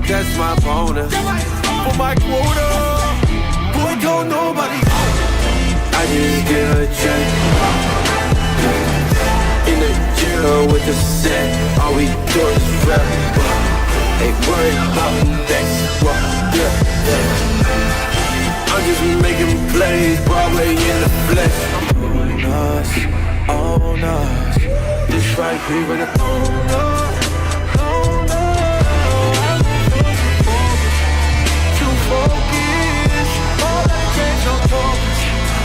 That's my bonus. For my quota, boy, don't nobody hold me. I just get a check. In the jail with the set, all we do is rap. Ain't worried about next one. I'm just making plays, Broadway in the flesh. On us, this right here in the corner. Focus, all that change your focus.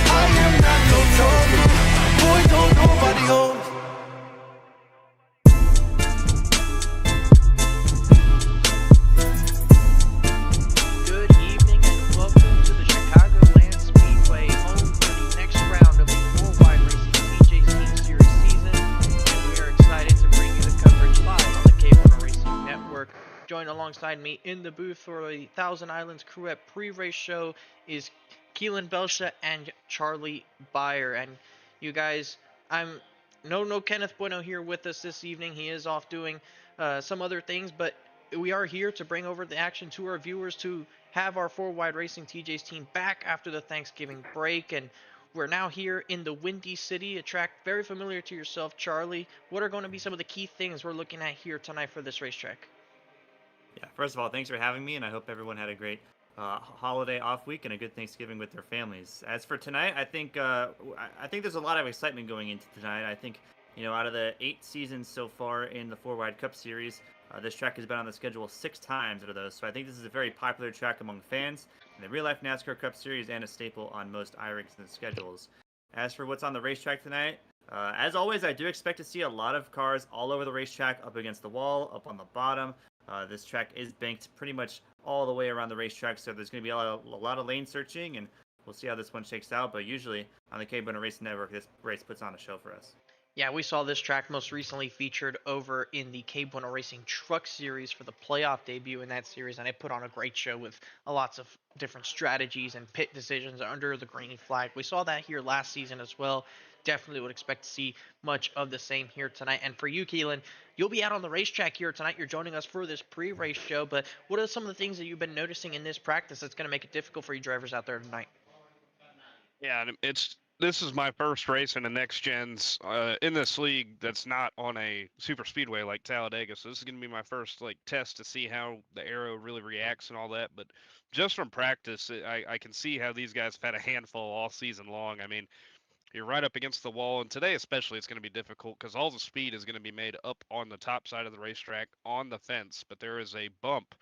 I am not your token. Boy, don't nobody hold us. Good evening and welcome to the Chicagoland Speedway, home for the next round of the Worldwide Racing TJ's Team Series season. And we are excited to bring you the coverage live on the KBueno Racing Network. Joined alongside me in the booth for the Thousand Islands Crewette pre-race show is Keelan Belsha and Charlie Byer. And you guys, I'm no Kenneth Bueno here with us this evening. He is off doing some other things, but we are here to bring over the action to our viewers, to have our Worldwide Racing TJ's team back after the Thanksgiving break. And we're now here in the Windy City, a track very familiar to yourself, Charlie. What are going to be some of the key things we're looking at here tonight for this racetrack? Yeah, first of all, thanks for having me, and I hope everyone had a great holiday off week and a good Thanksgiving with their families. As for tonight, I think there's a lot of excitement going into tonight. I think, out of the 8 seasons so far in the 4-Wide Cup Series, this track has been on the schedule 6 times out of those. So I think this is a very popular track among fans in the real-life NASCAR Cup Series and a staple on most iRacing schedules. As for what's on the racetrack tonight, as always, I do expect to see a lot of cars all over the racetrack, up against the wall, up on the bottom. This track is banked pretty much all the way around the racetrack, so there's going to be a lot of lane searching, and we'll see how this one shakes out. But usually on the KBueno Racing Network, this race puts on a show for us. Yeah, we saw this track most recently featured over in the KBueno Racing Truck Series for the playoff debut in that series, and it put on a great show with lots of different strategies and pit decisions under the green flag. We saw that here last season as well. Definitely would expect to see much of the same here tonight. And for you, Keelan, you'll be out on the racetrack here tonight. You're joining us for this pre-race show, but what are some of the things that you've been noticing in this practice that's going to make it difficult for you drivers out there tonight? Yeah, this is my first race in the next gens in this league that's not on a super speedway like Talladega. So this is going to be my first test to see how the aero really reacts and all that. But just from practice, I can see how these guys have had a handful all season long. I mean, you're right up against the wall, and today especially it's going to be difficult because all the speed is going to be made up on the top side of the racetrack on the fence, but there is a bump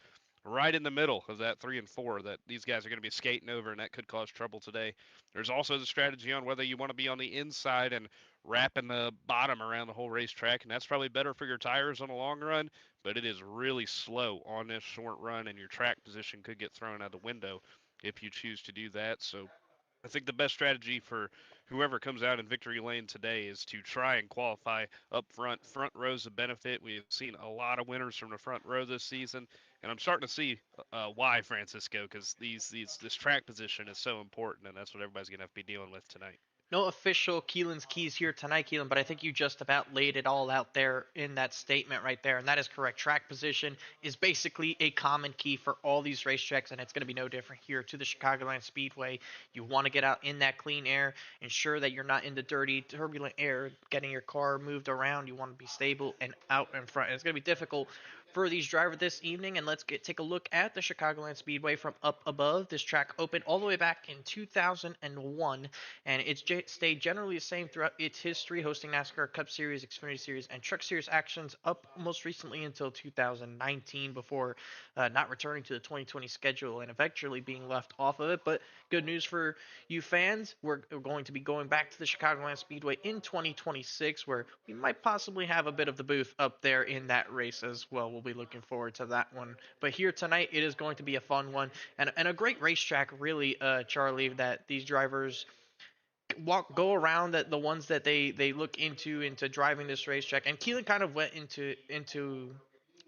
right in the middle of that 3 and 4 that these guys are going to be skating over, and that could cause trouble today. There's also the strategy on whether you want to be on the inside and wrapping the bottom around the whole racetrack, and that's probably better for your tires on a long run, but it is really slow on this short run, and your track position could get thrown out the window if you choose to do that. So I think the best strategy for whoever comes out in victory lane today is to try and qualify up front. Front row's a benefit. We've seen a lot of winners from the front row this season, and I'm starting to see why, Francisco, because this track position is so important, and that's what everybody's going to have to be dealing with tonight. No official Keelan's keys here tonight, Keelan, but I think you just about laid it all out there in that statement right there, and that is correct. Track position is basically a common key for all these racetracks, and it's going to be no different here to the Chicagoland Speedway. You want to get out in that clean air, ensure that you're not in the dirty, turbulent air, getting your car moved around. You want to be stable and out in front. And it's going to be difficult for these drivers this evening, and let's take a look at the Chicagoland Speedway from up above. This track opened all the way back in 2001, and it's stayed generally the same throughout its history, hosting NASCAR Cup Series, Xfinity Series, and Truck Series actions up most recently until 2019 before not returning to the 2020 schedule and eventually being left off of it. But good news for you fans, we're going to be going back to the Chicagoland Speedway in 2026, where we might possibly have a bit of the booth up there in that race as well. We'll be looking forward to that one. But here tonight, it is going to be a fun one and a great racetrack, really, Charlie, that these drivers go around, that the ones that they look into driving this racetrack. And Keelan kind of went into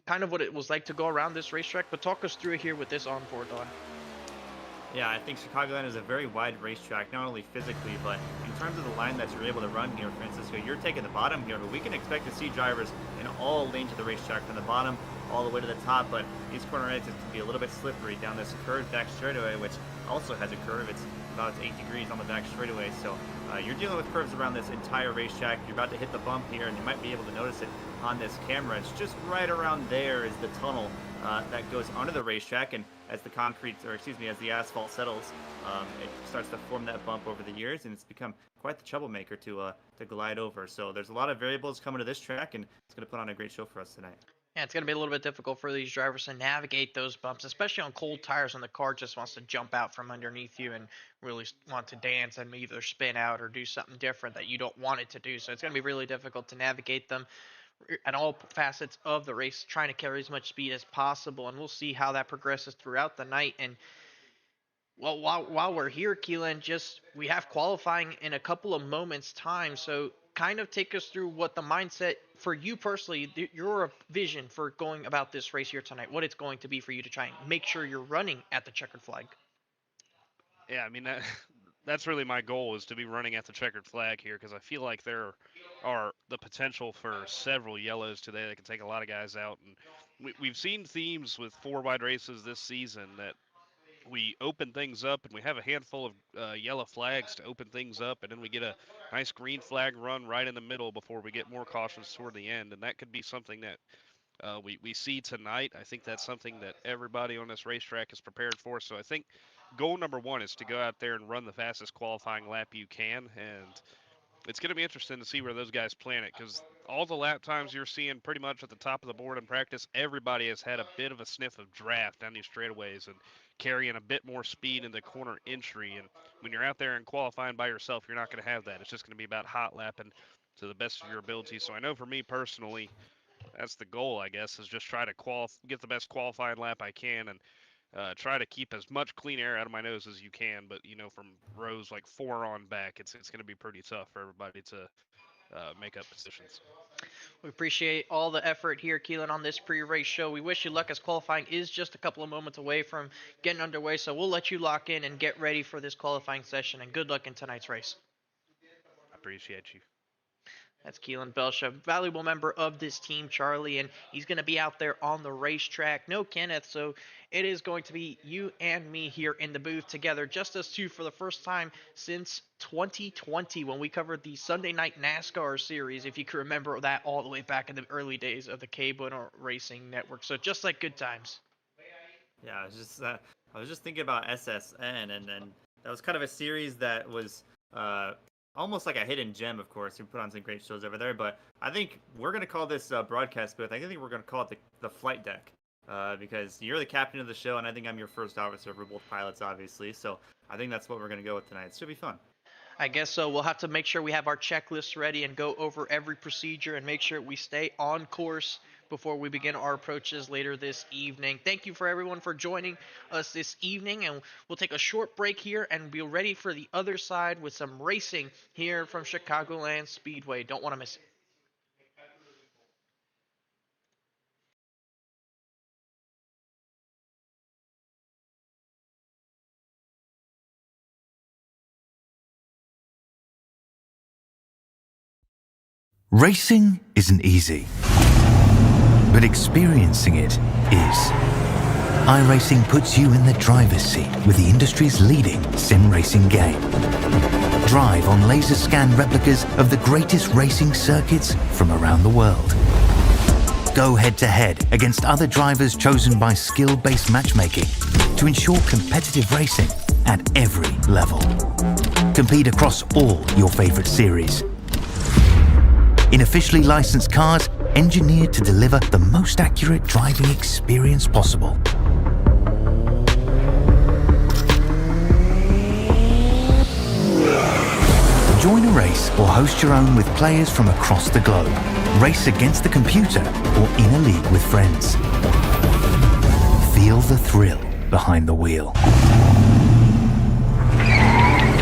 kind of what it was like to go around this racetrack, but talk us through it here with this onboard on. Yeah, I think Chicagoland is a very wide racetrack, not only physically, but in terms of the line that you're able to run here, Francisco. You're taking the bottom here, but we can expect to see drivers in all lanes of the racetrack, from the bottom all the way to the top. But these corner exits can be a little bit slippery down this curved back straightaway, which also has a curve. It's about 8 degrees on the back straightaway, so you're dealing with curves around this entire racetrack. You're about to hit the bump here, and you might be able to notice it on this camera. It's just right around there is the tunnel that goes under the racetrack, and as the concrete, or excuse me, as the asphalt settles, it starts to form that bump over the years, and it's become quite the troublemaker to glide over. So there's a lot of variables coming to this track, and it's going to put on a great show for us tonight. Yeah, it's going to be a little bit difficult for these drivers to navigate those bumps, especially on cold tires when the car just wants to jump out from underneath you and really want to dance and either spin out or do something different that you don't want it to do. So it's going to be really difficult to navigate them at all facets of the race, trying to carry as much speed as possible. And we'll see how that progresses throughout the night. And well, while we're here, Keelan, just we have qualifying in a couple of moments' time. So kind of take us through what the mindset for you personally, your vision for going about this race here tonight, what it's going to be for you to try and make sure you're running at the checkered flag. Yeah, I mean that's really my goal, is to be running at the checkered flag here, because I feel like there are the potential for several yellows today that can take a lot of guys out. And we've seen themes with 4 wide races this season that we open things up and we have a handful of yellow flags to open things up, and then we get a nice green flag run right in the middle before we get more cautions toward the end. And that could be something that we see tonight. I think that's something that everybody on this racetrack is prepared for. So I think goal number 1 is to go out there and run the fastest qualifying lap you can. And it's going to be interesting to see where those guys plan it, because all the lap times you're seeing pretty much at the top of the board in practice, everybody has had a bit of a sniff of draft down these straightaways and carrying a bit more speed in the corner entry. And when you're out there and qualifying by yourself, you're not going to have that. It's just going to be about hot lapping to the best of your ability. So I know for me personally, that's the goal, I guess, is just try to get the best qualifying lap I can, and try to keep as much clean air out of my nose as you can. But from rows like 4 on back, it's going to be pretty tough for everybody to make up positions. We appreciate all the effort here, Keelan, on this pre-race show. We wish you luck, as qualifying is just a couple of moments away from getting underway. So we'll let you lock in and get ready for this qualifying session, and good luck in tonight's race. I appreciate you. That's Keelan Belsha, valuable member of this team, Charlie, and he's going to be out there on the racetrack. No Kenneth, so it is going to be you and me here in the booth together, just us two, for the first time since 2020, when we covered the Sunday Night NASCAR series, if you can remember that, all the way back in the early days of the KBueno Racing Network. So just like good times. Yeah, I was just thinking about SSN, and that was kind of a series that was almost like a hidden gem. Of course, we put on some great shows over there, but I think we're going to call this broadcast booth, I think we're going to call it the flight deck, because you're the captain of the show, and I think I'm your first officer. We're both pilots, obviously, so I think that's what we're going to go with tonight. It should be fun. I guess so. We'll have to make sure we have our checklist ready and go over every procedure and make sure we stay on course before we begin our approaches later this evening. Thank you for everyone for joining us this evening, and we'll take a short break here and be ready for the other side with some racing here from Chicagoland Speedway. Don't want to miss it. Racing isn't easy, but experiencing it is. iRacing puts you in the driver's seat with the industry's leading sim racing game. Drive on laser scan replicas of the greatest racing circuits from around the world. Go head to head against other drivers chosen by skill-based matchmaking to ensure competitive racing at every level. Compete across all your favorite series in officially licensed cars engineered to deliver the most accurate driving experience possible. Join a race or host your own with players from across the globe. Race against the computer or in a league with friends. Feel the thrill behind the wheel.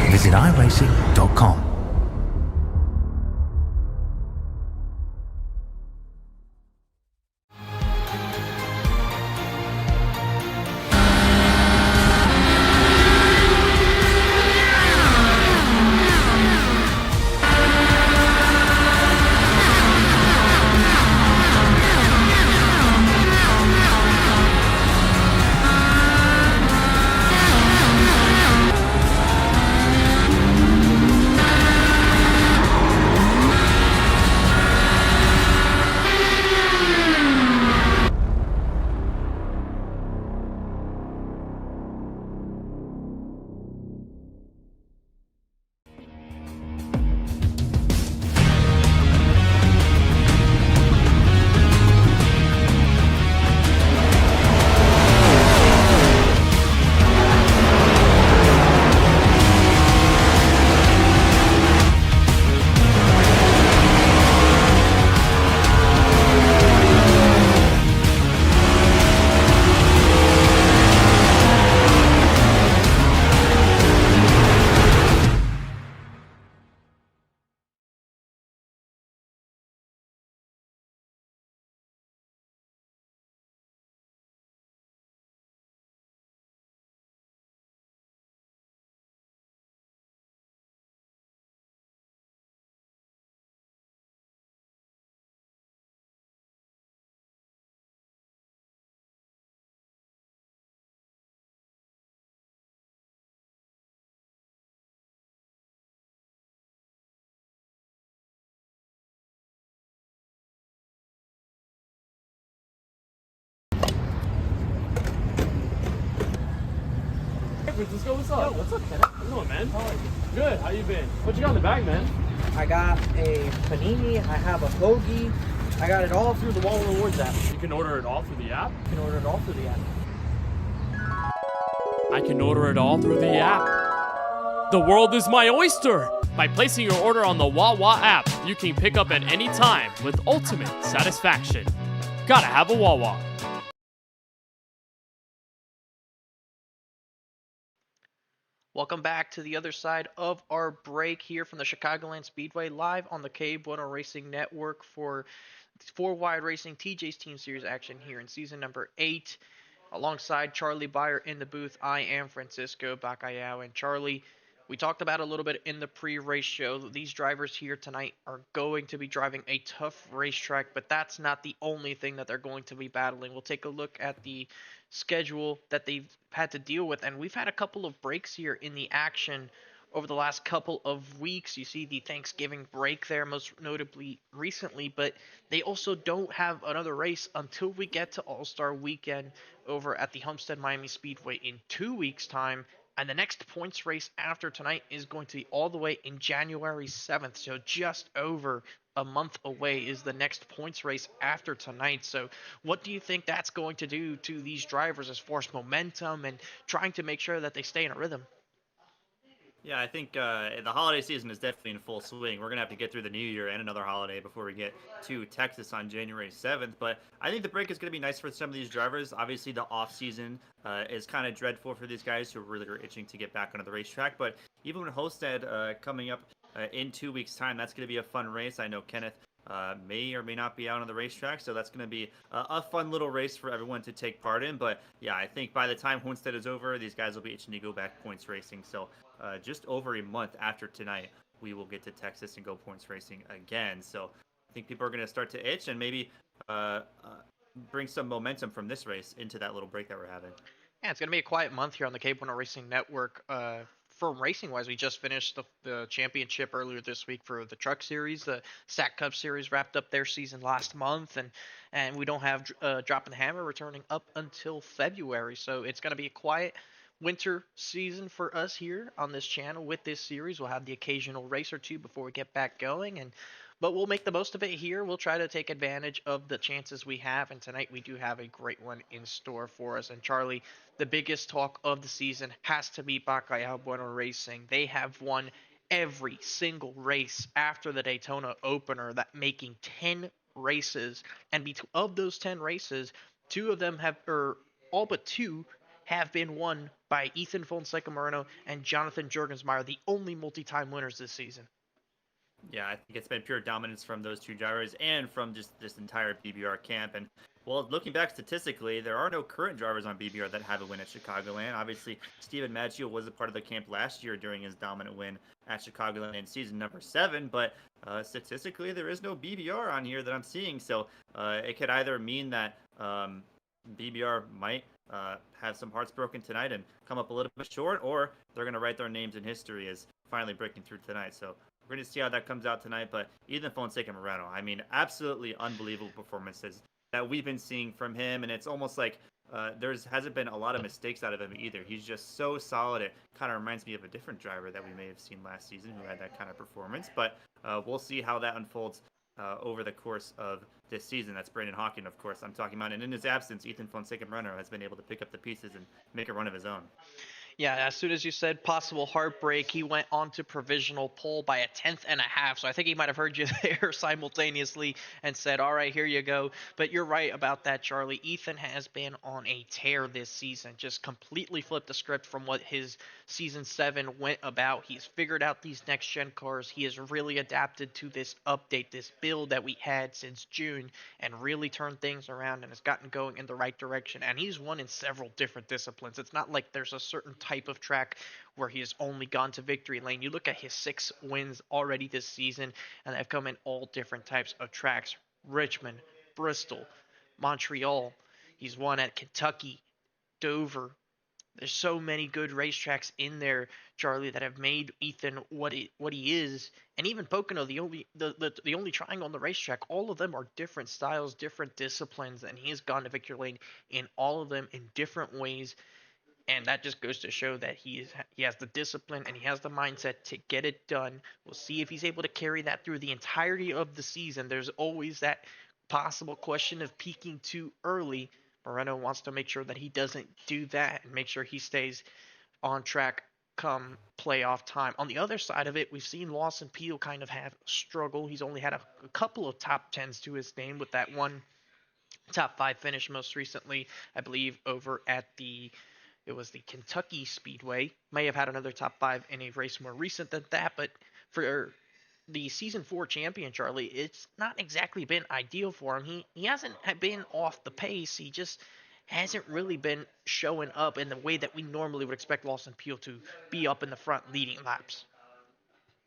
Visit iRacing.com. Francisco, what's up? Yo, what's up, Kenneth? What's up, man? How are you? Good, how you been? What you got in the bag, man? I got a panini, I have a hoagie, I got it all through the Wall Rewards app. You can order it all through the app? You can order it all through the app. I can order it all through the app. The world is my oyster! By placing your order on the Wawa app, you can pick up at any time with ultimate satisfaction. Gotta have a Wawa. Welcome back to the other side of our break here from the Chicagoland Speedway, live on the KBueno Racing Network for 4-Wide Racing TJ's Team Series action here in season number 8. Alongside Charlie Byer in the booth, I am Francisco Bacallao. And Charlie, we talked about a little bit in the pre-race show. These drivers here tonight are going to be driving a tough racetrack, but that's not the only thing that they're going to be battling. We'll take a look at the schedule that they've had to deal with, and we've had a couple of breaks here in the action over the last couple of weeks. You see the Thanksgiving break there, most notably recently, but they also don't have another race until we get to All-Star Weekend over at the Homestead Miami Speedway in 2 weeks' time. And the next points race after tonight is going to be all the way in January 7th. So just over a month away is the next points race after tonight. So what do you think that's going to do to these drivers as far as momentum and trying to make sure that they stay in a rhythm? Yeah, I think the holiday season is definitely in full swing. We're going to have to get through the new year and another holiday before we get to Texas on January 7th. But I think the break is going to be nice for some of these drivers. Obviously, the off season is kind of dreadful for these guys who really are itching to get back onto the racetrack. But even with Homestead coming up in 2 weeks' time, that's going to be a fun race. I know Kenneth may or may not be out on the racetrack, so that's going to be a fun little race for everyone to take part in. But yeah, I think by the time Homestead is over, these guys will be itching to go back points racing. So just over a month after tonight, we will get to Texas and go points racing again. So I think people are going to start to itch and maybe bring some momentum from this race into that little break that we're having. Yeah, it's going to be a quiet month here on the KBueno Racing Network. For racing-wise, we just finished the championship earlier this week for the Truck Series. The Sack Cup Series wrapped up their season last month, and we don't have Dropping the Hammer returning up until February. So it's going to be a quiet winter season for us here on this channel with this series. We'll have the occasional race or two before we get back going, but we'll make the most of it here. We'll try to take advantage of the chances we have, and tonight we do have a great one in store for us. And Charlie, the biggest talk of the season has to be KBueno Racing. They have won every single race after the Daytona opener, that making 10 races, and of those 10 races, all but two have been won by Ethan Fonseca Moreno and Jonathan Jurgensmeyer, the only multi-time winners this season. Yeah, I think it's been pure dominance from those two drivers and from just this entire BBR camp. And, well, looking back statistically, there are no current drivers on BBR that have a win at Chicagoland. Obviously, Steven Maggio was a part of the camp last year during his dominant win at Chicagoland in season number 7, but statistically, there is no BBR on here that I'm seeing. So it could either mean that BBR might have some hearts broken tonight and come up a little bit short, or they're going to write their names in history as finally breaking through tonight. So we're going to see how that comes out tonight. But Ethan Fonseca Moreno, I mean, absolutely unbelievable performances that we've been seeing from him. And it's almost like hasn't been a lot of mistakes out of him either. He's just so solid. It kind of reminds me of a different driver that we may have seen last season who had that kind of performance. But we'll see how that unfolds over the course of this season. That's Brandon Hawkin, of course, I'm talking about. And in his absence, Ethan Fonseca Moreno has been able to pick up the pieces and make a run of his own. Yeah, as soon as you said possible heartbreak, he went on to provisional pole by 1/10 and a half. So I think he might have heard you there simultaneously and said, all right, here you go. But you're right about that, Charlie. Ethan has been on a tear this season, just completely flipped the script from what his season 7 went about. He's figured out these next-gen cars. He has really adapted to this update, this build that we had since June, and really turned things around and has gotten going in the right direction. And he's won in several different disciplines. It's not like there's a certain type of track where he has only gone to victory lane. You look at his 6 wins already this season, and they've come in all different types of tracks. Richmond, Bristol, Montreal. He's won at Kentucky, Dover. There's so many good racetracks in there, Charlie, that have made Ethan what he is. And even Pocono, the only triangle on the racetrack, all of them are different styles, different disciplines, and he has gone to victory lane in all of them in different ways. And that just goes to show that he has the discipline and he has the mindset to get it done. We'll see if he's able to carry that through the entirety of the season. There's always that possible question of peaking too early. Moreno wants to make sure that he doesn't do that and make sure he stays on track come playoff time. On the other side of it, we've seen Lawson Peel kind of have struggle. He's only had a couple of top 10s to his name with that one top 5 finish most recently, I believe, over at the Kentucky Speedway. May have had another top 5 in a race more recent than that, but for the season 4 champion, Charlie, it's not exactly been ideal for him. He hasn't been off the pace. He just hasn't really been showing up in the way that we normally would expect Lawson Peel to be up in the front leading laps.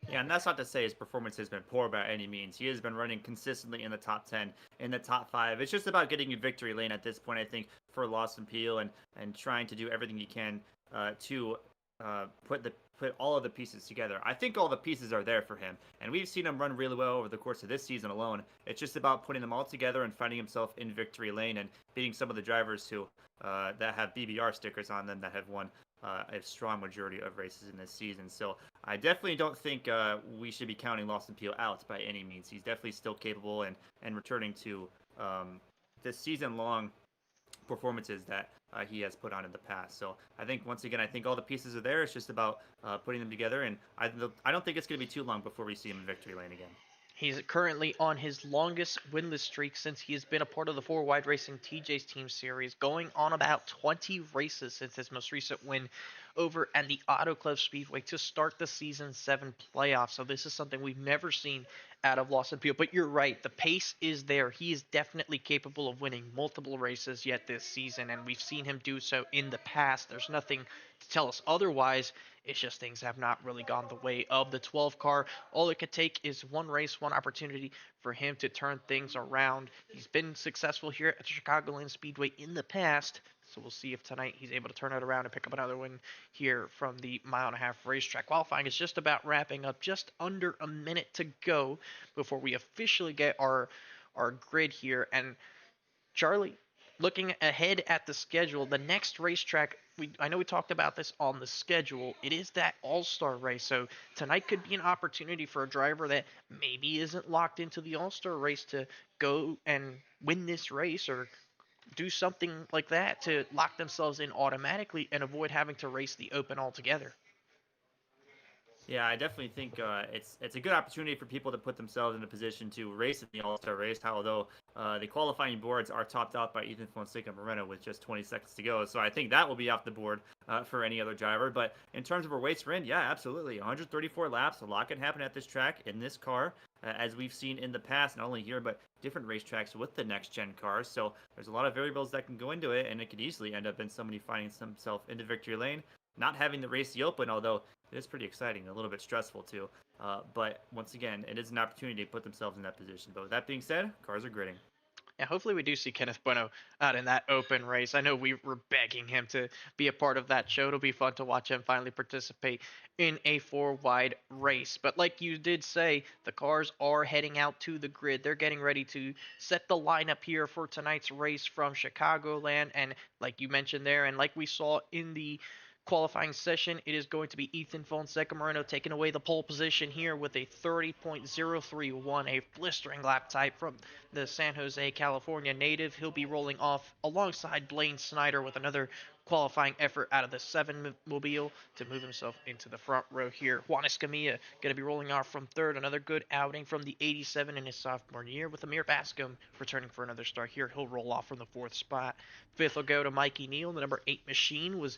Yeah, and that's not to say his performance has been poor by any means. He has been running consistently in the top 10, in the top 5. It's just about getting in victory lane at this point, I think, for Lawson Peel and trying to do everything he can to put all of the pieces together. I think all the pieces are there for him, and we've seen him run really well over the course of this season alone. It's just about putting them all together and finding himself in victory lane and beating some of the drivers who that have BBR stickers on them that have won a strong majority of races in this season. So I definitely don't think we should be counting Lawson Peel out by any means. He's definitely still capable and returning to this season-long performances that he has put on in the past. So I think, once again, I think all the pieces are there. It's just about putting them together, and I don't think it's going to be too long before we see him in victory lane again. He's currently on his longest winless streak since he has been a part of the 4 Wide Racing TJ's Team Series, going on about 20 races since his most recent win over at the Auto Club Speedway to start the Season 7 playoffs. So this is something we've never seen out of Lawson Peel. But you're right, the pace is there. He is definitely capable of winning multiple races yet this season, and we've seen him do so in the past. There's nothing to tell us otherwise. It's just things have not really gone the way of the 12 car. All it could take is one race, one opportunity for him to turn things around. He's been successful here at the Chicagoland Speedway in the past, so we'll see if tonight he's able to turn it around and pick up another win here from the mile-and-a-half racetrack. Qualifying is just about wrapping up, just under a minute to go before we officially get our grid here. And Charlie, looking ahead at the schedule, the next racetrack, I know we talked about this on the schedule, it is that All-Star race. So tonight could be an opportunity for a driver that maybe isn't locked into the All-Star race to go and win this race or do something like that to lock themselves in automatically and avoid having to race the Open altogether. Yeah, I definitely think it's a good opportunity for people to put themselves in a position to race in the All-Star race, although the qualifying boards are topped out by Ethan Fonseca Moreno with just 20 seconds to go. So I think that will be off the board for any other driver. But in terms of a race win, yeah, absolutely. 134 laps, a lot can happen at this track in this car, as we've seen in the past, not only here, but different racetracks with the next-gen cars. So there's a lot of variables that can go into it, and it could easily end up in somebody finding himself into victory lane, not having to race the Open, although it is pretty exciting, a little bit stressful too. But once again, it is an opportunity to put themselves in that position. But with that being said, cars are gridding. Yeah, hopefully we do see Kenneth Bueno out in that Open race. I know we were begging him to be a part of that show. It'll be fun to watch him finally participate in a 4-wide race. But like you did say, the cars are heading out to the grid. They're getting ready to set the lineup here for tonight's race from Chicagoland. And like you mentioned there, and like we saw in the qualifying session, it is going to be Ethan Fonseca Moreno taking away the pole position here with a 30.031, a blistering lap type from the San Jose, California native. He'll be rolling off alongside Blaine Snyder with another qualifying effort out of the 7 mobile to move himself into the front row here. Juan Escamilla going to be rolling off from third. Another good outing from the 87 in his sophomore year, with Amir Bascom returning for another start here. He'll roll off from the 4th spot. 5th will go to Mikey Neal. The number 8 machine was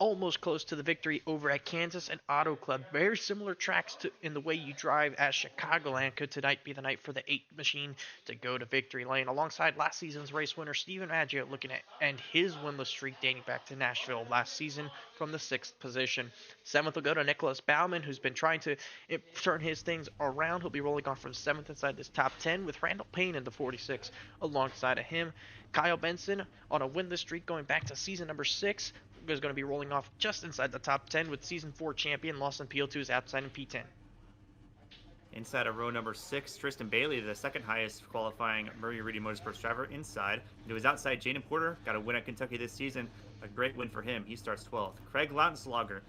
almost close to the victory over at Kansas and Auto Club. Very similar tracks in the way you drive as Chicagoland. Could tonight be the night for the 8 machine to go to victory lane alongside last season's race winner Steven Maggio, looking at end his winless streak dating back to Nashville last season from the 6th position. 7th will go to Nicholas Bauman, who's been trying to turn his things around. He'll be rolling on from 7th inside this top 10 with Randall Payne in the 46 alongside of him. Kyle Benson on a winless streak going back to season number 6 is going to be rolling off just inside the top 10 with season 4 champion Lawson Peel to his outside in P10. Inside of row number 6, Tristan Bailey, the second highest qualifying Murray Reedy Motorsports driver inside. To his outside, Jaden Porter got a win at Kentucky this season. a great win for him. He starts 12th. Craig Lautenschlager,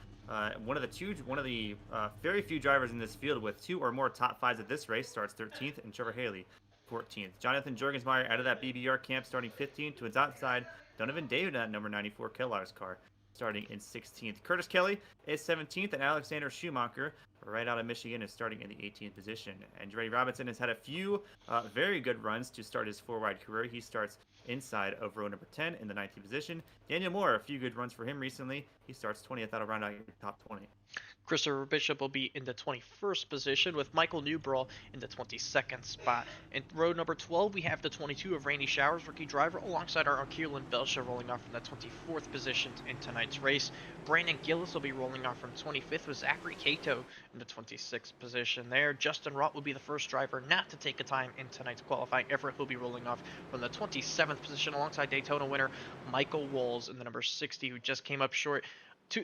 one of the very few drivers in this field with 2 or more top 5s at this race, starts 13th, and Trevor Haley 14th. Jonathan Jurgensmeyer out of that BBR camp starting 15th. To his outside, Donovan David at number 94 Kellar's car starting in 16th. Curtis Kelly is 17th, and Alexander Schumacher, right out of Michigan, is starting in the 18th position. And Dre Robinson has had a few very good runs to start his 4-wide career. He starts inside of row number 10 in the 19th position. Daniel Moore, a few good runs for him recently. He starts 20th. That'll round out your top 20. Christopher Bishop will be in the 21st position, with Michael Newbrawl in the 22nd spot. In row number 12, we have the 22 of Randy Showers, rookie driver, alongside our Keelan Belsha rolling off from the 24th position in tonight's race. Brandon Gillis will be rolling off from 25th, with Zachary Cato in the 26th position there. Justin Rott will be the first driver not to take a time in tonight's qualifying effort. He'll be rolling off from the 27th position alongside Daytona winner Michael Walls in the number 60, who just came up short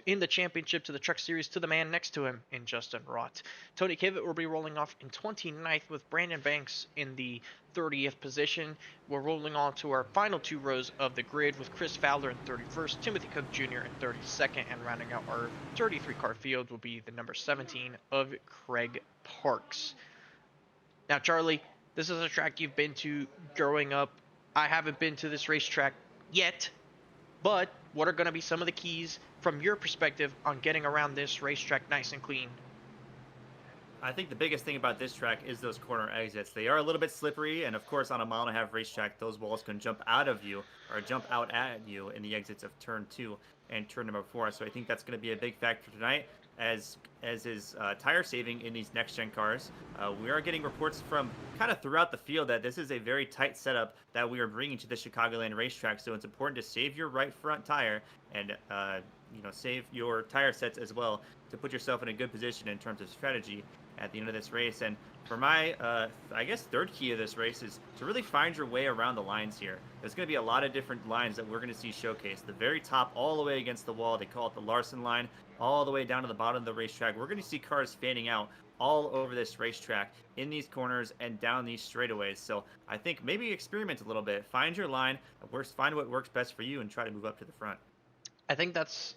in the championship to the Truck Series to the man next to him in Justin Rott. Tony Kivet will be rolling off in 29th, with Brandon Banks in the 30th position. We're rolling on to our final 2 rows of the grid, with Chris Fowler in 31st, Timothy Cook Jr. in 32nd, and rounding out our 33-car field will be the number 17 of Craig Parks. Now, Charlie, this is a track you've been to growing up. I haven't been to this racetrack yet, but what are going to be some of the keys from your perspective on getting around this racetrack nice and clean? I think the biggest thing about this track is those corner exits. They are a little bit slippery, and of course on a 1.5-mile racetrack, those walls can jump out of you or jump out at you in the exits of turn 2 and turn number 4. So I think that's going to be a big factor tonight, as is tire saving in these next-gen cars. We are getting reports from kind of throughout the field that this is a very tight setup that we are bringing to the Chicagoland racetrack, so it's important to save your right front tire and save your tire sets as well to put yourself in a good position in terms of strategy at the end of this race. And for my, I guess, third key of this race is to really find your way around the lines here. There's going to be a lot of different lines that we're going to see showcased. The very top all the way against the wall, they call it the Larson line, all the way down to the bottom of the racetrack. We're going to see cars fanning out all over this racetrack in these corners and down these straightaways. So I think maybe experiment a little bit. Find your line, find what works best for you, and try to move up to the front. I think that's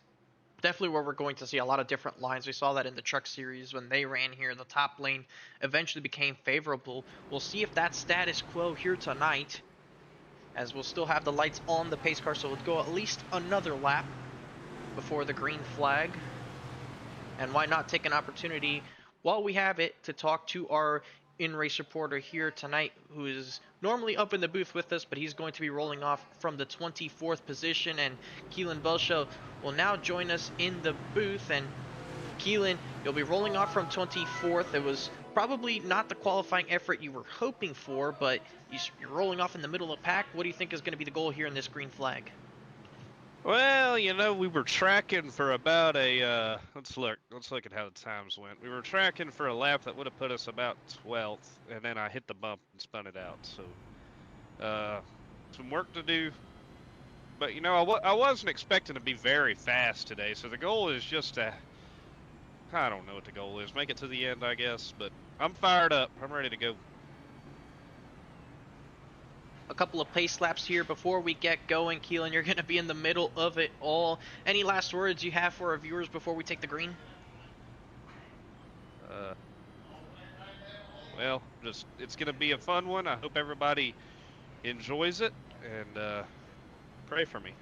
definitely where we're going to see a lot of different lines. We saw that in the Truck Series when they ran here. The top lane eventually became favorable. We'll see if that's status quo here tonight, as we'll still have the lights on the pace car, so we'll go at least another lap before the green flag. And why not take an opportunity while we have it to talk to our in-race reporter here tonight, who is normally up in the booth with us, but he's going to be rolling off from the 24th position, and Keelan Belsha will now join us in the booth. And Keelan, you'll be rolling off from 24th. It was probably not the qualifying effort you were hoping for, but you're rolling off in the middle of the pack. What do you think is going to be the goal here in this green flag? Well, we were tracking for about a, let's look at how the times went. We were tracking for a lap that would have put us about 12th, and then I hit the bump and spun it out. So, some work to do. But, I wasn't expecting to be very fast today, so the goal is just to, I don't know what the goal is, make it to the end, I guess. But I'm fired up. I'm ready to go. A couple of pace laps here before we get going. Keelan, you're going to be in the middle of it all. Any last words you have for our viewers before we take the green? Well, it's going to be a fun one. I hope everybody enjoys it, and pray for me.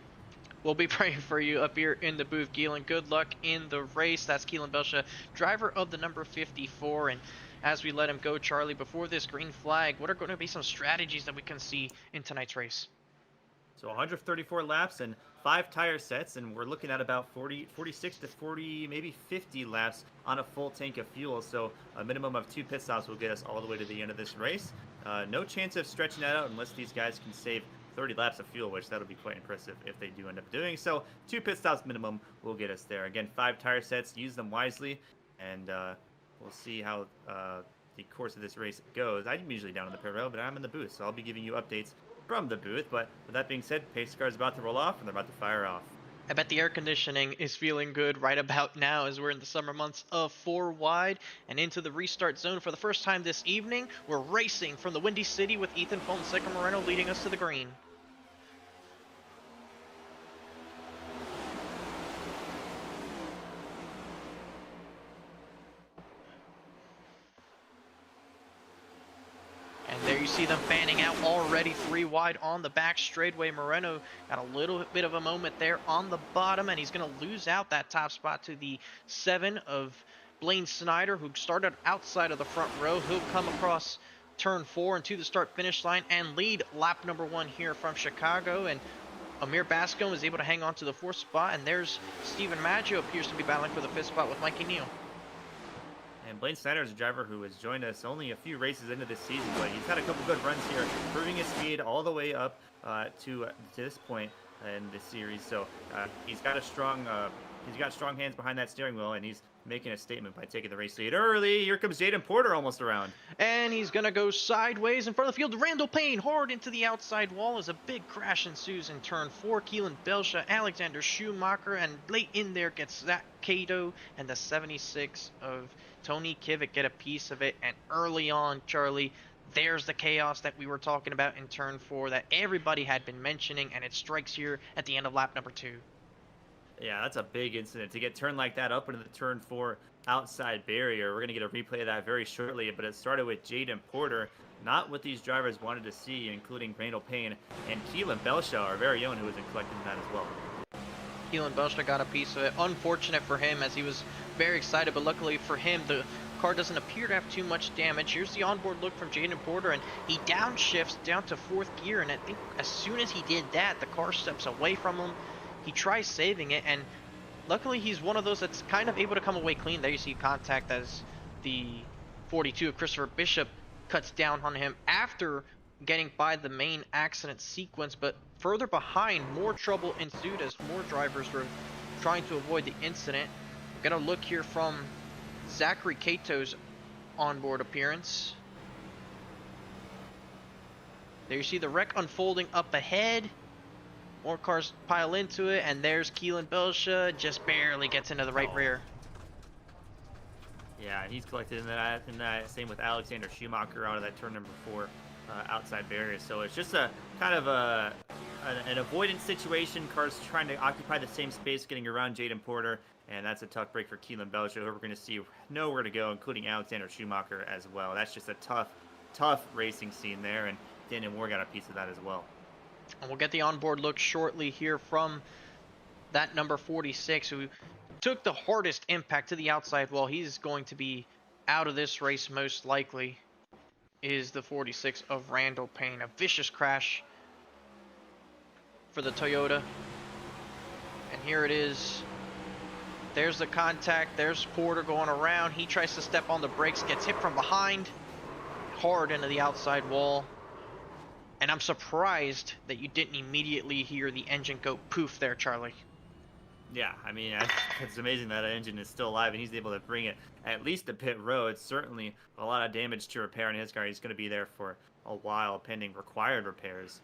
We'll be praying for you up here in the booth, Keelan. Good luck in the race. That's Keelan Belsha, driver of the number 54. And as we let him go, Charlie, before this green flag, what are going to be some strategies that we can see in tonight's race? So 134 laps and 5 tire sets, and we're looking at about 46 to 40, maybe 50 laps on a full tank of fuel. So a minimum of 2 pit stops will get us all the way to the end of this race. No chance of stretching that out unless these guys can save 30 laps of fuel, which that'll be quite impressive if they do end up doing. So 2 pit stops minimum will get us there. Again, 5 tire sets, use them wisely, and we'll see how the course of this race goes. I'm usually down in the pit row, but I'm in the booth, so I'll be giving you updates from the booth. But with that being said, pace car is about to roll off, and they're about to fire off. I bet the air conditioning is feeling good right about now as we're in the summer months of 4 wide and into the restart zone for the first time this evening. We're racing from the Windy City with Ethan Fonseca Moreno leading us to the green. see them fanning out already 3 wide on the back straightaway. Moreno got a little bit of a moment there on the bottom, and he's going to lose out that top spot to the 7 of Blaine Snyder, who started outside of the front row. He'll come across turn 4 and to the start finish line and lead lap number 1 here from Chicago. And Amir Bascom is able to hang on to the 4th spot, and there's Steven Maggio appears to be battling for the 5th spot with Mikey Neal. And Blaine Snyder is a driver who has joined us only a few races into this season, but he's had a couple good runs here, proving his speed all the way up to this point in this series. So he's got strong hands behind that steering wheel, and he's making a statement by taking the race lead early. Here comes Jaden Porter almost around. And he's going to go sideways in front of the field. Randall Payne hard into the outside wall as a big crash ensues in turn 4. Keelan Belsha, Alexander Schumacher, and late in there gets Zach Cato and the 76 of Tony Kivick get a piece of it. And early on, Charlie, there's the chaos that we were talking about in turn 4 that everybody had been mentioning, and it strikes here at the end of lap number 2. Yeah, that's a big incident to get turned like that up into the turn 4 outside barrier. We're going to get a replay of that very shortly, but it started with Jaden Porter, not what these drivers wanted to see, including Randall Payne and Keelan Belshaw, our very own, who was collecting that as well. Keelan Belshaw got a piece of it. Unfortunate for him, as he was very excited, but luckily for him, the car doesn't appear to have too much damage. Here's the onboard look from Jaden Porter, and he downshifts down to 4th gear, and I think as soon as he did that, the car steps away from him. He tries saving it, and luckily he's one of those that's kind of able to come away clean. There you see contact as the 42 of Christopher Bishop cuts down on him after getting by the main accident sequence, but further behind, more trouble ensued as more drivers were trying to avoid the incident. Got a look here from Zachary Cato's onboard appearance. There you see the wreck unfolding up ahead. More cars pile into it, and there's Keelan Belsha, just barely gets into the right rear. Yeah, he's collected in that. Same with Alexander Schumacher out of that turn number 4 outside barrier. So it's just a kind of an avoidance situation. Cars trying to occupy the same space, getting around Jaden Porter, and that's a tough break for Keelan Belsha, who we're going to see nowhere to go, including Alexander Schumacher as well. That's just a tough racing scene there, and Daniel Moore got a piece of that as well. And we'll get the onboard look shortly here from that number 46, who took the hardest impact to the outside wall. He's going to be out of this race most likely, is the 46 of Randall Payne. A vicious crash for the Toyota. And here it is. There's the contact. There's Porter going around. He tries to step on the brakes, gets hit from behind, hard into the outside wall. And I'm surprised that you didn't immediately hear the engine go poof there, Charlie. Yeah, I mean, it's amazing that engine is still alive and he's able to bring it at least to pit road. It's certainly a lot of damage to repair in his car. He's going to be there for a while pending required repairs.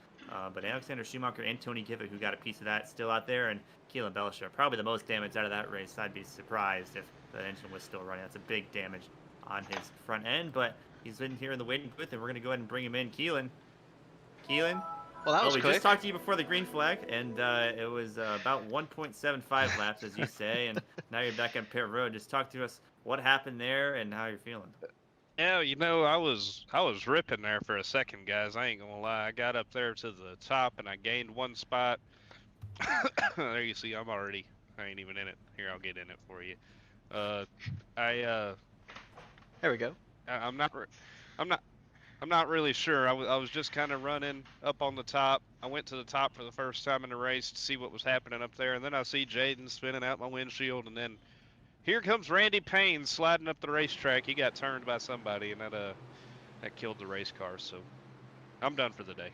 But Alexander Schumacher and Tony Kivick, who got a piece of that, still out there, and Keelan Belsha, probably the most damage out of that race. I'd be surprised if the engine was still running. That's a big damage on his front end, but he's in here in the waiting booth, and we're going to go ahead and bring him in. Keelan? Well, that was we quick. just talked to you before the green flag, and it was about 1.75 laps, as you say, and now you're back on pit road. Just talk to us what happened there and how you're feeling. Yeah, you know, I was ripping there for a second, guys. I ain't gonna lie. I got up there to the top and I gained 1 spot. There you see, I ain't even in it. Here, I'll get in it for you. There we go. I'm not really sure. I was just kind of running up on the top. I went to the top for the first time in the race to see what was happening up there, and then I see Jaden spinning out my windshield, and then here comes Randy Payne sliding up the racetrack. He got turned by somebody, and that killed the race car. So I'm done for the day.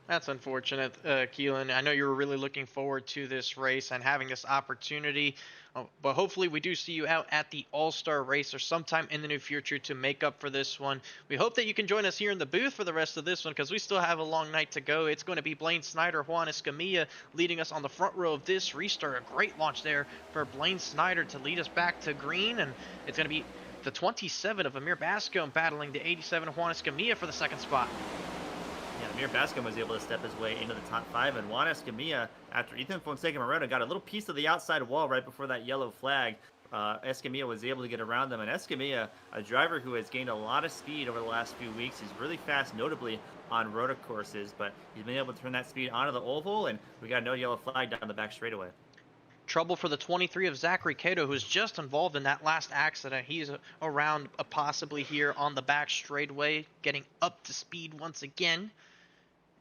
That's unfortunate, Keelan. I know you were really looking forward to this race and having this opportunity, but hopefully we do see you out at the All-Star race or sometime in the near future to make up for this one. We hope that you can join us here in the booth for the rest of this one, because we still have a long night to go. It's going to be Blaine Snyder, Juan Escamilla leading us on the front row of this restart. A great launch there for Blaine Snyder to lead us back to green, and it's going to be the 27 of Amir Bascom battling the 87 of Juan Escamilla for the second spot. Yeah, Amir Bascom was able to step his way into the top 5, and Juan Escamilla, after Ethan Fonseca Moreno got a little piece of the outside wall right before that yellow flag, Escamilla was able to get around them. And Escamilla, a driver who has gained a lot of speed over the last few weeks, he's really fast, notably on road courses, but he's been able to turn that speed onto the oval, and we got no yellow flag down the back straightaway. Trouble for the 23 of Zachary Cato, who's just involved in that last accident. He's around possibly here on the back straightaway, getting up to speed once again.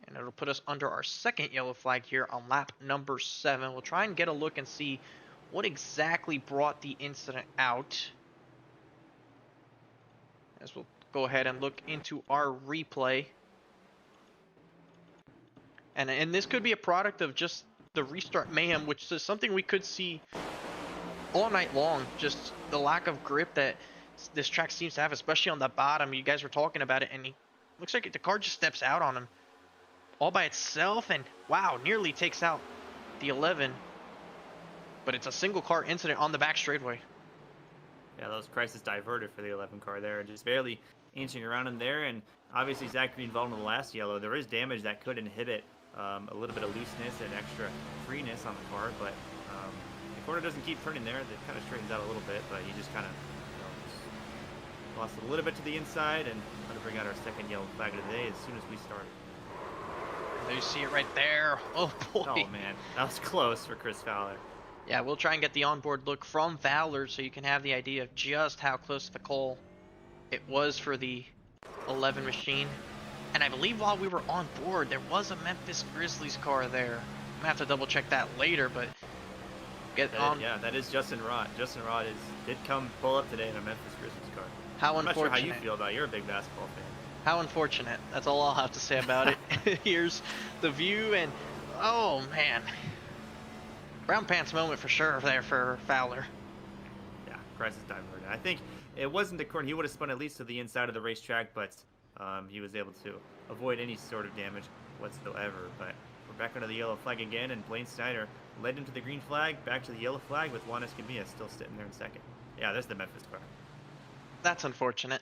And it'll put us under our second yellow flag here on lap number 7. We'll try and get a look and see what exactly brought the incident out, as we'll go ahead and look into our replay. And this could be a product of just the restart mayhem, which is something we could see all night long. Just the lack of grip that this track seems to have, especially on the bottom. You guys were talking about it, and he looks like the car just steps out on him all by itself, and wow, nearly takes out the 11. But it's a single car incident on the back straightaway. Yeah, those crisis diverted for the 11 car there, just barely inching around in there. And obviously Zachary involved in the last yellow. There is damage that could inhibit a little bit of looseness and extra freeness on the car, but the corner doesn't keep turning there. It kind of straightens out a little bit, but he just kind of just lost a little bit to the inside, and going to bring out our second yellow flag of the day as soon as we start. There you see it right there. Oh boy. Oh man, that was close for Chris Fowler. Yeah, we'll try and get the onboard look from Fowler so you can have the idea of just how close to the call it was for the 11 machine. And I believe while we were on board, there was a Memphis Grizzlies car there. I'm gonna have to double check that later, but yeah, that is Justin Rott. Justin Rott did come pull up today in a Memphis Grizzlies car. How I'm not sure unfortunate. how you feel about it. You're a big basketball fan. How unfortunate. That's all I'll have to say about it. Here's the view, and oh man. Brown pants moment for sure there for Fowler. Yeah, crisis diverted. I think it wasn't the corner. He would have spun at least to the inside of the racetrack, but he was able to avoid any sort of damage whatsoever. But we're back under the yellow flag again, and Blaine Snyder led him to the green flag, back to the yellow flag with Juan Escamilla still sitting there in second. Yeah, there's the Memphis car. That's unfortunate.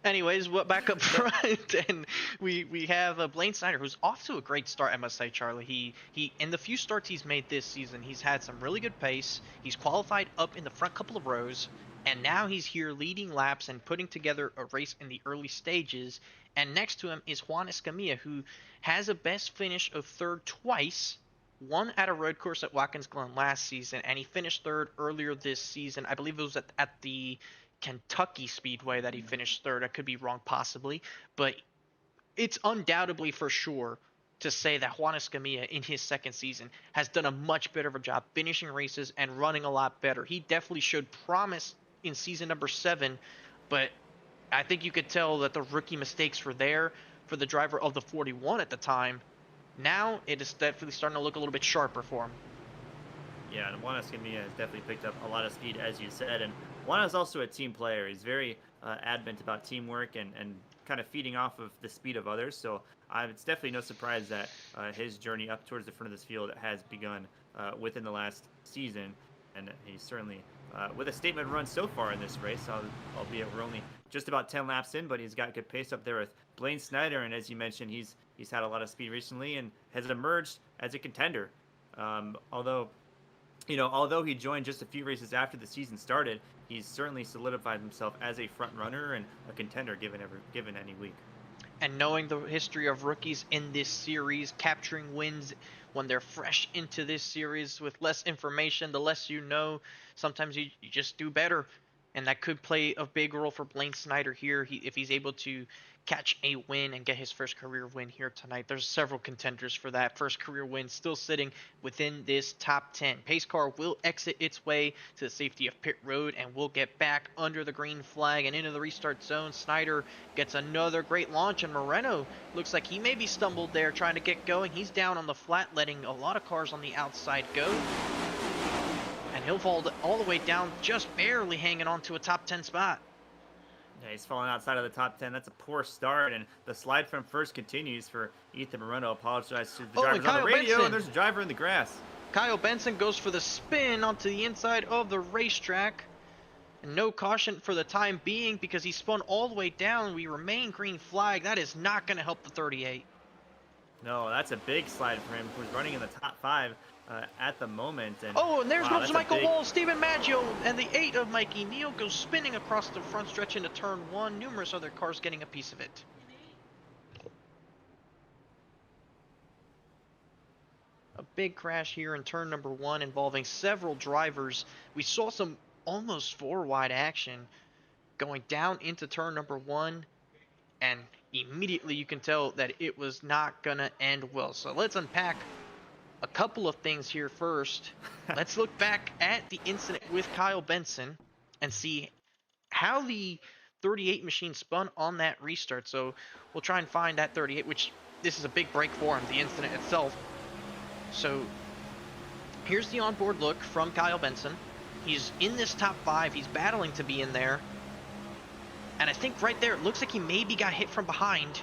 Anyways, back up front, and we have Blaine Snyder, who's off to a great start, I must say, Charlie. He in the few starts he's made this season, he's had some really good pace. He's qualified up in the front couple of rows, and now he's here leading laps and putting together a race in the early stages. And next to him is Juan Escamilla, who has a best finish of third twice, one at a road course at Watkins Glen last season, and he finished third earlier this season. I believe it was at the Kentucky Speedway that he finished third. I could be wrong possibly, but it's undoubtedly for sure to say that Juan Escamilla in his second season has done a much better of a job finishing races and running a lot better. He definitely showed promise in season number 7, but I think you could tell that the rookie mistakes were there for the driver of the 41 at the time. Now it is definitely starting to look a little bit sharper for him. Yeah, and Juan Escamilla has definitely picked up a lot of speed, as you said. And Juan is also a team player. He's very adamant about teamwork and kind of feeding off of the speed of others. So it's definitely no surprise that his journey up towards the front of this field has begun within the last season. And he's certainly with a statement run so far in this race, albeit we're only just about 10 laps in, but he's got good pace up there with Blaine Snyder. And as you mentioned, he's had a lot of speed recently and has emerged as a contender. Although he joined just a few races after the season started, he's certainly solidified himself as a front runner and a contender given any week. And knowing the history of rookies in this series, capturing wins when they're fresh into this series with less information, the less you know, sometimes you just do better. And that could play a big role for Blaine Snyder here if he's able to catch a win and get his first career win here tonight. There's several contenders for that first career win still sitting within this top 10. Pace car will exit its way to the safety of pit road and will get back under the green flag and into the restart zone. Snyder gets another great launch, and Moreno looks like he maybe stumbled there trying to get going. He's down on the flat, letting a lot of cars on the outside go. And he'll fall all the way down, just barely hanging on to a top 10 spot. Yeah, he's falling outside of the top 10. That's a poor start, and the slide from first continues for Ethan Moreno. Apologize to the drivers on the radio, Benson. And there's a driver in the grass. Kyle Benson goes for the spin onto the inside of the racetrack. And no caution for the time being because he spun all the way down. We remain green flag. That is not going to help the 38. No, that's a big slide for him, who's running in the top 5 at the moment. And Oh, and there's wow, goes that's a Michael big- Wall, Stephen Maggio, and the 8 of Mikey Neal goes spinning across the front stretch into turn 1. Numerous other cars getting a piece of it. A big crash here in turn number 1 involving several drivers. We saw some almost 4-wide action going down into turn number 1, and immediately you can tell that it was not gonna end well. So let's unpack a couple of things here first. Let's look back at the incident with Kyle Benson and see how the 38 machine spun on that restart. So we'll try and find that 38, which this is a big break for him, the incident itself. So here's the onboard look from Kyle Benson. He's in this top 5. He's battling to be in there. And I think right there, it looks like he maybe got hit from behind,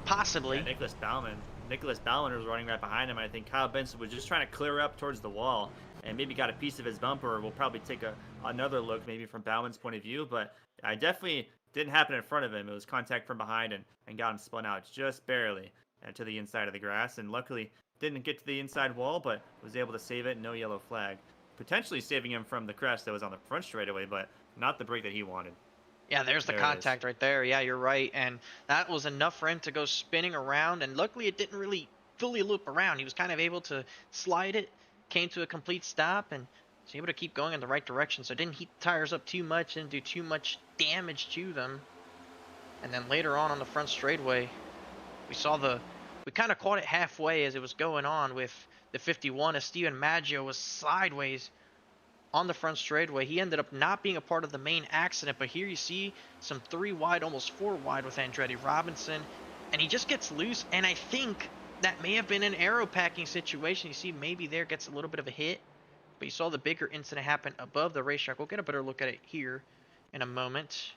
possibly. Yeah, Nicholas Baumann was running right behind him. I think Kyle Benson was just trying to clear up towards the wall and maybe got a piece of his bumper. We'll probably take another look maybe from Baumann's point of view, but I definitely didn't happen in front of him. It was contact from behind and got him spun out just barely to the inside of the grass, and luckily didn't get to the inside wall, but was able to save it. No yellow flag. Potentially saving him from the crash that was on the front straightaway, but not the break that he wanted. Yeah, there's the contact right there. Yeah, you're right. And that was enough for him to go spinning around. And luckily, it didn't really fully loop around. He was kind of able to slide it, came to a complete stop, and was able to keep going in the right direction. So it didn't heat the tires up too much and do too much damage to them. And then later on the front straightaway, we kind of caught it halfway as it was going on with the 51 as Stephen Maggio was sideways on the front straightaway. He ended up not being a part of the main accident, but here you see some 3 wide, almost 4 wide with Andretti Robinson, and he just gets loose, and I think that may have been an aero packing situation. You see maybe there gets a little bit of a hit, but you saw the bigger incident happen above the racetrack. We'll get a better look at it here in a moment,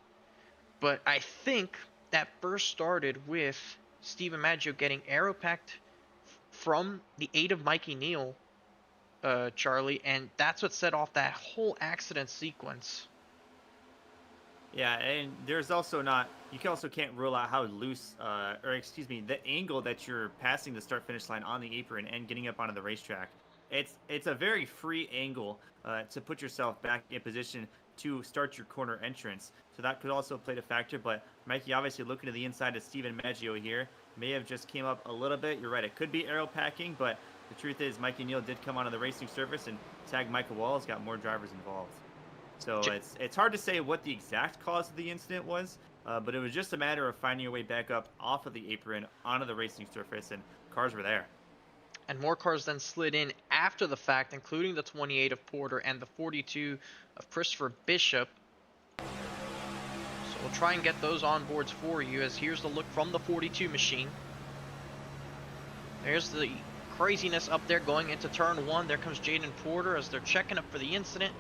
but I think that first started with Stephen Maggio getting aero packed from the 8 of Mikey Neal, Charlie, and that's what set off that whole accident sequence. Yeah, and there's also can't rule out how loose, the angle that you're passing the start-finish line on the apron and getting up onto the racetrack. It's a very free angle to put yourself back in position to start your corner entrance. So that could also play a factor, but Mikey obviously looking to the inside of Stephen Maggio here. May have just came up a little bit. You're right, it could be aero packing, but the truth is Mikey Neal did come onto the racing surface and tag Michael Wall's got more drivers involved. So it's hard to say what the exact cause of the incident was, but it was just a matter of finding your way back up off of the apron onto the racing surface, and cars were there. And more cars then slid in after the fact, including the 28 of Porter and the 42 of Christopher Bishop. So we'll try and get those on boards for you, as here's the look from the 42 machine. There's the craziness up there going into turn 1. There comes Jaden Porter as they're checking up for the incident.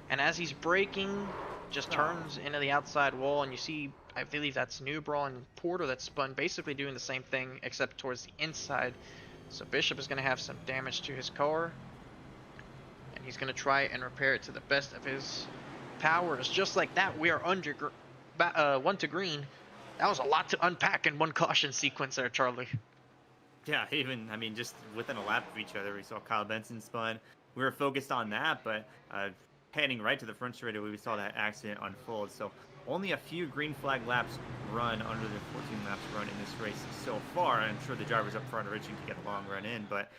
And as he's braking, just turns into the outside wall, and you see, I believe that's Newbraw and Porter that spun, basically doing the same thing except towards the inside. So Bishop is going to have some damage to his car, and he's going to try and repair it to the best of his powers. Just like that, we are under 1 to green. That was a lot to unpack in one caution sequence there, Charlie. Yeah, just within a lap of each other, we saw Kyle Benson spun. We were focused on that, but heading right to the front straightaway, we saw that accident unfold. So only a few green flag laps run under the 14 laps run in this race so far. I'm sure the drivers up front are itching to get a long run in, but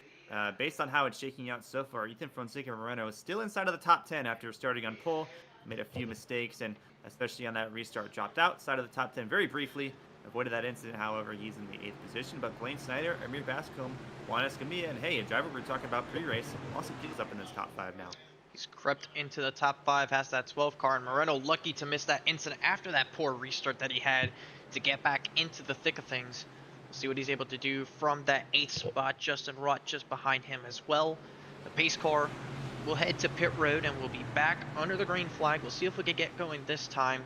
based on how it's shaking out so far, Ethan Fonseca Moreno is still inside of the top 10 after starting on pole. Made a few mistakes, and especially on that restart, dropped outside of the top 10 very briefly. Avoided that incident, however, he's in the 8th position. But Blaine Snyder, Amir Bascom, Juan Escamilla, and hey, a driver we were talking about pre-race, also gets up in this top 5 now. He's crept into the top 5, has that 12 car, and Moreno lucky to miss that incident after that poor restart that he had to get back into the thick of things. We'll see what he's able to do from that 8th spot. Justin Rott just behind him as well. The pace car will head to pit road, and we'll be back under the green flag. We'll see if we can get going this time.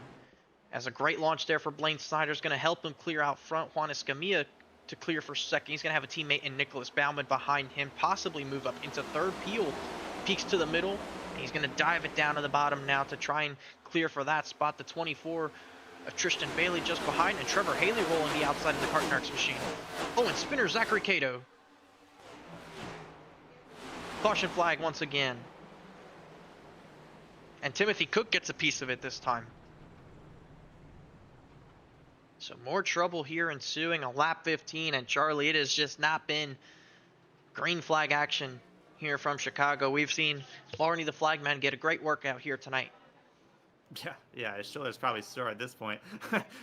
As a great launch there for Blaine Snyder is going to help him clear out front. Juan Escamilla to clear for second. He's going to have a teammate in Nicholas Baumann behind him, possibly move up into third. Peel peeks to the middle, and he's going to dive it down to the bottom now to try and clear for that spot. The 24 of Tristan Bailey just behind, and Trevor Haley rolling the outside of the Cartnarks machine. Oh, and spinner Zachary Cato. Caution flag once again. And Timothy Cook gets a piece of it this time. So more trouble here ensuing on lap 15, and Charlie, it has just not been green flag action here from Chicago. We've seen Barney the flagman get a great workout here tonight. Yeah, his shoulder's probably sore at this point.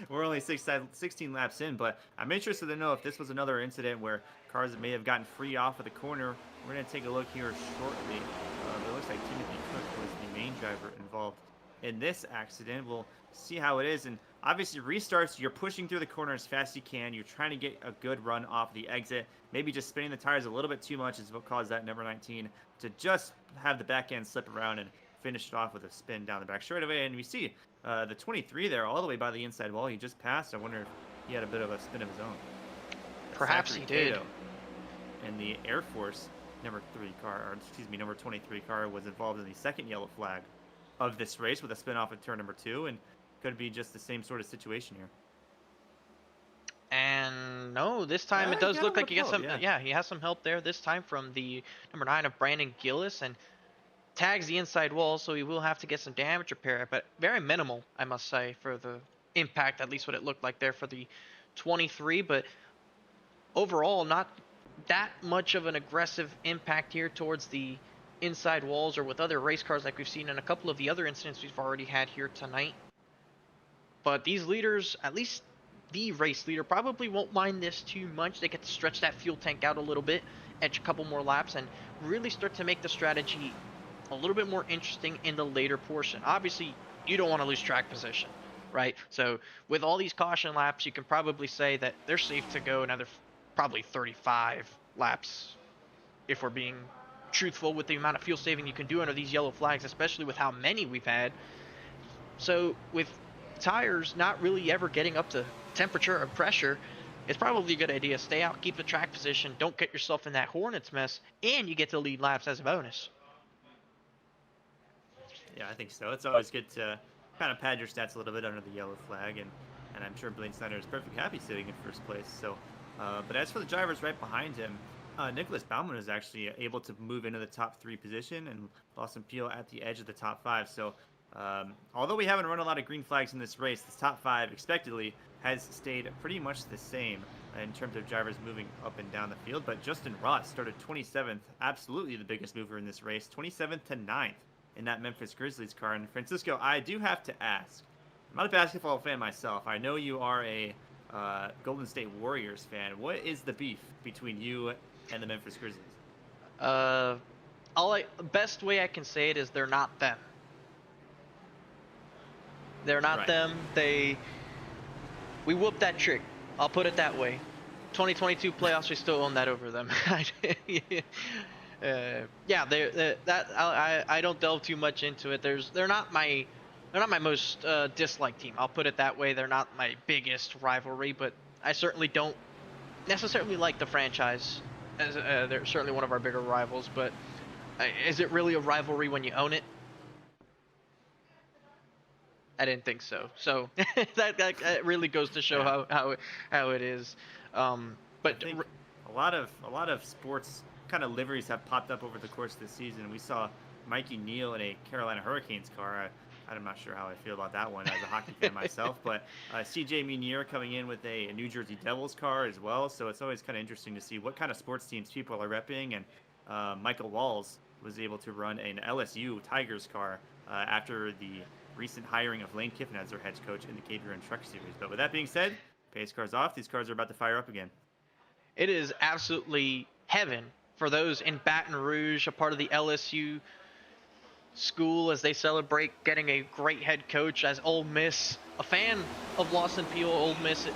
We're only 16 laps in, but I'm interested to know if this was another incident where cars may have gotten free off of the corner. We're going to take a look here shortly. It looks like Timothy Cook was the main driver involved in this accident. We'll see how it is. And obviously restarts, you're pushing through the corner as fast as you can. You're trying to get a good run off the exit. Maybe just spinning the tires a little bit too much is what caused that number 19 to just have the back end slip around and finish it off with a spin down the back straightaway. And we see the 23 there all the way by the inside wall. He just passed. I wonder if he had a bit of a spin of his own. Perhaps he did. And the Air Force number 23 car was involved in the second yellow flag of this race with a spin off at turn number 2, and could be just the same sort of situation here. And no, this time it does look like he gets some. Yeah, he has some help there this time from the number 9 of Brandon Gillis, and tags the inside wall, so he will have to get some damage repair, but very minimal, I must say, for the impact, at least what it looked like there for the 23. But overall, not that much of an aggressive impact here towards the inside walls or with other race cars like we've seen in a couple of the other incidents we've already had here tonight. But these leaders, at least the race leader, probably won't mind this too much. They get to stretch that fuel tank out a little bit, edge a couple more laps, and really start to make the strategy a little bit more interesting in the later portion. Obviously, you don't want to lose track position, right? So with all these caution laps, you can probably say that they're safe to go another probably 35 laps if we're being truthful with the amount of fuel saving you can do under these yellow flags, especially with how many we've had. So with tires not really ever getting up to temperature or pressure, it's probably a good idea. Stay out, keep the track position, don't get yourself in that Hornets mess, and you get to lead laps as a bonus. Yeah, I think so. It's always good to kind of pad your stats a little bit under the yellow flag, and I'm sure Blaine Snyder is perfectly happy sitting in first place. So, but as for the drivers right behind him, Nicholas Baumann is actually able to move into the top 3 position, and Lawson Peel at the edge of the top 5. So, although we haven't run a lot of green flags in this race, this top 5 expectedly has stayed pretty much the same in terms of drivers moving up and down the field. But Justin Ross started 27th, absolutely the biggest mover in this race, 27th to 9th. In that Memphis Grizzlies car. And Francisco, I do have to ask, I'm not a basketball fan myself. I know you are a Golden State Warriors fan. What is the beef between you and the Memphis Grizzlies? Best way I can say it is they're not them. They're not them. We whooped that trick. I'll put it that way. 2022 playoffs, we still own that over them. I don't delve too much into it. They're not my most disliked team. I'll put it that way. They're not my biggest rivalry, but I certainly don't necessarily like the franchise. As they're certainly one of our bigger rivals, but is it really a rivalry when you own it? I didn't think so. So that really goes to show how it is. But a lot of sports kind of liveries have popped up over the course of the season. We saw Mikey Neal in a Carolina Hurricanes car. I'm not sure how I feel about that one as a hockey fan myself, but CJ Munier coming in with a New Jersey Devils car as well. So it's always kind of interesting to see what kind of sports teams people are repping. And Michael Walls was able to run an LSU Tigers car after the recent hiring of Lane Kiffin as their head coach in the KBueno Truck Series. But with that being said, pace cars off. These cars are about to fire up again. It is absolutely heaven for those in Baton Rouge, a part of the LSU school, as they celebrate getting a great head coach. As Ole Miss, a fan of Lawson Peel, Ole Miss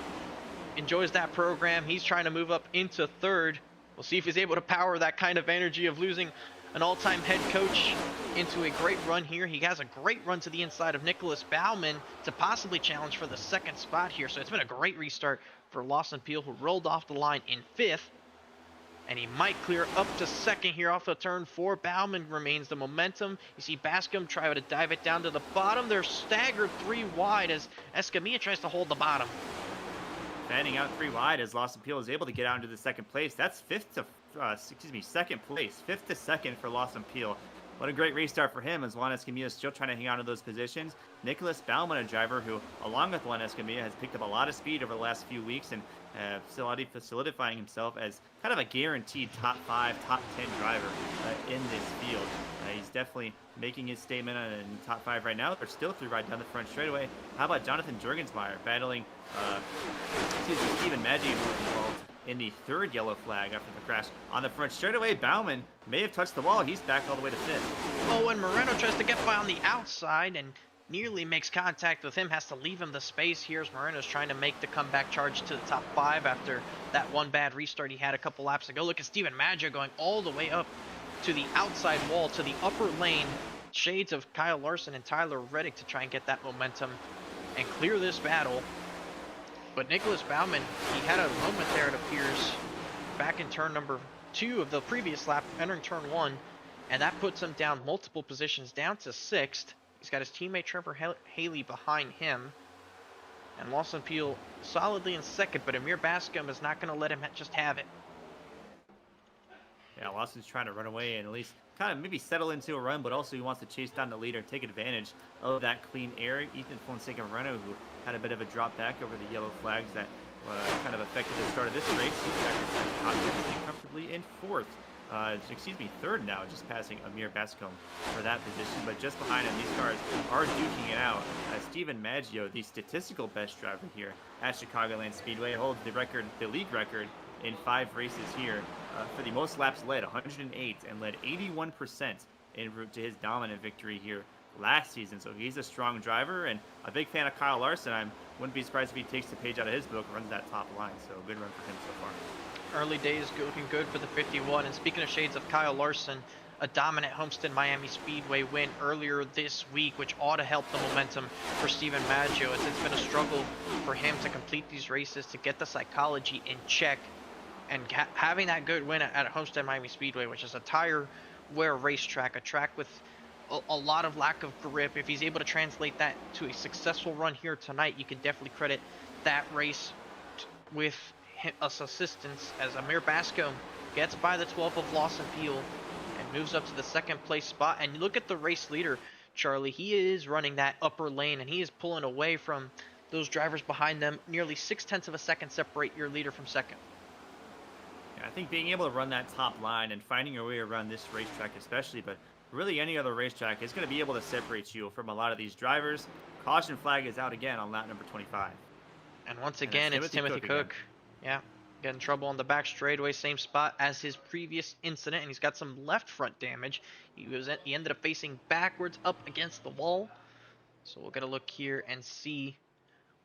enjoys that program. He's trying to move up into 3rd. We'll see if he's able to power that kind of energy of losing an all-time head coach into a great run here. He has a great run to the inside of Nicholas Baumann to possibly challenge for the 2nd spot here. So it's been a great restart for Lawson Peel, who rolled off the line in 5th. And he might clear up to second here off of turn 4. Bauman remains the momentum. You see Bascom try to dive it down to the bottom. They're staggered 3 wide as Escamilla tries to hold the bottom. Fanning out 3 wide as Lawson Peel is able to get out into the second place. That's second place. 5th to 2nd for Lawson Peel. What a great restart for him as Juan Escamilla is still trying to hang on to those positions. Nicholas Bauman, a driver who, along with Juan Escamilla, has picked up a lot of speed over the last few weeks and solidifying himself as kind of a guaranteed top 5, top 10 driver in this field. He's definitely making his statement in top 5 right now. They're still 3 right down the front straightaway. How about Jonathan Jurgensmeyer battling Stephen Maggi involved in the 3rd yellow flag after the crash on the front straightaway. Bauman may have touched the wall. He's back all the way to 5th. Oh, and Moreno tries to get by on the outside and nearly makes contact with him. Has to leave him the space here as Moreno's trying to make the comeback charge to the top 5 after that one bad restart he had a couple laps ago. Look at Stephen Maggio going all the way up to the outside wall, to the upper lane. Shades of Kyle Larson and Tyler Reddick to try and get that momentum and clear this battle. But Nicholas Bauman, he had a moment there, it appears, back in turn number 2 of the previous lap, entering turn 1, and that puts him down multiple positions, down to 6th. He's got his teammate Trevor Haley behind him, and Lawson Peel solidly in 2nd, but Amir Bascom is not going to let him just have it. Yeah, Lawson's trying to run away and at least kind of maybe settle into a run, but also he wants to chase down the leader and take advantage of that clean air. Ethan Fonseca Moreno, who had a bit of a drop back over the yellow flags that kind of affected the start of this race. He's actually comfortably in 3rd now, just passing Amir Bascom for that position. But just behind him, these cars are duking it out. Stephen Maggio, the statistical best driver here at Chicagoland Speedway, holds the league record in 5 races here for the most laps led, 108, and led 81% en route to his dominant victory here last season. So he's a strong driver and a big fan of Kyle Larson. I wouldn't be surprised if he takes the page out of his book and runs that top line. So good run for him so far. Early days looking good for the 51. And speaking of shades of Kyle Larson, a dominant Homestead Miami Speedway win earlier this week, which ought to help the momentum for Stephen Maggio. It's been a struggle for him to complete these races, to get the psychology in check. And having that good win at Homestead Miami Speedway, which is a tire wear racetrack, a track with a lot of lack of grip. If he's able to translate that to a successful run here tonight, you can definitely credit that race with us assistance as Amir Bascom gets by the 12th of Lawson Peel and moves up to the 2nd place spot. And look at the race leader, Charlie. He is running that upper lane and he is pulling away from those drivers behind them. Nearly 0.6 of a second separate your leader from 2nd. Yeah, I think being able to run that top line and finding your way around this racetrack especially, but really any other racetrack, is going to be able to separate you from a lot of these drivers. Caution flag is out again on lap number 25. And once again, it's Timothy Cook. Yeah, getting trouble on the back straightaway, same spot as his previous incident, and he's got some left front damage. He ended up facing backwards up against the wall. So we'll get a look here and see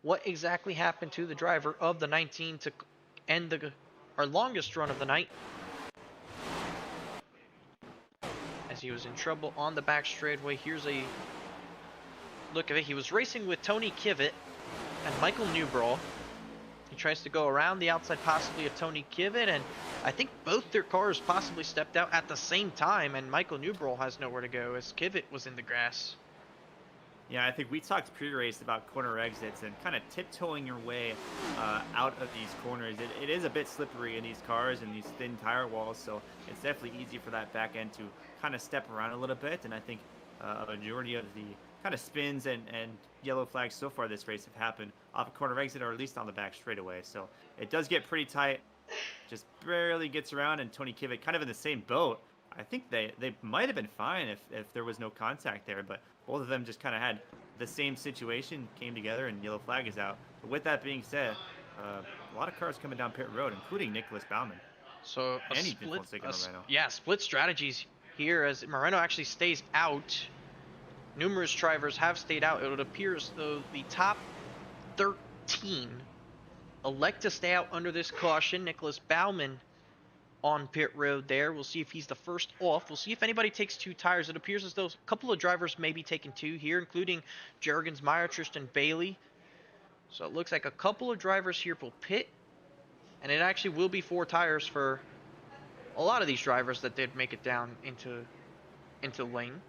what exactly happened to the driver of the 19 to end our longest run of the night, as he was in trouble on the back straightaway. Here's a look at it. He was racing with Tony Kivet and Michael Newbraw. He tries to go around the outside possibly of Tony Kivet, and I think both their cars possibly stepped out at the same time, and Michael Newbraw has nowhere to go as Kivet was in the grass. Yeah, I think we talked pre-race about corner exits and kind of tiptoeing your way out of these corners. It is a bit slippery in these cars and these thin tire walls, so it's definitely easy for that back end to kind of step around a little bit. And I think a majority of the kind of spins and yellow flags so far this race have happened off a corner exit or at least on the back straightaway. So it does get pretty tight, just barely gets around, and Tony Kivet kind of in the same boat. I think they might have been fine if there was no contact there, but both of them just kind of had the same situation, came together, and yellow flag is out. But with that being said, a lot of cars coming down pit road, including Nicholas Bauman. So split split strategies here as Moreno actually stays out. Numerous drivers have stayed out. It appears as though the top 13 elect to stay out under this caution. Nicholas Bauman on pit road there. We'll see if he's the first off. We'll see if anybody takes 2 tires. It appears as though a couple of drivers may be taking 2 here, including Jurgensmeyer, Tristan Bailey. So it looks like a couple of drivers here will pit, and it actually will be 4 tires for a lot of these drivers that did make it down into lane.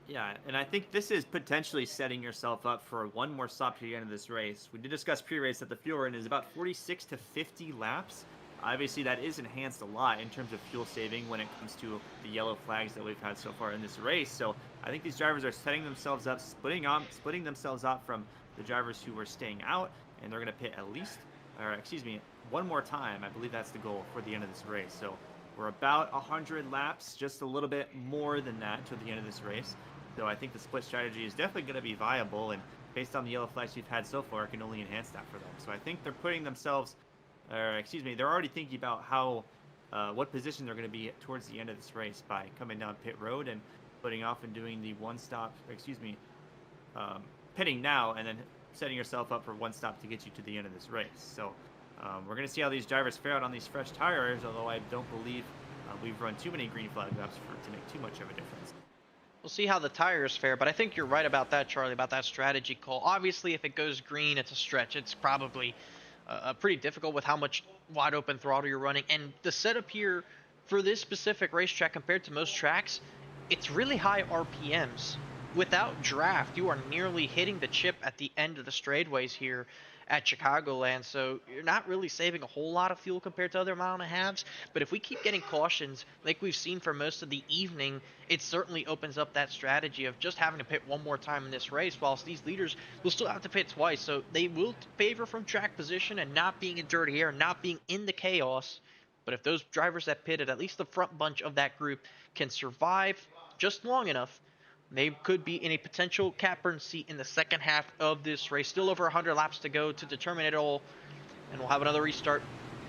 Yeah, and I think this is potentially setting yourself up for one more stop to the end of this race. We did discuss pre-race that the fuel run is about 46 to 50 laps. Obviously, that is enhanced a lot in terms of fuel saving when it comes to the yellow flags that we've had so far in this race. So I think these drivers are setting themselves up, splitting themselves up from the drivers who were staying out, and they're going to pit at least, or excuse me, one more time. I believe that's the goal for the end of this race. So we're about 100 laps, just a little bit more than that to the end of this race. So I think the split strategy is definitely going to be viable, and based on the yellow flags we've had so far, it can only enhance that for them. So I think they're putting themselves, they're already thinking about how, what position they're going to be towards the end of this race by coming down pit road and putting off and doing the pitting now and then setting yourself up for one stop to get you to the end of this race. So we're going to see how these drivers fare out on these fresh tires, although I don't believe we've run too many green flag laps for it to make too much of a difference. We'll see how the tires fare, but I think you're right about that, Charlie, about that strategy call. Obviously, if it goes green, it's a stretch. It's probably pretty difficult with how much wide open throttle you're running. And the setup here for this specific racetrack compared to most tracks, it's really high RPMs. Without draft, you are nearly hitting the chip at the end of the straightaways here at Chicagoland, so you're not really saving a whole lot of fuel compared to other mile and a halves. But if we keep getting cautions like we've seen for most of the evening, it certainly opens up that strategy of just having to pit one more time in this race, whilst these leaders will still have to pit twice. So they will favor from track position and not being in dirty air, not being in the chaos. But if those drivers that pitted, at least the front bunch of that group, can survive just long enough, they could be in a potential catbird seat in the second half of this race. Still over 100 laps to go to determine it all. And we'll have another restart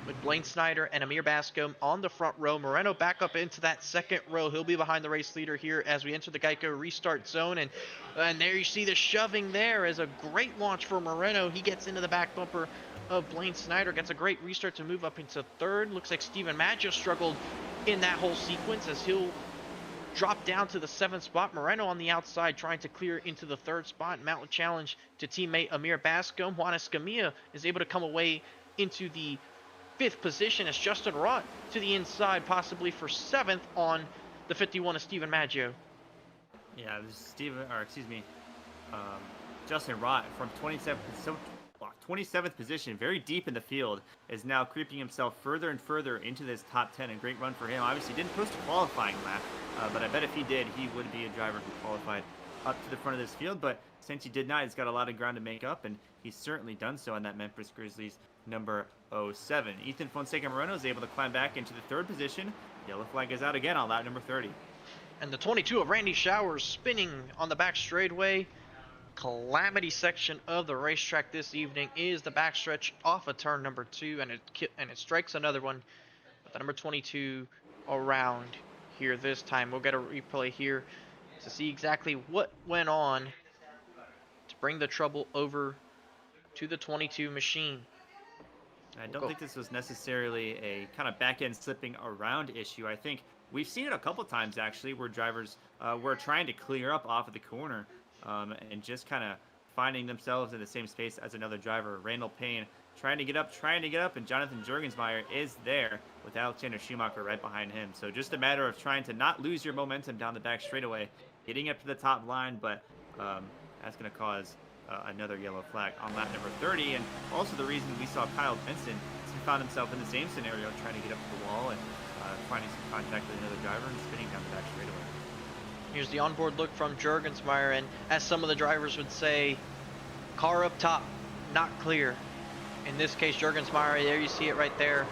with Blaine Snyder and Amir Bascom on the front row. Moreno back up into that second row. He'll be behind the race leader here as we enter the Geico restart zone. And there you see the shoving there as a great launch for Moreno. He gets into the back bumper of Blaine Snyder. Gets a great restart to move up into third. Looks like Steven Maggio struggled in that whole sequence as he'll drop down to the 7th spot. Moreno on the outside trying to clear into the 3rd spot. Mountain challenge to teammate Amir Bascom. Juan Escamilla is able to come away into the 5th position as Justin Rott to the inside, possibly for 7th on the 51 of Steven Maggio. Yeah, this is Justin Rott from 27th position, very deep in the field, is now creeping himself further and further into this top 10. And great run for him. Obviously didn't post a qualifying lap, but I bet if he did, he would be a driver who qualified up to the front of this field. But since he did not, he's got a lot of ground to make up, and he's certainly done so in that Memphis Grizzlies number 07. Ethan Fonseca Moreno is able to climb back into the 3rd position. Yellow flag is out again on lap number 30. And the 22 of Randy Showers spinning on the back straightaway. Calamity section of the racetrack this evening is the backstretch off of turn number 2, and it strikes another one with the number 22 around here this time. We'll get a replay here to see exactly what went on to bring the trouble over to the 22 machine. I don't think this was necessarily a kind of back-end slipping around issue. I think we've seen it a couple times actually where drivers were trying to clear up off of the corner and just kind of finding themselves in the same space as another driver. Randall Payne trying to get up, and Jonathan Jurgensmeyer is there with Alexander Schumacher right behind him. So just a matter of trying to not lose your momentum down the back straightaway, getting up to the top line, but that's going to cause another yellow flag on lap number 30. And also the reason we saw Kyle Benson, he found himself in the same scenario, trying to get up to the wall and finding some contact with another driver and spinning down the back straightaway. Here's the onboard look from Jurgensmeyer, and as some of the drivers would say, car up top, not clear. In this case, Jurgensmeyer, there you see it right there,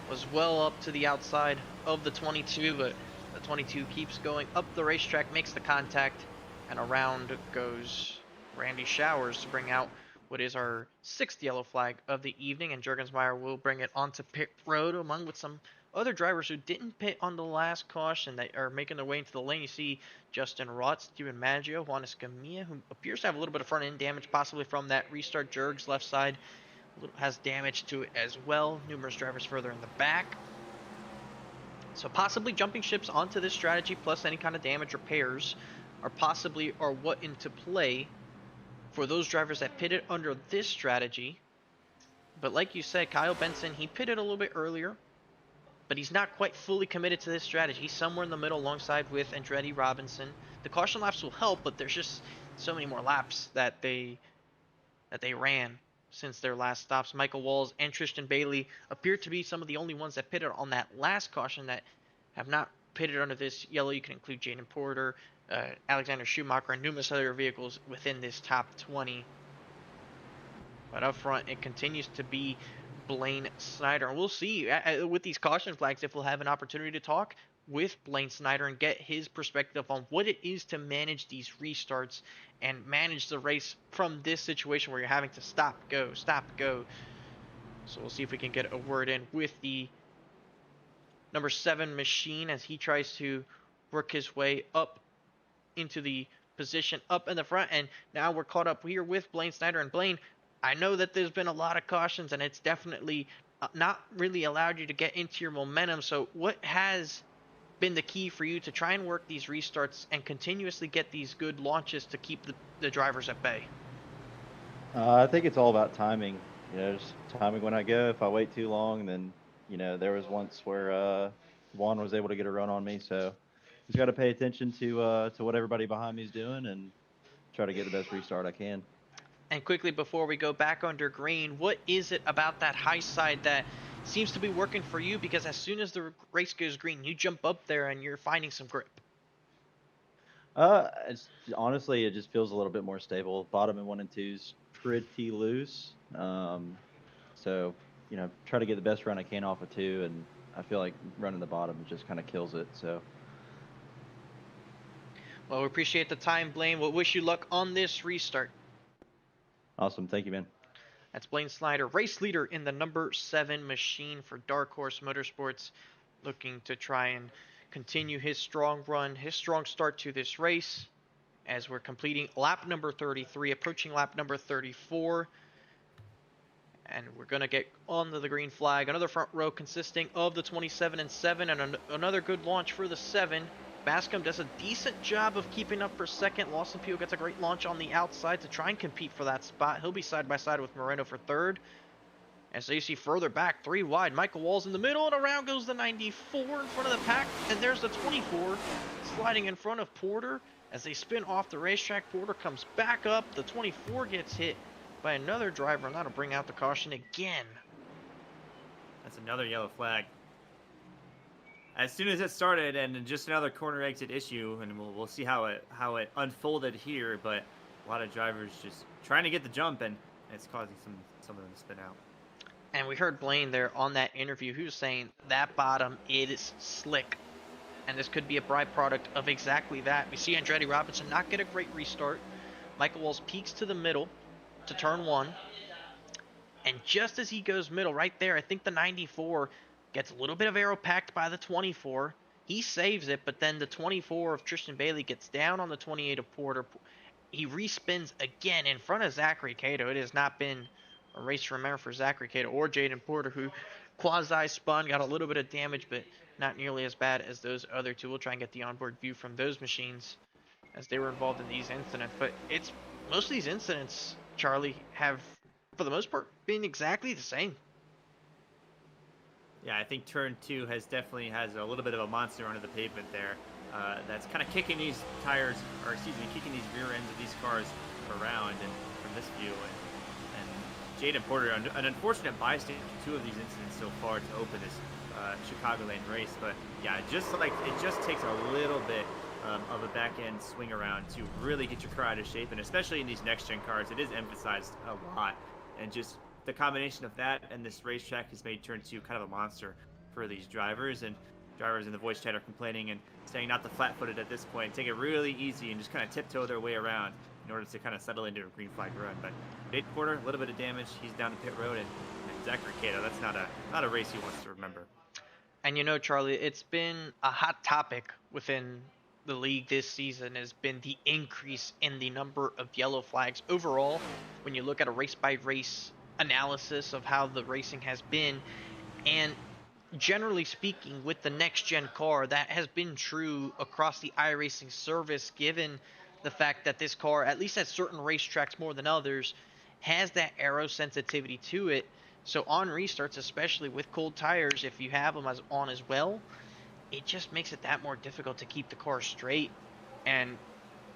was well up to the outside of the 22, but the 22 keeps going up the racetrack, makes the contact, and around goes Randy Showers to bring out what is our 6th yellow flag of the evening, and Jurgensmeyer will bring it onto pit road along with some other drivers who didn't pit on the last caution that are making their way into the lane. You see Justin Rott, Steven Maggio, Juan Escamilla, who appears to have a little bit of front end damage, possibly from that restart. Jurg's left side has damage to it as well. Numerous drivers further in the back. So possibly jumping ships onto this strategy, plus any kind of damage repairs, are what into play for those drivers that pitted under this strategy. But like you said, Kyle Benson, he pitted a little bit earlier. but he's not quite fully committed to this strategy. He's somewhere in the middle alongside with Andretti Robinson. The caution laps will help, but there's just so many more laps that they ran since their last stops. Michael Walls and Tristan Bailey appear to be some of the only ones that pitted on that last caution that have not pitted under this yellow. You can include Jaden Porter, Alexander Schumacher, and numerous other vehicles within this top 20. But up front, it continues to be Blaine Snyder. And we'll see with these caution flags if we'll have an opportunity to talk with Blaine Snyder and get his perspective on what it is to manage these restarts and manage the race from this situation where you're having to stop, go. So we'll see if we can get a word in with the number 7 machine as he tries to work his way up into the position up in the front. And now we're caught up here with Blaine Snyder. And Blaine, I know that there's been a lot of cautions and it's definitely not really allowed you to get into your momentum. So what has been the key for you to try and work these restarts and continuously get these good launches to keep the drivers at bay? I think it's all about timing. Just timing when I go. If I wait too long, then there was once where Juan was able to get a run on me. So just got to pay attention to what everybody behind me is doing and try to get the best restart I can. And quickly before we go back under green, what is it about that high side that seems to be working for you? Because as soon as the race goes green, you jump up there and you're finding some grip. Honestly, it just feels a little bit more stable. Bottom and 1 and 2's pretty loose. So try to get the best run I can off of 2, and I feel like running the bottom just kind of kills it. So. Well, we appreciate the time, Blaine. We'll wish you luck on this restart. Awesome. Thank you, man. That's Blaine Snyder, race leader in the number 7 machine for Dark Horse Motorsports, looking to try and continue his strong run, his strong start to this race as we're completing lap number 33, approaching lap number 34. And we're going to get onto the green flag. Another front row consisting of the 27 and 7 and another good launch for the 7. Bascom does a decent job of keeping up for second. Lawson Peel gets a great launch on the outside to try and compete for that spot. He'll be side by side with Moreno for third. And so you see further back, 3 wide. Michael Walls in the middle, and around goes the 94 in front of the pack. And there's the 24 sliding in front of Porter. As they spin off the racetrack, Porter comes back up. The 24 gets hit by another driver, and that'll bring out the caution again. That's another yellow flag. As soon as it started, and just another corner exit issue, and we'll see how it unfolded here. But a lot of drivers just trying to get the jump, and it's causing some of them to spin out. And we heard Blaine there on that interview. He was saying that bottom, it is slick, and this could be a byproduct of exactly that. We see Andretti Robinson not get a great restart. Michael Walls peaks to the middle to turn 1, and just as he goes middle right there, I think the 94 gets a little bit of aero packed by the 24. He saves it, but then the 24 of Tristan Bailey gets down on the 28 of Porter. He respins again in front of Zachary Cato. It has not been a race to remember for Zachary Cato or Jaden Porter, who quasi-spun, got a little bit of damage, but not nearly as bad as those other two. We'll try and get the onboard view from those machines as they were involved in these incidents. But most of these incidents, Charlie, have, for the most part, been exactly the same. Yeah, I think turn 2 definitely has a little bit of a monster under the pavement there. That's kind of kicking these tires, or kicking these rear ends of these cars around, and from this view. And Jaden Porter, an unfortunate bystander to 2 of these incidents so far to open this Chicagoland race. But yeah, it just takes a little bit of a back end swing around to really get your car out of shape, and especially in these next gen cars, it is emphasized a lot. And just the combination of that and this racetrack has made turn 2 kind of a monster for these drivers. And drivers in the voice chat are complaining and saying not the flat-footed at this point, take it really easy and just kind of tiptoe their way around in order to kind of settle into a green flag run. But Jaden Porter, a little bit of damage, he's down the pit road, and Zachary Cato, that's not a race he wants to remember. And Charlie, it's been a hot topic within the league this season has been the increase in the number of yellow flags overall. When you look at a race by race analysis of how the racing has been, and generally speaking with the next gen car, that has been true across the iRacing service, given the fact that this car, at least at certain racetracks more than others, has that aero sensitivity to it. So on restarts, especially with cold tires, if you have them on as well, it just makes it that more difficult to keep the car straight. And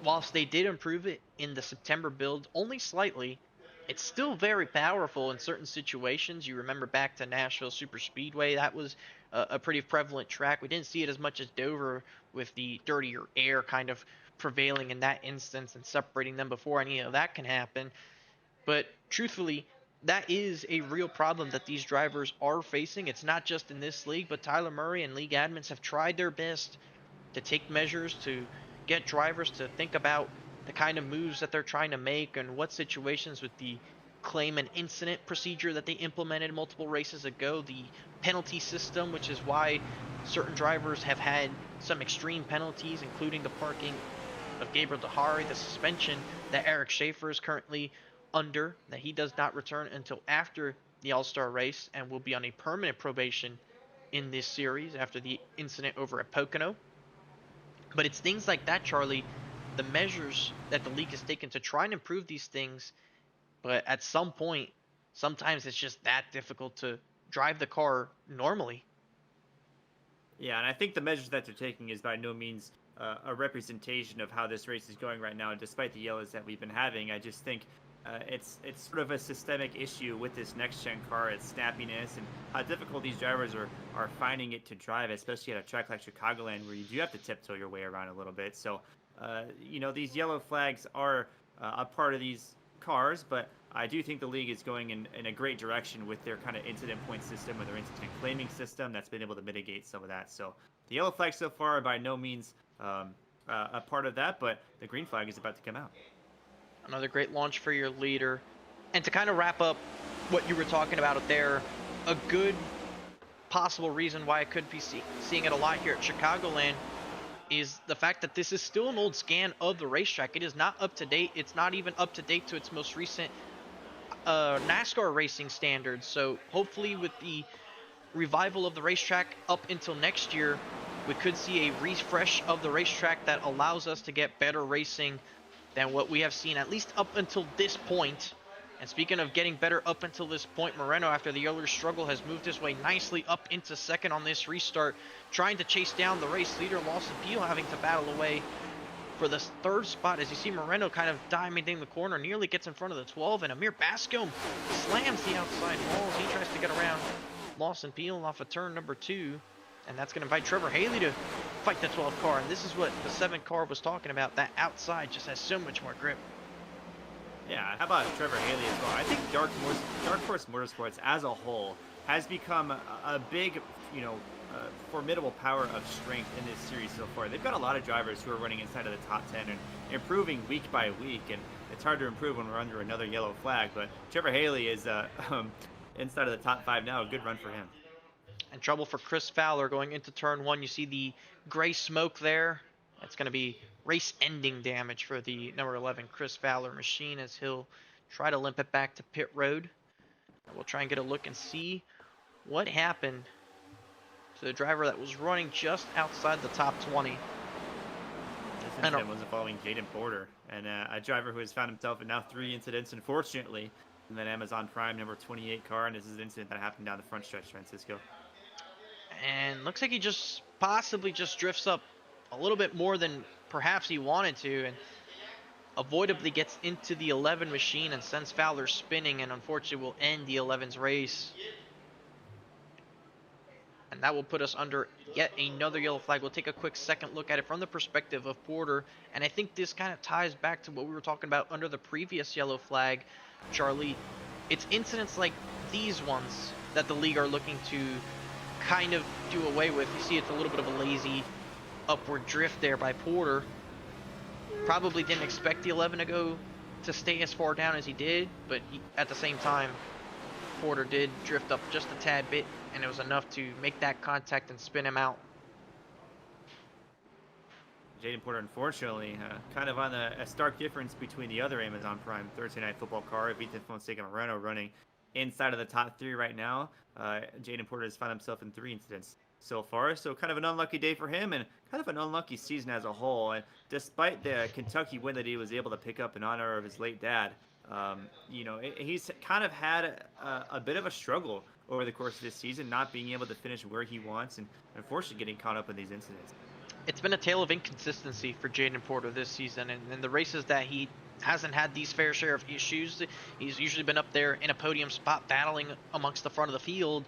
whilst they did improve it in the September build only slightly, it's still very powerful in certain situations. You remember back to Nashville Super Speedway, that was a pretty prevalent track. We didn't see it as much as Dover with the dirtier air kind of prevailing in that instance and separating them before any of that can happen. But truthfully, that is a real problem that these drivers are facing. It's not just in this league, but Tyler Murray and league admins have tried their best to take measures to get drivers to think about the kind of moves that they're trying to make and what situations with the claim an incident procedure that they implemented multiple races ago, the penalty system, which is why certain drivers have had some extreme penalties, including the parking of Gabriel Dehari, the suspension that Eric Schaefer is currently under, that he does not return until after the All-Star race and will be on a permanent probation in this series after the incident over at Pocono. But it's things like that, Charlie, the measures that the league has taken to try and improve these things. But at some point, sometimes it's just that difficult to drive the car normally. Yeah, and I think the measures that they're taking is by no means a representation of how this race is going right now. Despite the yellows that we've been having, I just think it's sort of a systemic issue with this next-gen car, its snappiness, and how difficult these drivers are finding it to drive, especially at a track like Chicagoland, where you do have to tiptoe your way around a little bit. So, these yellow flags are a part of these cars, but I do think the league is going in a great direction with their kind of incident point system or their incident claiming system that's been able to mitigate some of that. So the yellow flag so far are by no means a part of that, but the green flag is about to come out. Another great launch for your leader. And to kind of wrap up what you were talking about there, a good possible reason why I could be seeing it a lot here at Chicagoland is the fact that this is still an old scan of the racetrack. It is not up to date. It's not even up to date to its most recent NASCAR racing standards. So hopefully with the revival of the racetrack up until next year, we could see a refresh of the racetrack that allows us to get better racing than what we have seen, at least up until this point. And speaking of getting better up until this point, Moreno, after the earlier struggle, has moved his way nicely up into second on this restart, trying to chase down the race leader, Lawson Peel, having to battle away for the third spot. As you see Moreno kind of diamonding the corner, nearly gets in front of the 12, and Amir Bascombe slams the outside walls. He tries to get around Lawson Peel off of turn number 2. And that's going to invite Trevor Haley to fight the 12 car. And this is what the 7 car was talking about. That outside just has so much more grip. Yeah, how about Trevor Haley as well? I think Dark Horse Motorsports as a whole has become a big, formidable power of strength in this series so far. They've got a lot of drivers who are running inside of the top 10 and improving week by week. And it's hard to improve when we're under another yellow flag. But Trevor Haley is inside of the top 5 now. A good run for him. And trouble for Chris Fowler going into turn 1. You see the gray smoke there. That's going to be race-ending damage for the number 11 Chris Fowler machine as he'll try to limp it back to pit road. We'll try and get a look and see what happened to the driver that was running just outside the top 20. This incident was involving Jaden Porter, and a driver who has found himself in now 3 incidents, unfortunately, in that Amazon Prime number 28 car, and this is an incident that happened down the front stretch, Francisco. And looks like he just possibly just drifts up a little bit more than perhaps he wanted to, and avoidably gets into the 11 machine and sends Fowler spinning, and unfortunately will end the 11's race. And that will put us under yet another yellow flag. We'll take a quick second look at it from the perspective of Porter, and I think this kind of ties back to what we were talking about under the previous yellow flag, Charlie. It's incidents like these ones that the league are looking to kind of do away with. You see it's a little bit of a lazy upward drift there by Porter. Probably didn't expect the 11 to stay as far down as he did, but at the same time, Porter did drift up just a tad bit, and it was enough to make that contact and spin him out. Jaden Porter, unfortunately, kind of on a stark difference between the other Amazon Prime Thursday Night Football car, Ethan Fonseca Moreno, running inside of the top 3 right now. Jaden Porter has found himself in 3 incidents so far, so kind of an unlucky day for him and kind of an unlucky season as a whole. And despite the Kentucky win that he was able to pick up in honor of his late dad, He's kind of had a bit of a struggle over the course of this season, not being able to finish where he wants, and unfortunately getting caught up in these incidents. It's been a tale of inconsistency for Jaden Porter this season, and in the races that he hasn't had these fair share of issues, he's usually been up there in a podium spot battling amongst the front of the field.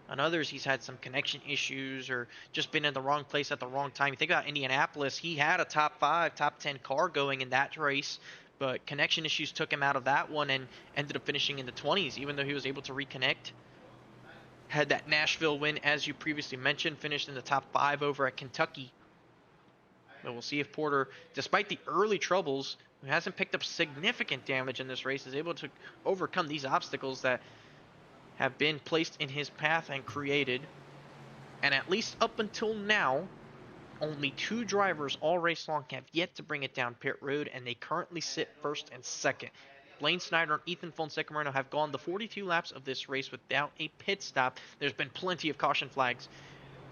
On others, he's had some connection issues or just been in the wrong place at the wrong time. You think about Indianapolis, he had a top 5, top 10 car going in that race, but connection issues took him out of that one and ended up finishing in the 20s, even though he was able to reconnect. Had that Nashville win, as you previously mentioned, finished in the top 5 over at Kentucky. But we'll see if Porter, despite the early troubles, who hasn't picked up significant damage in this race, is able to overcome these obstacles that have been placed in his path and created. And at least up until now, only 2 drivers all race long have yet to bring it down pit road, and they currently sit first and second. Blaine Snyder and Ethan Fonseca Moreno have gone the 42 laps of this race without a pit stop. There's been plenty of caution flags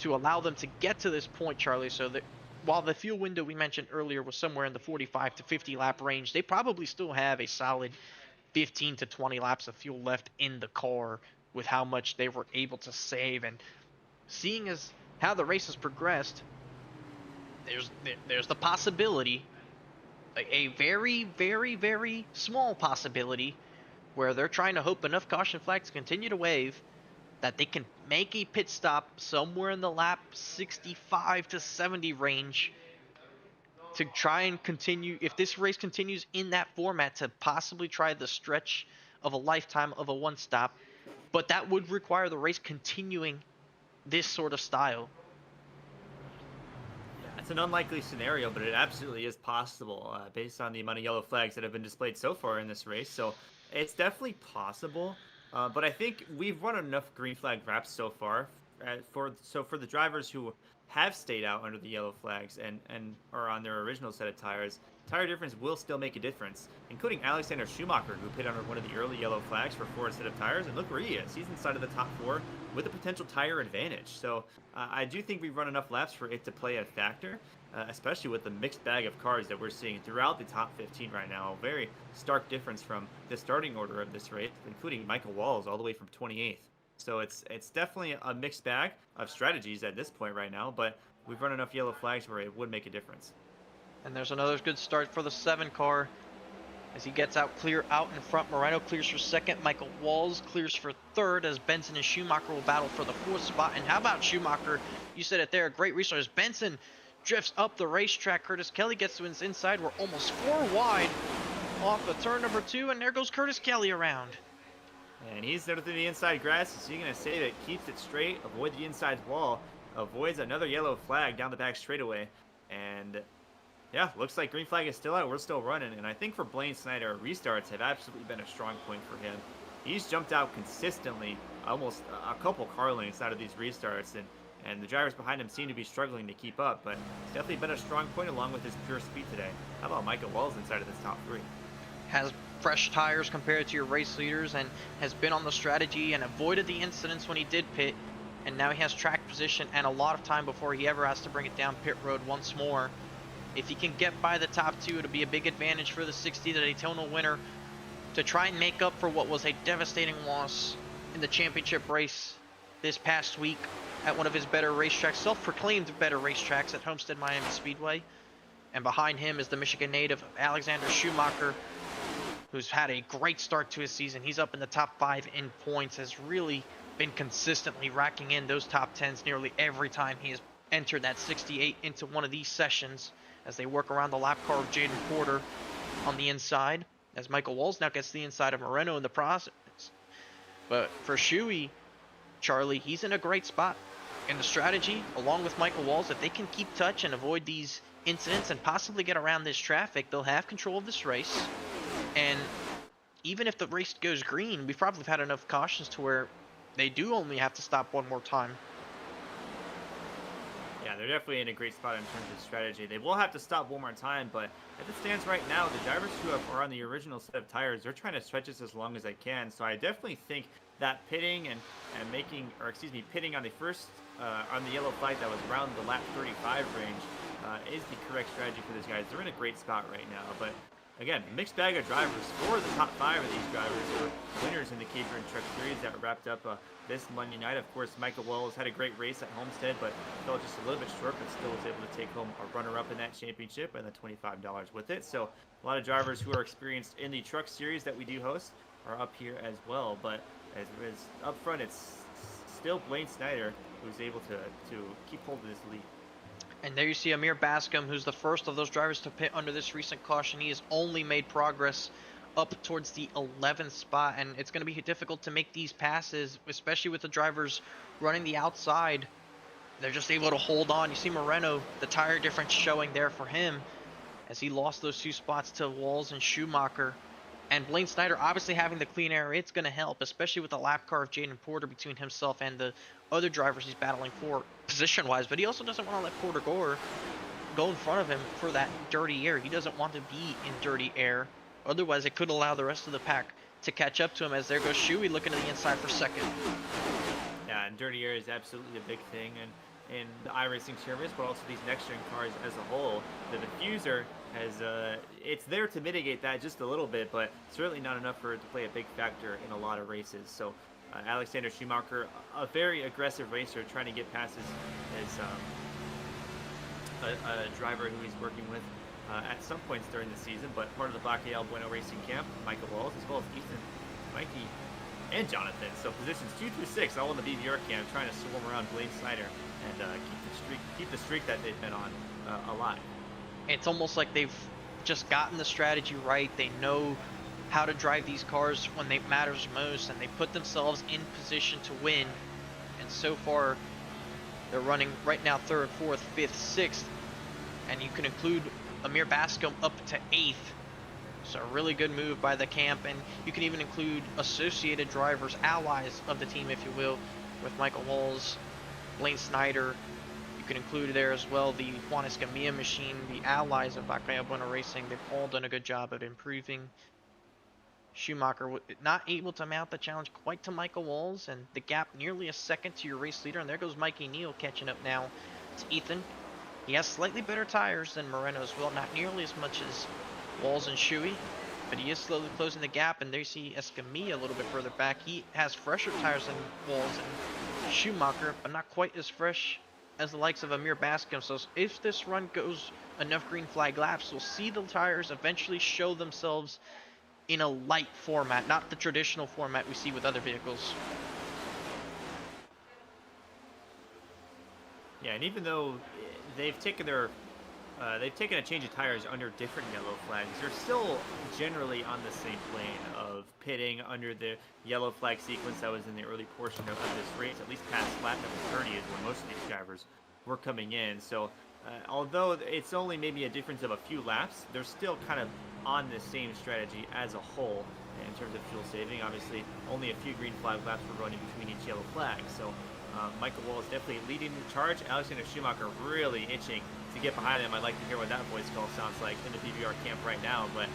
to allow them to get to this point, Charlie, so that while the fuel window we mentioned earlier was somewhere in the 45 to 50 lap range, they probably still have a solid 15 to 20 laps of fuel left in the car with how much they were able to save. And seeing as how the race has progressed, there's the possibility, a very, very, very small possibility, where they're trying to hope enough caution flags continue to wave that they can make a pit stop somewhere in the lap 65 to 70 range to try and continue, if this race continues in that format, to possibly try the stretch of a lifetime of a one stop. But that would require the race continuing this sort of style. Yeah, it's an unlikely scenario, but it absolutely is possible based on the amount of yellow flags that have been displayed so far in this race. So it's definitely possible. But I think we've run enough green flag wraps so far for the drivers who have stayed out under the yellow flags and are on their original set of tires, tire difference will still make a difference, including Alexander Schumacher, who pit under one of the early yellow flags for Ford set of tires, and look where he is. He's inside of the top 4 with a potential tire advantage. So I do think we've run enough laps for it to play a factor, especially with the mixed bag of cars that we're seeing throughout the top 15 right now. A very stark difference from the starting order of this race, including Michael Walls all the way from 28th. So it's definitely a mixed bag of strategies at this point right now, but we've run enough yellow flags where it would make a difference. And there's another good start for the 7 car as he gets out clear out in front. Moreno clears for second. Michael Walls clears for third as Benson and Schumacher will battle for the 4th spot. And how about Schumacher? You said it there, a great resource. Benson drifts up the racetrack. Curtis Kelly gets to his inside. We're almost 4 wide off of turn number 2, and there goes Curtis Kelly around. And he's there through the inside grass. Is he going to save it? Keeps it straight, avoid the inside wall, avoids another yellow flag down the back straightaway. And yeah, looks like green flag is still out. We're still running. And I think for Blaine Snyder, restarts have absolutely been a strong point for him. He's jumped out consistently, almost a couple car lengths out of these restarts. And the drivers behind him seem to be struggling to keep up. But it's definitely been a strong point along with his pure speed today. How about Michael Walls inside of this top 3? Has fresh tires compared to your race leaders and has been on the strategy and avoided the incidents when he did pit, and now he has track position and a lot of time before he ever has to bring it down pit road once more. If he can get by the top 2, it'll be a big advantage for the 60, the Daytona winner, to try and make up for what was a devastating loss in the championship race this past week at one of his better racetracks, self-proclaimed better racetracks at Homestead Miami Speedway. And behind him is the Michigan native Alexander Schumacher, who's had a great start to his season. He's up in the top 5 in points, has really been consistently racking in those top 10s nearly every time he has entered that 68 into one of these sessions as they work around the lap car of Jaden Porter on the inside, as Michael Walls now gets the inside of Moreno in the process. But for Shuey, Charlie, he's in a great spot in the strategy, along with Michael Walls. If they can keep touch and avoid these incidents and possibly get around this traffic, they'll have control of this race. And even if the race goes green, we've probably had enough cautions to where they do only have to stop one more time. Yeah, they're definitely in a great spot in terms of strategy. They will have to stop one more time, but as it stands right now, the drivers who are on the original set of tires, they're trying to stretch this as long as they can. So I definitely think that pitting pitting on the first, on the yellow flag that was around the lap 35 range is the correct strategy for these guys. They're in a great spot right now, but again, a mixed bag of drivers. 4 of the top 5 of these drivers were winners in the KBueno Truck Series that wrapped up this Monday night. Of course, Michael Wells had a great race at Homestead, but fell just a little bit short, but still was able to take home a runner-up in that championship and the $25 with it. So a lot of drivers who are experienced in the Truck Series that we do host are up here as well. But as up front, it's still Blaine Snyder who's able to keep hold of this lead. And there you see Amir Bascom, who's the first of those drivers to pit under this recent caution. He has only made progress up towards the 11th spot, and it's going to be difficult to make these passes, especially with the drivers running the outside. They're just able to hold on. You see Moreno, the tire difference showing there for him as he lost those 2 spots to Walls and Schumacher. And Blaine Snyder obviously having the clean air, it's going to help, especially with the lap car of Jaden Porter between himself and the other drivers he's battling for position-wise. But he also doesn't want to let Porter go in front of him for that dirty air. He doesn't want to be in dirty air. Otherwise, it could allow the rest of the pack to catch up to him, as there goes Shuey looking to the inside for second. Yeah, and dirty air is absolutely a big thing in the iRacing series, but also these next-gen cars as a whole. The diffuser has it's there to mitigate that just a little bit, but certainly not enough for it to play a big factor in a lot of races. So Alexander Schumacher, a very aggressive racer, trying to get past his a driver who he's working with at some points during the season, but part of the KBueno Racing camp, Michael Walls, as well as Ethan, Mikey, and Jonathan. So positions 2 through 6 all in the BBR camp, trying to swarm around Blaine Snyder and keep the streak that they've been on alive. It's almost like they've just gotten the strategy right. They know how to drive these cars when it matters most, and they put themselves in position to win. And so far, they're running right now 3rd, 4th, 5th, 6th, and you can include Amir Bascom up to 8th. So a really good move by the camp, and you can even include associated drivers, allies of the team, if you will, with Michael Walls, Blaine Snyder. You can include there as well the Juan Escamilla machine, the allies of KBueno Racing. They've all done a good job at improving. Schumacher not able to mount the challenge quite to Michael Walls, and the gap nearly a second to your race leader. And there goes Mikey Neal catching up now to Ethan. He has slightly better tires than Moreno as well, not nearly as much as Walls and Shuey, but he is slowly closing the gap. And there you see Escamilla a little bit further back. He has fresher tires than Walls and Schumacher, but not quite as fresh as the likes of Amir Bascom. So if this run goes enough green flag laps, we'll see the tires eventually show themselves in a light format, not the traditional format we see with other vehicles. Yeah, and even though they've taken a change of tires under different yellow flags, they're still generally on the same plane of pitting under the yellow flag sequence that was in the early portion of this race, at least past lap number 30 is where most of these drivers were coming in. So although it's only maybe a difference of a few laps, they're still kind of on the same strategy as a whole in terms of fuel saving. Obviously, only a few green flag laps were running between each yellow flag. So Michael Wall is definitely leading the charge. Alexander Schumacher really itching to get behind him. I'd like to hear what that voice call sounds like in the PBR camp right now, but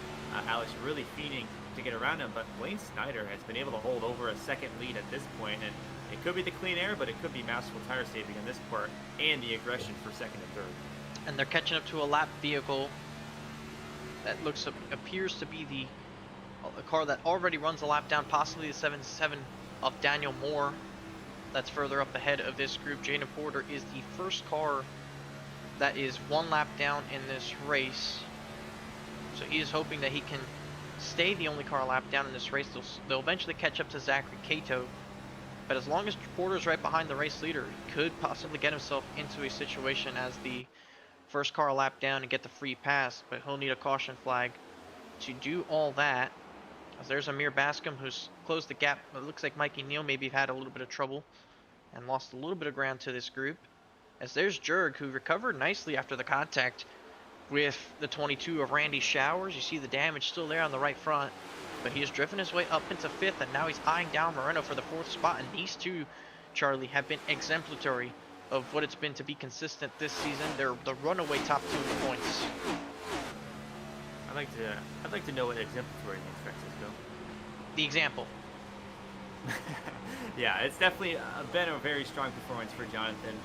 Alex really fiending to get around him. But Blaine Snyder has been able to hold over a second lead at this point, and it could be the clean air, but it could be masterful tire saving on this part and the aggression for second and third. And they're catching up to a lap vehicle that appears to be a car that already runs a lap down, possibly the 7-7 of Daniel Moore. That's further up ahead of this group. Jaden Porter is the first car that is 1 lap down in this race. So he is hoping that he can stay the only car a lap down in this race. They'll eventually catch up to Zachary Cato. But as long as Porter's right behind the race leader, he could possibly get himself into a situation as the first car a lap down and get the free pass. But he'll need a caution flag to do all that. As there's Amir Bascom, who's closed the gap. It looks like Mikey Neal maybe had a little bit of trouble and lost a little bit of ground to this group. As there's Jurg, who recovered nicely after the contact with the 22 of Randy Showers. You see the damage still there on the right front, but he has driven his way up into 5th, and now he's eyeing down Moreno for the 4th spot. And these two, Charlie, have been exemplary of what it's been to be consistent this season. They're the runaway top 2 in the points. I'd like to know what exemplary means, Francisco. The example. Yeah, it's definitely been a very strong performance for Jonathan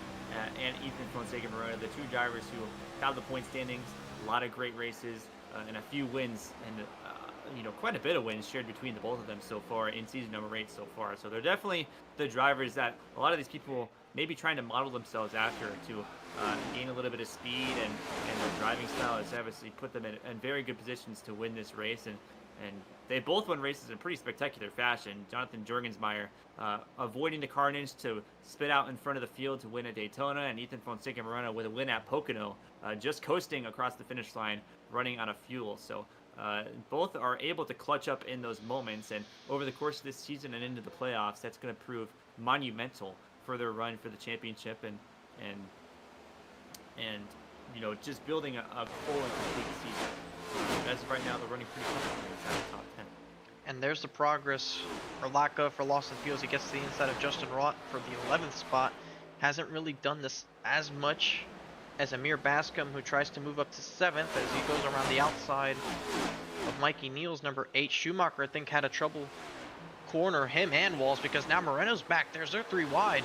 and Ethan Fonseca Moreno, the two drivers who have the point standings. A lot of great races, and a few wins and quite a bit of wins shared between the both of them so far in season number 8 so far. So they're definitely the drivers that a lot of these people may be trying to model themselves after to gain a little bit of speed, and their driving style has obviously put them in very good positions to win this race. And they both won races in pretty spectacular fashion. Jonathan Jurgensmeyer avoiding the carnage to spit out in front of the field to win at Daytona, and Ethan Fonseca Moreno with a win at Pocono, just coasting across the finish line, running on a fuel. So both are able to clutch up in those moments, and over the course of this season and into the playoffs, that's going to prove monumental for their run for the championship, and just building a full and complete season. As of right now, they're running pretty comfortably inside the top 10. And there's the progress, or lack of, for Lawson Fields. He gets to the inside of Justin Rott for the 11th spot. Hasn't really done this as much as Amir Bascom, who tries to move up to 7th as he goes around the outside of Mikey Niels, number 8. Schumacher, I think, had a trouble corner him and Walls, because now Moreno's back. There's their 3 wide.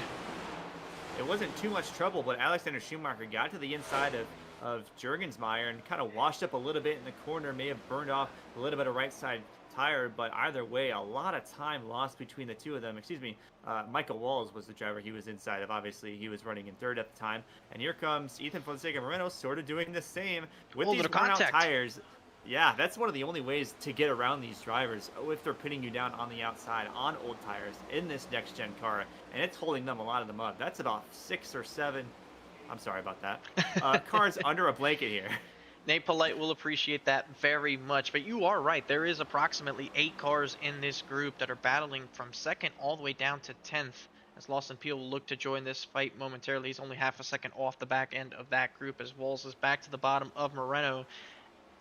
It wasn't too much trouble, but Alexander Schumacher got to the inside of Jurgensmeyer and kind of washed up a little bit in the corner, may have burned off a little bit of right side tire, but either way, a lot of time lost between the two of them. Michael Walls was the driver he was inside of. Obviously, he was running in 3rd at the time. And here comes Ethan Fonseca Moreno, sort of doing the same with these worn-out tires. Yeah, that's one of the only ways to get around these drivers, if they're pitting you down on the outside on old tires in this next-gen car, and it's holding them a lot of them up. That's about 6 or 7, I'm sorry about that, cars under a blanket here. Nate Polite will appreciate that very much, but you are right. There is approximately 8 cars in this group that are battling from 2nd all the way down to 10th, as Lawson Peel will look to join this fight momentarily. He's only half a second off the back end of that group, as Walls is back to the bottom of Moreno.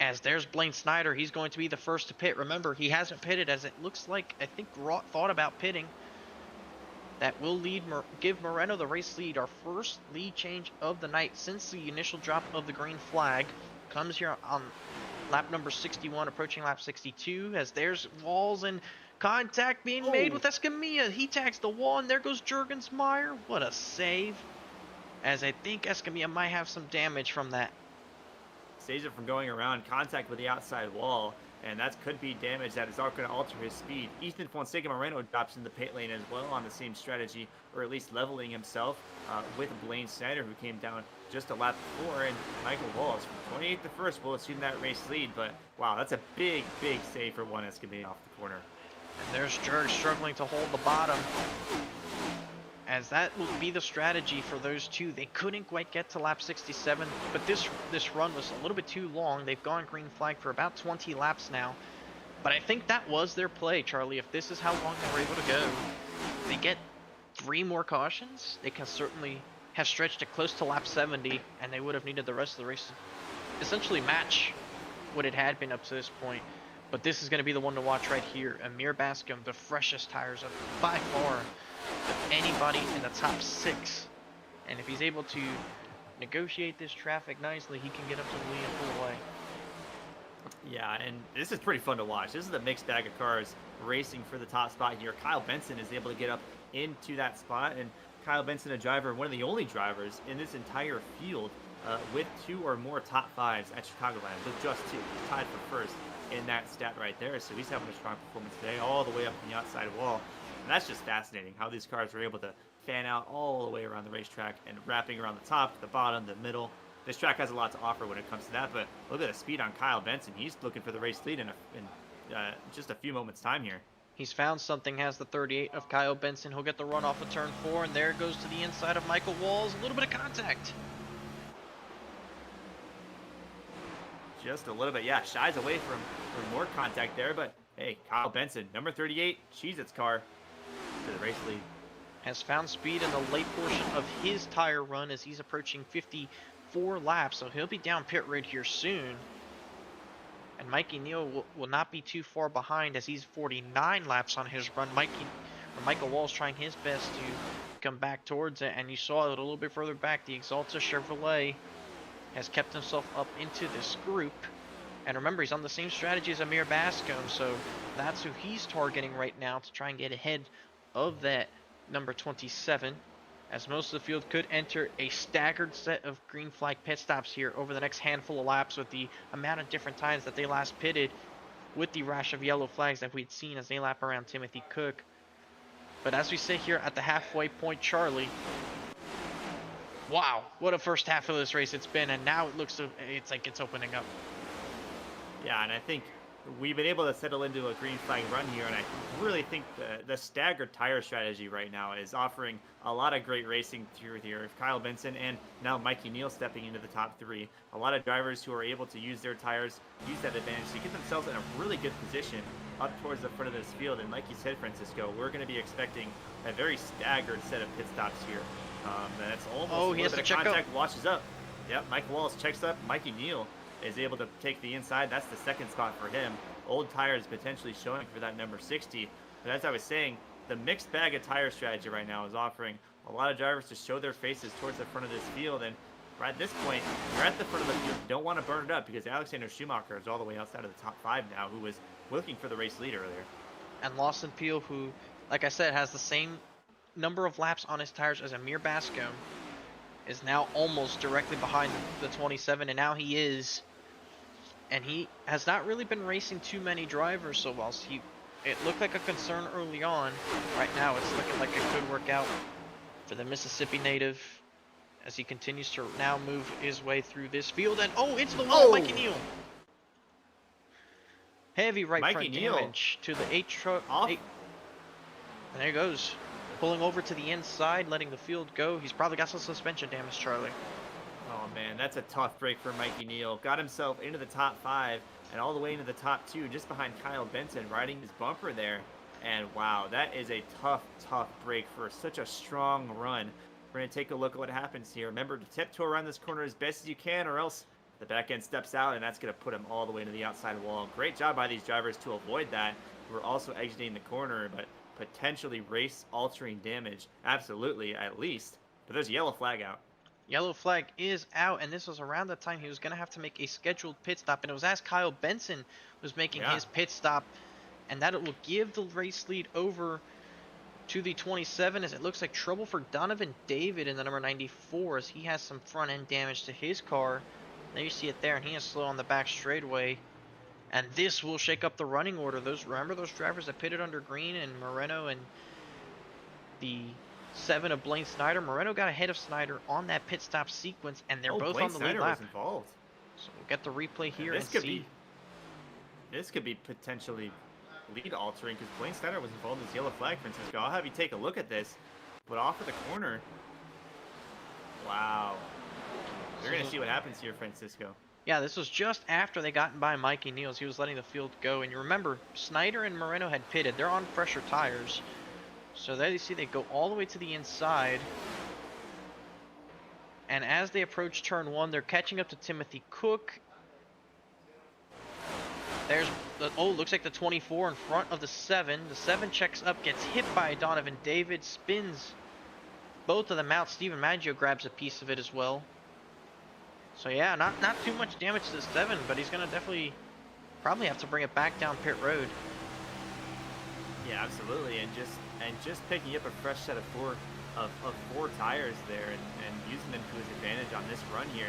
As there's Blaine Snyder, he's going to be the first to pit. Remember, he hasn't pitted, as it looks like, I think, thought about pitting. That will give Moreno the race lead. Our first lead change of the night since the initial drop of the green flag comes here on lap number 61, approaching lap 62, as there's Walls and contact being made with Escamilla. He tags the wall, and there goes Jurgensmeyer. What a save, as I think Escamilla might have some damage from that. Saves it from going around, contact with the outside wall, and that could be damage that is going to alter his speed. Ethan Fonseca Moreno drops in the pit lane as well on the same strategy, or at least leveling himself with Blaine Snyder, who came down just a lap before, and Michael Walls from 28th to 1st will assume that race lead. But wow, that's a big save for Juan Escamilla off the corner. And there's Jurg struggling to hold the bottom, as that will be the strategy for those two. They couldn't quite get to lap 67, but this run was a little bit too long. They've gone green flag for about 20 laps now, but I think that was their play, Charlie. If this is how long they were able to go, they get 3 more cautions, they can certainly have stretched it close to lap 70, and they would have needed the rest of the race to essentially match what it had been up to this point. But this is going to be the one to watch right here. Amir Bascom, the freshest tires of by far of anybody in the top 6, and if he's able to negotiate this traffic nicely, he can get up to the lead and pull away. Yeah, and this is pretty fun to watch. This is a mixed bag of cars racing for the top spot here. Kyle Benson is able to get up into that spot, and Kyle Benson, a driver, one of the only drivers in this entire field with 2 or more top 5s at Chicagoland, with just 2. He's tied for 1st in that stat right there, so he's having a strong performance today, all the way up on the outside wall. And that's just fascinating how these cars are able to fan out all the way around the racetrack and wrapping around the top, the bottom, the middle. This track has a lot to offer when it comes to that, but look at the speed on Kyle Benson. He's looking for the race lead in just a few moments' time here. He's found something, has the 38 of Kyle Benson. He'll get the run off of turn 4, and there it goes to the inside of Michael Walls. A little bit of contact. Just a little bit, yeah, shies away from more contact there, but hey, Kyle Benson, number 38, Cheez-Its car, to the race lead. Has found speed in the late portion of his tire run as he's approaching 54 laps, so he'll be down pit road here soon. And Mikey Neal will not be too far behind as he's 49 laps on his run. Michael Wall's trying his best to come back towards it, and you saw it a little bit further back. The Axalta Chevrolet has kept himself up into this group. And remember, he's on the same strategy as Amir Bascom, so that's who he's targeting right now to try and get ahead of that number 27. as most of the field could enter a staggered set of green flag pit stops here over the next handful of laps with the amount of different times that they last pitted with the rash of yellow flags that we'd seen as they lap around Timothy Cook. But as we sit here at the halfway point, Charlie, wow, what a first half of this race it's been, and now it's like it's opening up. Yeah, and I think we've been able to settle into a green flag run here, and I really think the staggered tire strategy right now is offering a lot of great racing through here. Kyle Benson and now Mikey Neal stepping into the top 3. A lot of drivers who are able to use their tires, use that advantage to get themselves in a really good position up towards the front of this field. And like you said, Francisco, we're going to be expecting a very staggered set of pit stops here. That's almost a little bit of contact. Washes up. Yep, Mike Wallace checks up. Mikey Neal is able to take the inside. That's the second spot for him. Old tires potentially showing for that number 60. But as I was saying, the mixed bag of tire strategy right now is offering a lot of drivers to show their faces towards the front of this field. And right at this point, you're at the front of the field. You don't want to burn it up because Alexander Schumacher is all the way outside of the top 5 now, who was looking for the race lead earlier. And Lawson Peel, who, like I said, has the same number of laps on his tires as Amir Bascombe, is now almost directly behind the 27, and now he is. And he has not really been racing too many drivers, so whilst it looked like a concern early on, right now it's looking like it could work out for the Mississippi native as he continues to now move his way through this field. And into the wall, Mikey Neal. Heavy right front damage to the 8 truck. And there he goes, pulling over to the inside, letting the field go. He's probably got some suspension damage, Charlie. Oh man, that's a tough break for Mikey Neal. Got himself into the top 5 and all the way into the top 2, just behind Kyle Benson, riding his bumper there. And wow, that is a tough break for such a strong run. We're going to take a look at what happens here. Remember to tiptoe around this corner as best as you can, or else the back end steps out, and that's going to put him all the way to the outside wall. Great job by these drivers to avoid that. We're also exiting the corner, but potentially race-altering damage. Absolutely, at least. But there's a yellow flag out. Yellow flag is out, and this was around the time he was going to have to make a scheduled pit stop, and it was as Kyle Benson was making his pit stop, and that will give the race lead over to the 27, as it looks like trouble for Donovan David in the number 94, as he has some front end damage to his car. There you see it there, and he is slow on the back straightaway, and this will shake up the running order. Remember those drivers that pitted under green, and Moreno and the 7 of Blaine Snyder? Moreno got ahead of Snyder on that pit stop sequence, and they're both Blaine on the Snyder lead lap. Was involved. So we'll get the replay here and see. This could be potentially lead altering because Blaine Snyder was involved in this yellow flag, Francisco. I'll have you take a look at this, but off of the corner. Wow. We're going to see what happens here, Francisco. Yeah, this was just after they got by Mikey Neal. He was letting the field go. And you remember, Snyder and Moreno had pitted. They're on fresher tires. So there you see they go all the way to the inside. And as they approach turn 1, they're catching up to Timothy Cook. There's looks like the 24 in front of the 7. The 7 checks up, gets hit by Donovan David, spins both of them out. Steven Maggio grabs a piece of it as well. So yeah, not too much damage to the 7, but he's gonna definitely probably have to bring it back down pit road. Yeah, absolutely, and just picking up a fresh set of four tires there and using them to his advantage on this run here.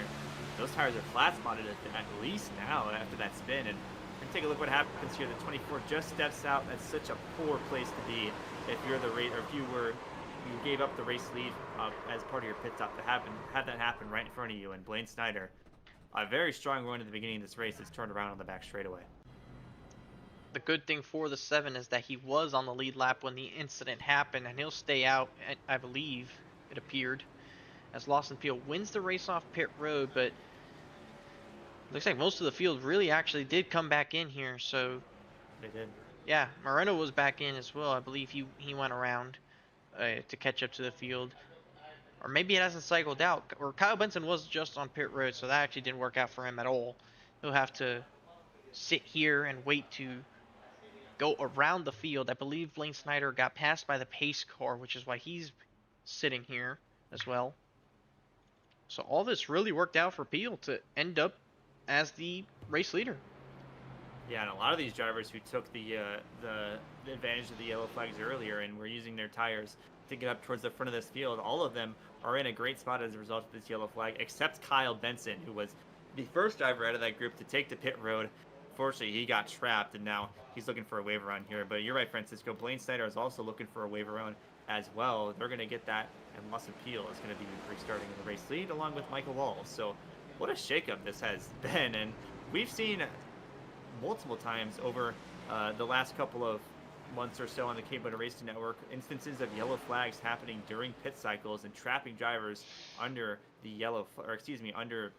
Those tires are flat spotted at least now after that spin, and we're gonna take a look what happens here. The 24 just steps out. That's such a poor place to be if you're the race, or if you gave up the race lead as part of your pit stop to have that happen right in front of you. And Blaine Snyder, a very strong run at the beginning of this race, has turned around on the back straightaway. The good thing for the 7 is that he was on the lead lap when the incident happened, and he'll stay out, I believe, it appeared, as Lawson Peel wins the race off pit road, but looks like most of the field really actually did come back in here, so... They did. Yeah, Moreno was back in as well. I believe he went around to catch up to the field. Or maybe it hasn't cycled out. Or Kyle Benson was just on pit road, so that actually didn't work out for him at all. He'll have to sit here and wait to go around the field. I believe Blaine Snyder got passed by the pace car, which is why he's sitting here as well. So all this really worked out for Peel to end up as the race leader. Yeah, and a lot of these drivers who took the advantage of the yellow flags earlier and were using their tires to get up towards the front of this field, all of them are in a great spot as a result of this yellow flag, except Kyle Benson, who was the first driver out of that group to take the pit road. Fortunately, he got trapped, and now he's looking for a wave around here. But you're right, Francisco. Blaine Snyder is also looking for a wave around as well. They're going to get that, and Lawson Peel is going to be restarting in the race lead along with Michael Walls. So what a shakeup this has been, and we've seen multiple times over the last couple of months or so on the KBueno Racing Network instances of yellow flags happening during pit cycles and trapping drivers under the under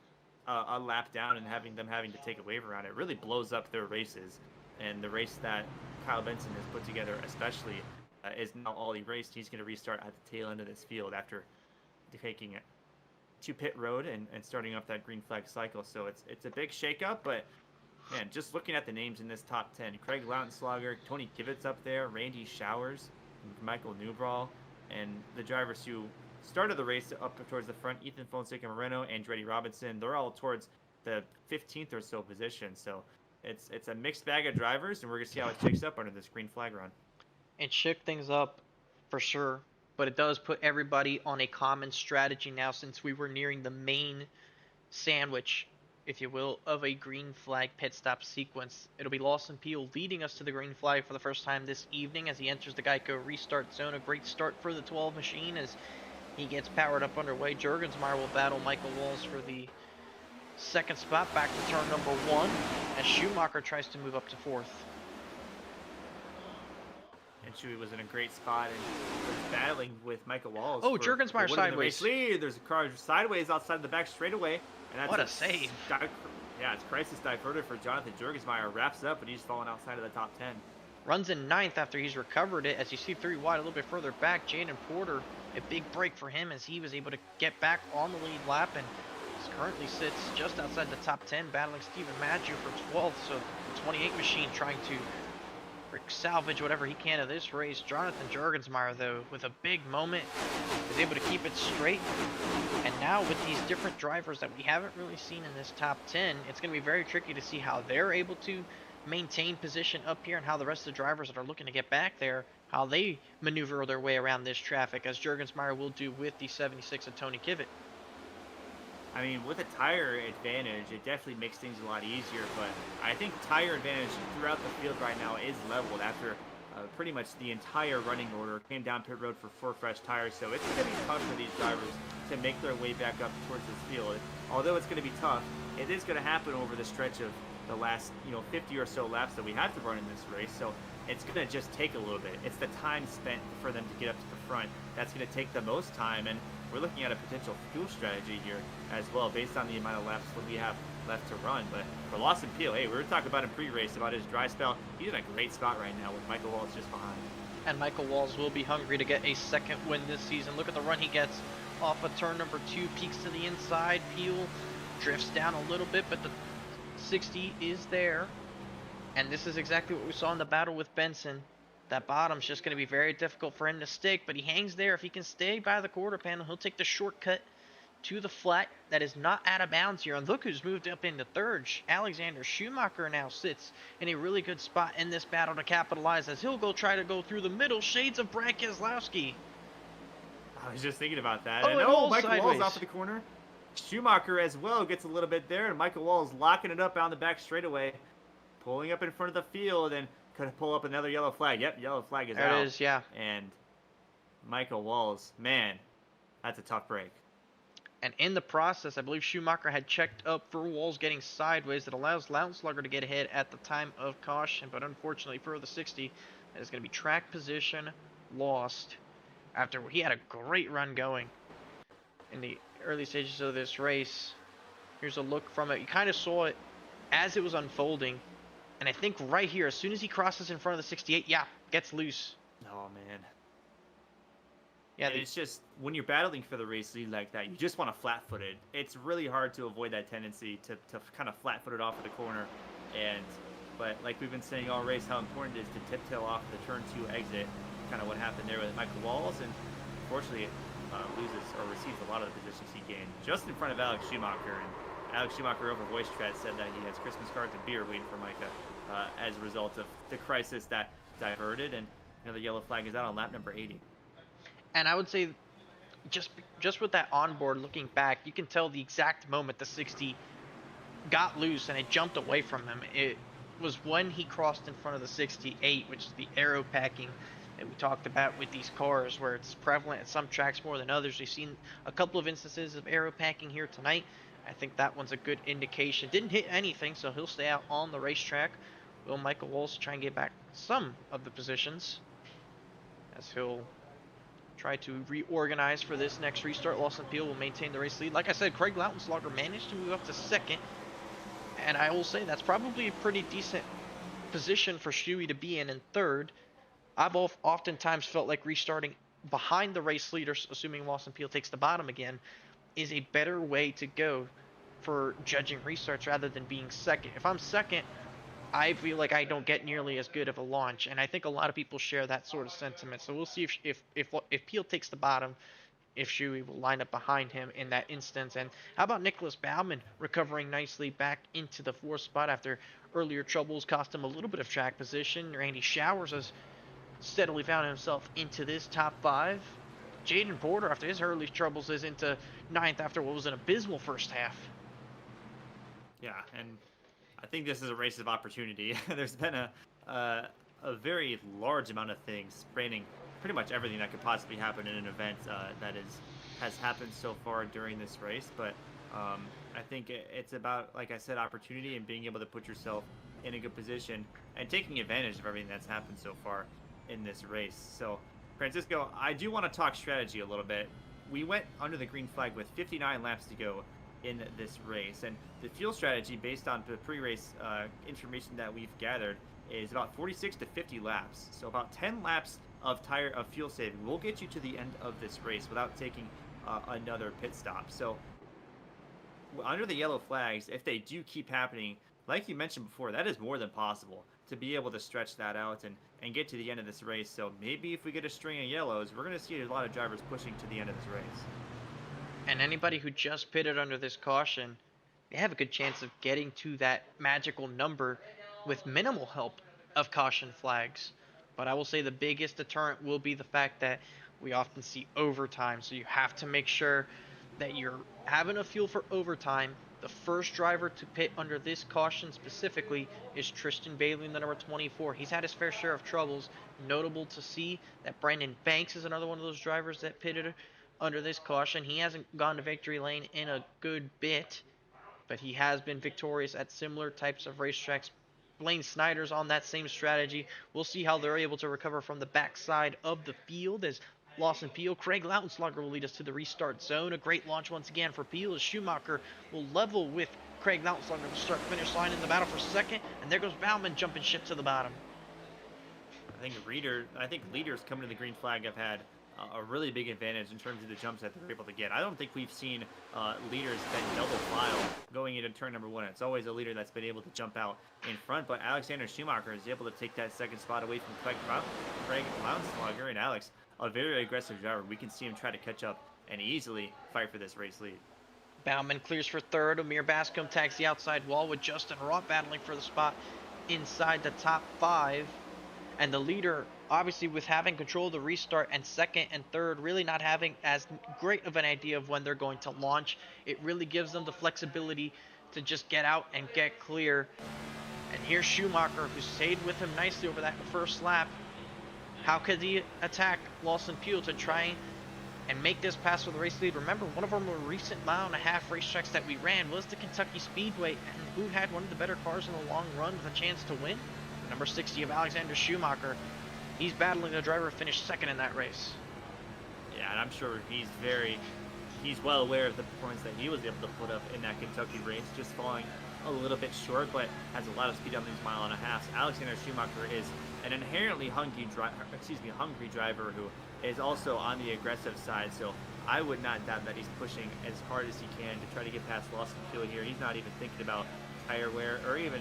a lap down and having to take a wave around. It really blows up their races, and the race that Kyle Benson has put together especially is now all erased. He's going to restart at the tail end of this field after taking it to pit road and starting off that green flag cycle. So it's a big shakeup, but man, just looking at the names in this top 10, Craig Lautenschlager, Tony Kivitz up there, Randy Showers, Michael Newbrawl, and the drivers who started the race up towards the front, Ethan Fonseca Moreno, Andretti Robinson, they're all towards the 15th or so position. So it's a mixed bag of drivers, and we're going to see how it shakes up under this green flag run. It shook things up for sure, but it does put everybody on a common strategy now since we were nearing the main sandwich, if you will, of a green flag pit stop sequence. It'll be Lawson Peel leading us to the green flag for the first time this evening as he enters the Geico restart zone. A great start for the 12 machine as he gets powered up underway. Jurgensmeyer will battle Michael Walls for the second spot back to turn number 1 as Schumacher tries to move up to 4th. And Chewy was in a great spot and was battling with Michael Walls. Oh, Jurgensmeyer sideways. There's a car sideways outside the back straightaway. And that's what a save. Yeah, it's crisis diverted for Jonathan Jurgensmeyer. Wraps up, and he's fallen outside of the top 10. Runs in 9th after he's recovered it. As you see 3 wide a little bit further back, Jaden Porter, a big break for him as he was able to get back on the lead lap and currently sits just outside the top 10, battling Stephen Maggio for 12th. So the 28 machine trying to salvage whatever he can of this race. Jonathan Jurgensmeyer, though, with a big moment, is able to keep it straight. And now with these different drivers that we haven't really seen in this top 10, it's going to be very tricky to see how they're able to maintain position up here and how the rest of the drivers that are looking to get back there, how they maneuver their way around this traffic, as Jurgensmeyer will do with the 76 of Tony Kivett. I mean, with a tire advantage, it definitely makes things a lot easier, but I think tire advantage throughout the field right now is leveled after pretty much the entire running order came down pit road for 4 fresh tires, so it's going to be tough for these drivers to make their way back up towards this field. Although it's going to be tough, it is going to happen over the stretch of the last 50 or so laps that we have to run in this race, so it's going to just take a little bit. It's the time spent for them to get up to the front that's going to take the most time, and we're looking at a potential fuel strategy here as well based on the amount of laps that we have left to run. But for Lawson Peel, hey, we were talking about in pre-race about his dry spell. He's in a great spot right now with Michael Walls just behind. And Michael Walls will be hungry to get a second win this season. Look at the run he gets off of turn number 2, peaks to the inside. Peel drifts down a little bit, but the 60 is there. And this is exactly what we saw in the battle with Benson. That bottom's just going to be very difficult for him to stick, but he hangs there. If he can stay by the quarter panel, he'll take the shortcut to the flat that is not out of bounds here. And look who's moved up into 3rd. Alexander Schumacher now sits in a really good spot in this battle to capitalize as he'll try to go through the middle. Shades of Brad Keselowski. I was just thinking about that. Oh, Michael sideways. Walls off of the corner. Schumacher as well gets a little bit there, and Michael Walls locking it up on the back straightaway, pulling up in front of the field, and could pull up another yellow flag. Yep, yellow flag is out. There it is, yeah. And Michael Walls, man, that's a tough break. And in the process, I believe Schumacher had checked up for Walls getting sideways. That allows Lautenschlager to get ahead at the time of caution. But unfortunately for the 60, that is going to be track position lost after he had a great run going in the early stages of this race. Here's a look from it. You kind of saw it as it was unfolding. And I think right here, as soon as he crosses in front of the 68, yeah, gets loose. Oh, man. Yeah, and it's just, when you're battling for the race lead like that, you just want to flat-foot it. It's really hard to avoid that tendency to kind of flat-foot it off of the corner. But like we've been saying all race, how important it is to tip-tail off the turn 2 exit. Kind of what happened there with Michael Walls, and unfortunately loses or receives a lot of the positions he gained just in front of Alex Schumacher. And Alex Schumacher over voice chat said that he has Christmas cards and beer waiting for Micah as a result of the crisis that diverted, and the yellow flag is out on lap number 80. And I would say just with that onboard looking back, you can tell the exact moment the 60 got loose and it jumped away from him. It was when he crossed in front of the 68, which is the aero packing that we talked about with these cars, where it's prevalent at some tracks more than others. We've seen a couple of instances of aero packing here tonight. I think that one's a good indication. Didn't hit anything, so he'll stay out on the racetrack. Will Michael Walsh try and get back some of the positions as he'll try to reorganize for this next restart. Lawson Peel will maintain the race lead. Like I said, Craig Lautenschlager managed to move up to second, and I will say that's probably a pretty decent position for Shuey to be in third. I've oftentimes felt like restarting behind the race leader, assuming Lawson Peel takes the bottom again, is a better way to go for judging restarts rather than being second. If I'm second, I feel like I don't get nearly as good of a launch, and I think a lot of people share that sort of sentiment. So we'll see if Peel takes the bottom, if Shuey will line up behind him in that instance. And how about Nicholas Baumann recovering nicely back into the 4th spot after earlier troubles cost him a little bit of track position. Randy Showers has steadily found himself into this top 5. Jaden Porter, after his early troubles, is into 9th after what was an abysmal first half. Yeah, and I think this is a race of opportunity. There's been a very large amount of things spanning pretty much everything that could possibly happen in an event has happened so far during this race. But I think it's about, like I said, opportunity and being able to put yourself in a good position and taking advantage of everything that's happened so far in this race. So, Francisco, I do want to talk strategy a little bit. We went under the green flag with 59 laps to go in this race, and the fuel strategy based on the pre-race information that we've gathered is about 46 to 50 laps. So about 10 laps of fuel saving will get you to the end of this race without taking another pit stop. So under the yellow flags, if they do keep happening, like you mentioned before, that is more than possible to be able to stretch that out and get to the end of this race. So maybe if we get a string of yellows, we're going to see a lot of drivers pushing to the end of this race. And anybody who just pitted under this caution, they have a good chance of getting to that magical number with minimal help of caution flags. But I will say the biggest deterrent will be the fact that we often see overtime. So you have to make sure that you're having enough fuel for overtime. The first driver to pit under this caution specifically is Tristan Bailey in the number 24. He's had his fair share of troubles. Notable to see that Brandon Banks is another one of those drivers that pitted under this caution. He hasn't gone to victory lane in a good bit, but he has been victorious at similar types of racetracks. Blaine Snyder's on that same strategy. We'll see how they're able to recover from the backside of the field as Lawson Peel. Craig Lautenschlager will lead us to the restart zone. A great launch once again for Peel as Schumacher will level with Craig Lautenschlager to start finish line in the battle for second. And there goes Baumann jumping ship to the bottom. I think leaders coming to the green flag have had a really big advantage in terms of the jumps that they're able to get. I don't think we've seen leaders that double file going into turn number 1. It's always a leader that's been able to jump out in front, but Alexander Schumacher is able to take that second spot away from Craig Lautenschlager, and Alex, a very aggressive driver. We can see him try to catch up and easily fight for this race lead. Baumann clears for third. Amir Bascom tags the outside wall with Justin Roth battling for the spot inside the top 5. And the leader, obviously with having control of the restart, and second and third really not having as great of an idea of when they're going to launch, it really gives them the flexibility to just get out and get clear. And here's Schumacher, who stayed with him nicely over that first lap. How could he attack Lawson Peel to try and make this pass for the race lead? Remember, one of our more recent mile-and-a-half racetracks that we ran was the Kentucky Speedway, and who had one of the better cars in the long run with a chance to win? Number 60 of Alexander Schumacher. He's battling the driver to finish second in that race. Yeah, and I'm sure he's well aware of the performance that he was able to put up in that Kentucky race, just falling a little bit short, but has a lot of speed on these mile-and-a-halves. Alexander Schumacher is an inherently hungry driver who is also on the aggressive side, so I would not doubt that he's pushing as hard as he can to try to get past Lawson Peel here. He's not even thinking about tire wear or even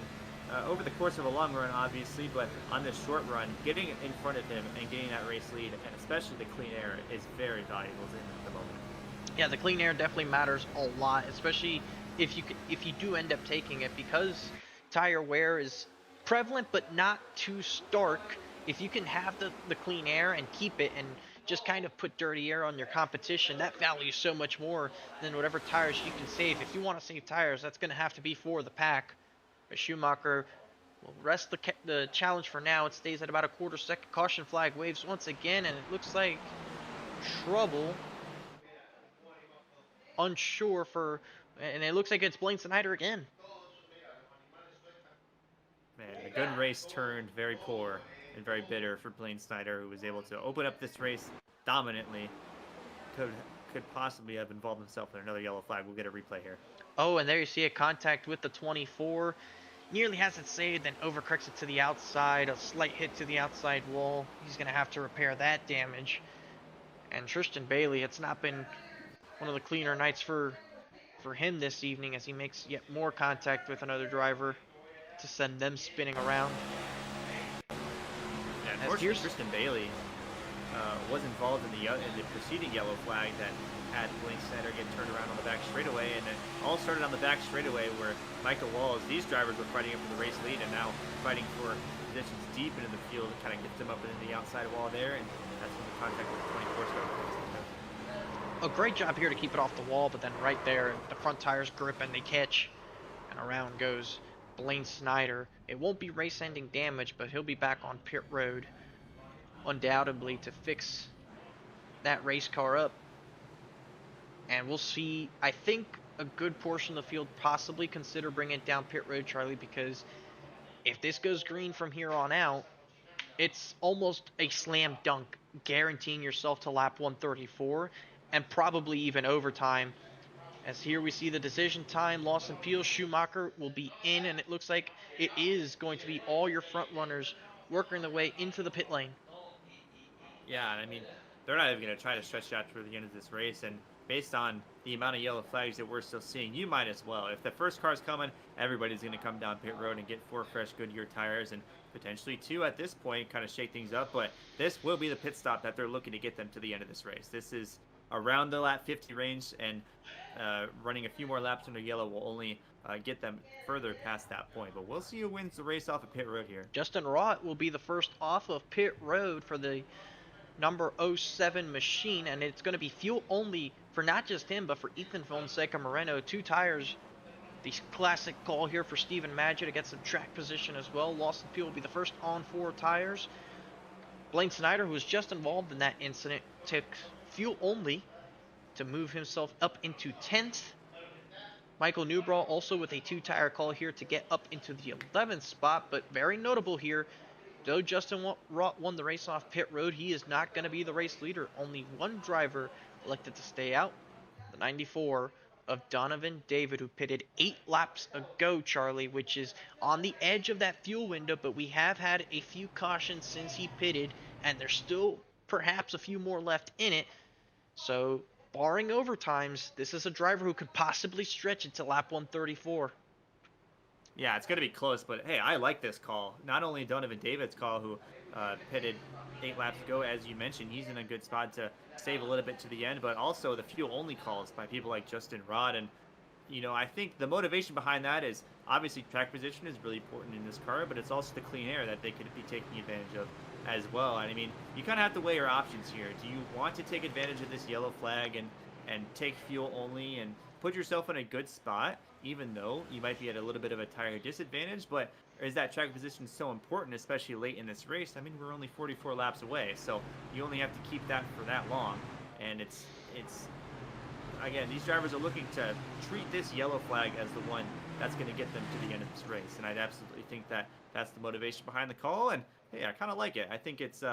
over the course of a long run, obviously, but on this short run, getting in front of him and getting that race lead, and especially the clean air, is very valuable to him at the moment. Yeah, the clean air definitely matters a lot, especially if you do end up taking it, because tire wear is prevalent but not too stark. If you can have the clean air and keep it and just kind of put dirty air on your competition, that values so much more than whatever tires you can save. If you want to save tires, that's going to have to be for the pack. But Schumacher will rest the challenge for now. It stays at about a quarter second. Caution flag waves once again, and it looks like trouble. Unsure for, and it looks like it's Blaine Snyder again. Man, a good race turned very poor and very bitter for Blaine Snyder, who was able to open up this race dominantly. Could possibly have involved himself in another yellow flag. We'll get a replay here. Oh, and there you see a contact with the 24. Nearly has it saved, then overcorrects it to the outside. A slight hit to the outside wall. He's going to have to repair that damage. And Tristan Bailey, it's not been one of the cleaner nights for him this evening, as he makes yet more contact with another driver to send them spinning around. Yeah, unfortunately, Tristan Bailey was involved in the preceding yellow flag that had Blaine Snyder get turned around on the back straightaway, and it all started on the back straightaway where Michael Walls, these drivers were fighting up for the race lead and now fighting for positions deep into the field to kind of get them up into the outside wall there, and that's when the contact with the 24 started. A great job here to keep it off the wall, but then right there, the front tires grip and they catch, and around goes Blaine Snyder. It won't be race-ending damage, but he'll be back on pit road, undoubtedly, to fix that race car up. And we'll see, I think, a good portion of the field possibly consider bringing it down pit road, Charlie, because if this goes green from here on out, it's almost a slam dunk, guaranteeing yourself to lap 134, and probably even overtime. As here we see the decision time, Lawson Peele, Schumacher will be in, and it looks like it is going to be all your front runners working their way into the pit lane. Yeah, I mean, they're not even going to try to stretch out through the end of this race, and based on the amount of yellow flags that we're still seeing, you might as well. If the first car's coming, everybody's going to come down pit road and get 4 fresh Goodyear tires, and potentially 2 at this point, kind of shake things up, but this will be the pit stop that they're looking to get them to the end of this race. This is around the lap 50 range, and running a few more laps under yellow will only get them further past that point. But we'll see who wins the race off of pit road here. Justin Rott will be the first off of pit road for the number 07 machine, and it's going to be fuel only for not just him, but for Ethan Fonseca Moreno. 2 tires. The classic call here for Steven Maggi to get some track position as well. Lawson Peele will be the first on 4 tires. Blaine Snyder, who was just involved in that incident, took fuel only to move himself up into 10th. Michael Newbraw also with a 2-tire call here to get up into the 11th spot, but very notable here, though Justin Rott won the race off pit road, he is not going to be the race leader. Only one driver elected to stay out, the 94 of Donovan David, who pitted 8 laps ago, Charlie, which is on the edge of that fuel window, but we have had a few cautions since he pitted, and there's still perhaps a few more left in it. So, barring overtimes, this is a driver who could possibly stretch it to lap 134. Yeah, it's going to be close, but hey, I like this call. Not only Donovan David's call, who pitted 8 laps ago, as you mentioned, he's in a good spot to save a little bit to the end, but also the fuel-only calls by people like Justin Rott. And, you know, I think the motivation behind that is obviously track position is really important in this car, but it's also the clean air that they could be taking advantage of as well. And I mean, you kind of have to weigh your options here. Do you want to take advantage of this yellow flag and take fuel only and put yourself in a good spot, even though you might be at a little bit of a tire disadvantage? But is that track position so important, especially late in this race? I mean, we're only 44 laps away, so you only have to keep that for that long. And it's again, these drivers are looking to treat this yellow flag as the one that's going to get them to the end of this race. And I'd absolutely think that that's the motivation behind the call. And hey, I kind of like it. I think it's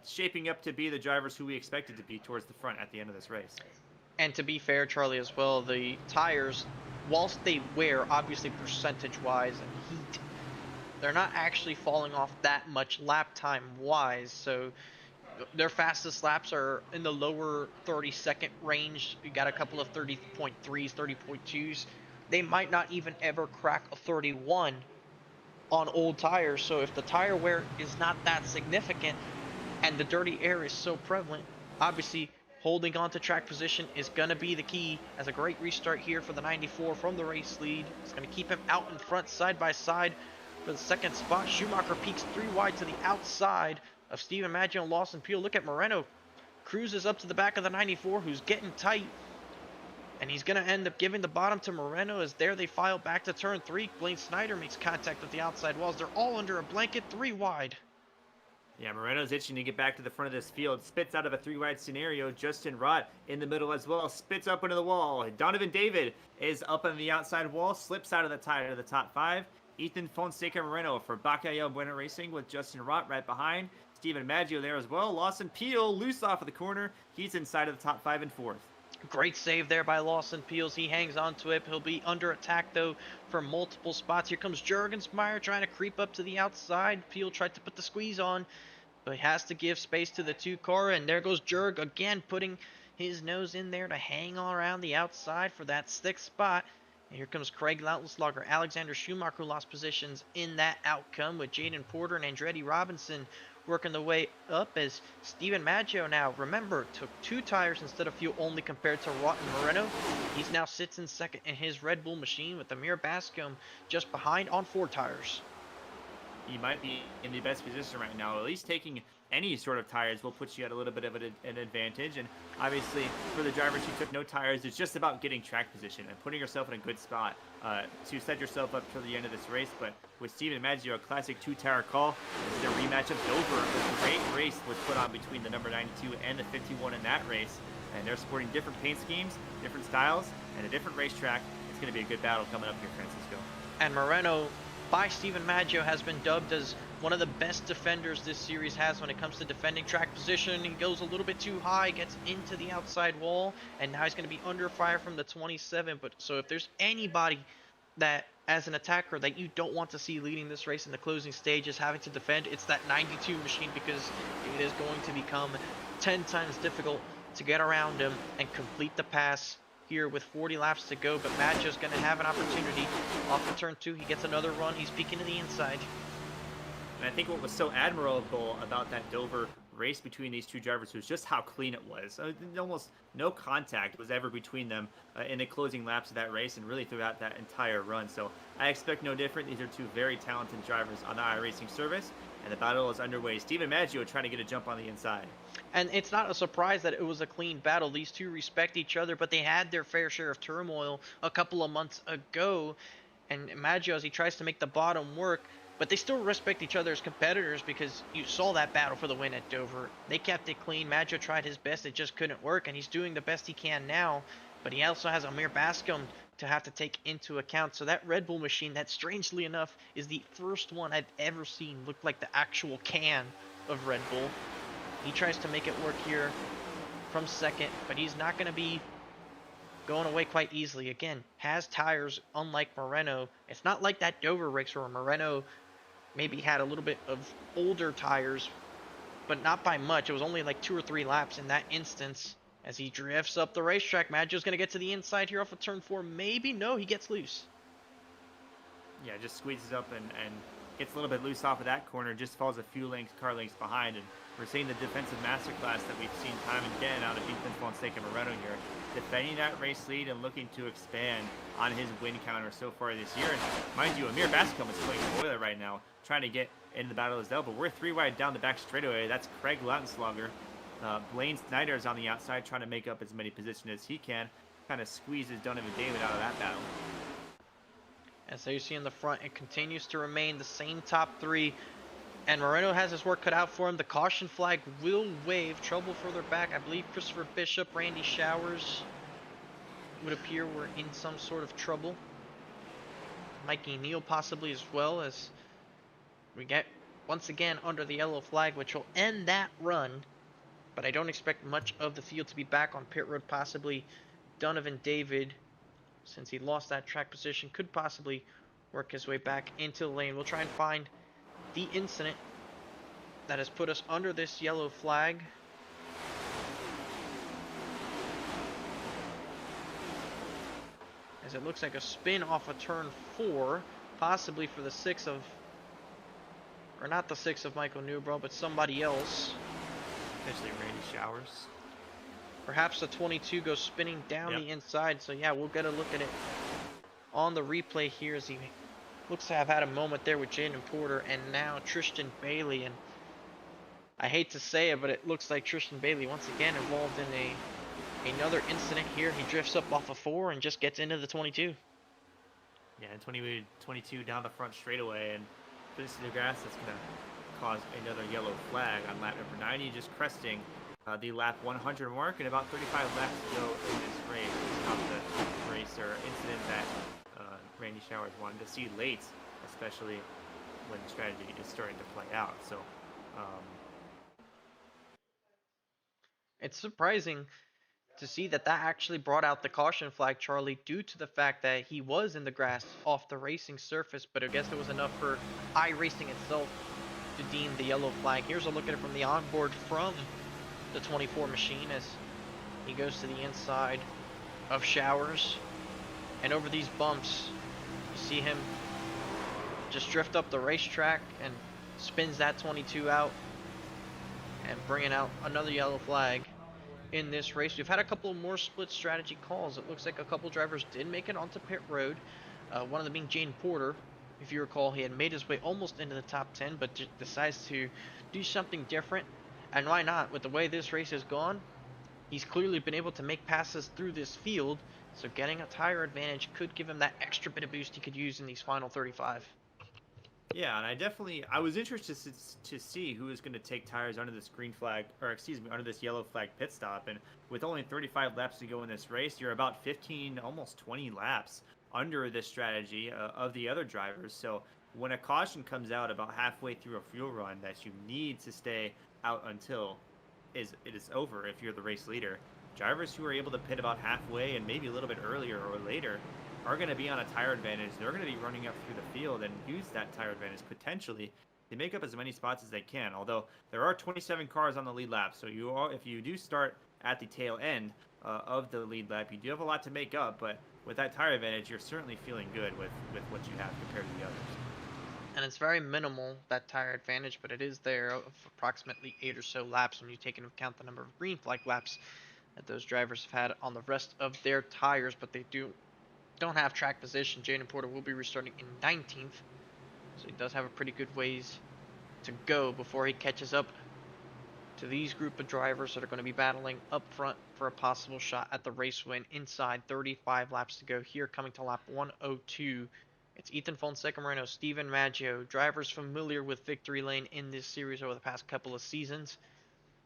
shaping up to be the drivers who we expected to be towards the front at the end of this race. And to be fair, Charlie, as well, the tires, whilst they wear, obviously percentage-wise and heat, they're not actually falling off that much lap time-wise. So their fastest laps are in the lower 30-second range. You got a couple of 30.3s, 30.2s. They might not even ever crack a 31 on old tires. So if the tire wear is not that significant and the dirty air is so prevalent, obviously holding on to track position is going to be the key, as a great restart here for the 94 from the race lead. It's going to keep him out in front side by side for the second spot. Schumacher peaks 3 wide to the outside of Steven Maggio and Lawson Peel. Look at Moreno. Cruises up to the back of the 94, who's getting tight. And he's going to end up giving the bottom to Moreno, as there they file back to turn 3. Blaine Snyder makes contact with the outside walls. They're all under a blanket, 3 wide. Yeah, Moreno's itching to get back to the front of this field. Spits out of a 3-wide scenario. Justin Rott in the middle as well. Spits up into the wall. Donovan David is up on the outside wall. Slips out of the tie to the top 5. Ethan Fonseca Moreno for KBueno Racing with Justin Rott right behind. Steven Maggio there as well. Lawson Peel loose off of the corner. He's inside of the top 5 and 4th. Great save there by Lawson Peels. He hangs on to it. He'll be under attack, though, for multiple spots. Here comes Jurgensmeyer trying to creep up to the outside. Peel tried to put the squeeze on, but he has to give space to the 2 car. And there goes Jurg again, putting his nose in there to hang all around the outside for that 6th spot. And here comes Craig Lautenslager. Alexander Schumacher, who lost positions in that outcome, with Jaden Porter and Andretti Robinson working the way up, as Steven Maggio now, remember, took 2 tires instead of fuel only compared to Rotten Moreno. He's now sits in second in his Red Bull machine, with Amir Bascom just behind on 4 tires. He might be in the best position right now. At least taking any sort of tires will put you at a little bit of an advantage. And obviously, for the drivers who took no tires, it's just about getting track position and putting yourself in a good spot to set yourself up for the end of this race. But with Steven Maggio, a classic 2-tire call. This is a rematch of Dover. A great race was put on between the number 92 and the 51 in that race. And they're sporting different paint schemes, different styles, and a different racetrack. It's going to be a good battle coming up here, Francisco. And Moreno, by Steven Maggio, has been dubbed as one of the best defenders this series has when it comes to defending track position. He goes a little bit too high, gets into the outside wall, and now he's going to be under fire from the 27. But so if there's anybody that, as an attacker, that you don't want to see leading this race in the closing stages, having to defend, it's that 92 machine, because it is going to become 10 times difficult to get around him and complete the pass here with 40 laps to go. But Maggio's going to have an opportunity off of turn 2. He gets another run. He's peeking to the inside. And I think what was so admirable about that Dover race between these 2 drivers was just how clean it was. Almost no contact was ever between them in the closing laps of that race, and really throughout that entire run. So I expect no different. These are 2 very talented drivers on the iRacing service, and the battle is underway. Steven Maggio trying to get a jump on the inside. And it's not a surprise that it was a clean battle. These 2 respect each other, but they had their fair share of turmoil a couple of months ago. And Maggio, as he tries to make the bottom work, but they still respect each other as competitors, because you saw that battle for the win at Dover. They kept it clean. Maggio tried his best. It just couldn't work, and he's doing the best he can now. But he also has Amir Bascom to have to take into account. So that Red Bull machine, that strangely enough is the first one I've ever seen look like the actual can of Red Bull. He tries to make it work here from second, but he's not going to be going away quite easily. Again, has tires unlike Moreno. It's not like that Dover race where Moreno maybe had a little bit of older tires, but not by much. It was only like 2 or 3 laps in that instance. As he drifts up the racetrack, Maggio's going to get to the inside here off of turn 4. Maybe, no, he gets loose. Yeah, just squeezes up and gets a little bit loose off of that corner, just falls a few car lengths behind. And we're seeing the defensive masterclass that we've seen time and again out of Ethan Fonseca Moreno here, defending that race lead and looking to expand on his win counter so far this year. And mind you, Amir Bascom is playing boiler right now, trying to get into the battle as well. But we're 3 wide down the back straightaway. That's Craig Lautenslager. Blaine Snyder is on the outside, trying to make up as many positions as he can. Kind of squeezes Donovan David out of that battle. As you see in the front, it continues to remain the same top 3. And Moreno has his work cut out for him. The caution flag will wave. Trouble further back. I believe Christopher Bishop, Randy Showers would appear we're in some sort of trouble. Mikey Neal possibly as well, as we get once again under the yellow flag, which will end that run. But I don't expect much of the field to be back on pit road. Possibly Donovan David, since he lost that track position, could possibly work his way back into the lane. We'll try and find the incident that has put us under this yellow flag. As it looks like a spin off of turn 4, possibly for the 6 of, or not the 6 of Michael Newbrough, but somebody else. Potentially Randy Showers. Perhaps the 22 goes spinning down Yep. the inside. So yeah, we'll get a look at it on the replay here as he looks to have had a moment there with Jaden Porter and now Tristan Bailey. And I hate to say it, but it looks like Tristan Bailey once again involved in another incident here. He drifts up off of 4 and just gets into the 22. Yeah, and 22 down the front straightaway, and this to the grass, that's going to cause another yellow flag on lap number 90, just cresting the lap 100 mark, and about 35 laps to go in this race. It's not the race or incident that Randy Showers wanted to see late, especially when the strategy is starting to play out. So, It's surprising to see that actually brought out the caution flag, Charlie, due to the fact that he was in the grass off the racing surface, but I guess it was enough for iRacing itself to deem the yellow flag. Here's a look at it from the onboard from the 24 machine as he goes to the inside of Showers, and over these bumps you see him just drift up the racetrack and spins that 22 out and bringing out another yellow flag in this race. We've had a couple more split strategy calls. It looks like a couple drivers did make it onto pit road. One of them being Jaden Porter. If you recall, he had made his way almost into the top 10, but decides to do something different. And why not? With the way this race has gone, he's clearly been able to make passes through this field, so getting a tire advantage could give him that extra bit of boost he could use in these final 35. yeah, and I was interested to see who is going to take tires under this green flag, or excuse me, under this yellow flag pit stop. And with only 35 laps to go in this race, you're about 15, almost 20 laps under this strategy of the other drivers. So when a caution comes out about halfway through a fuel run that you need to stay out until it is over if you're the race leader, drivers who are able to pit about halfway and maybe a little bit earlier or later are going to be on a tire advantage. They're going to be running up through the field and use that tire advantage potentially to make up as many spots as they can. Although there are 27 cars on the lead lap, so if you do start at the tail end of the lead lap, you do have a lot to make up. But with that tire advantage, you're certainly feeling good with what you have compared to the others. And it's very minimal, that tire advantage, but it is there of approximately 8 or so laps when you take into account the number of green flag laps that those drivers have had on the rest of their tires. But they don't have track position. Jaden Porter will be restarting in 19th, so he does have a pretty good ways to go before he catches up to these group of drivers that are going to be battling up front for a possible shot at the race win. Inside 35 laps to go here, coming to lap 102. It's Ethan Fonseca Moreno, Steven Maggio, drivers familiar with Victory Lane in this series over the past couple of seasons,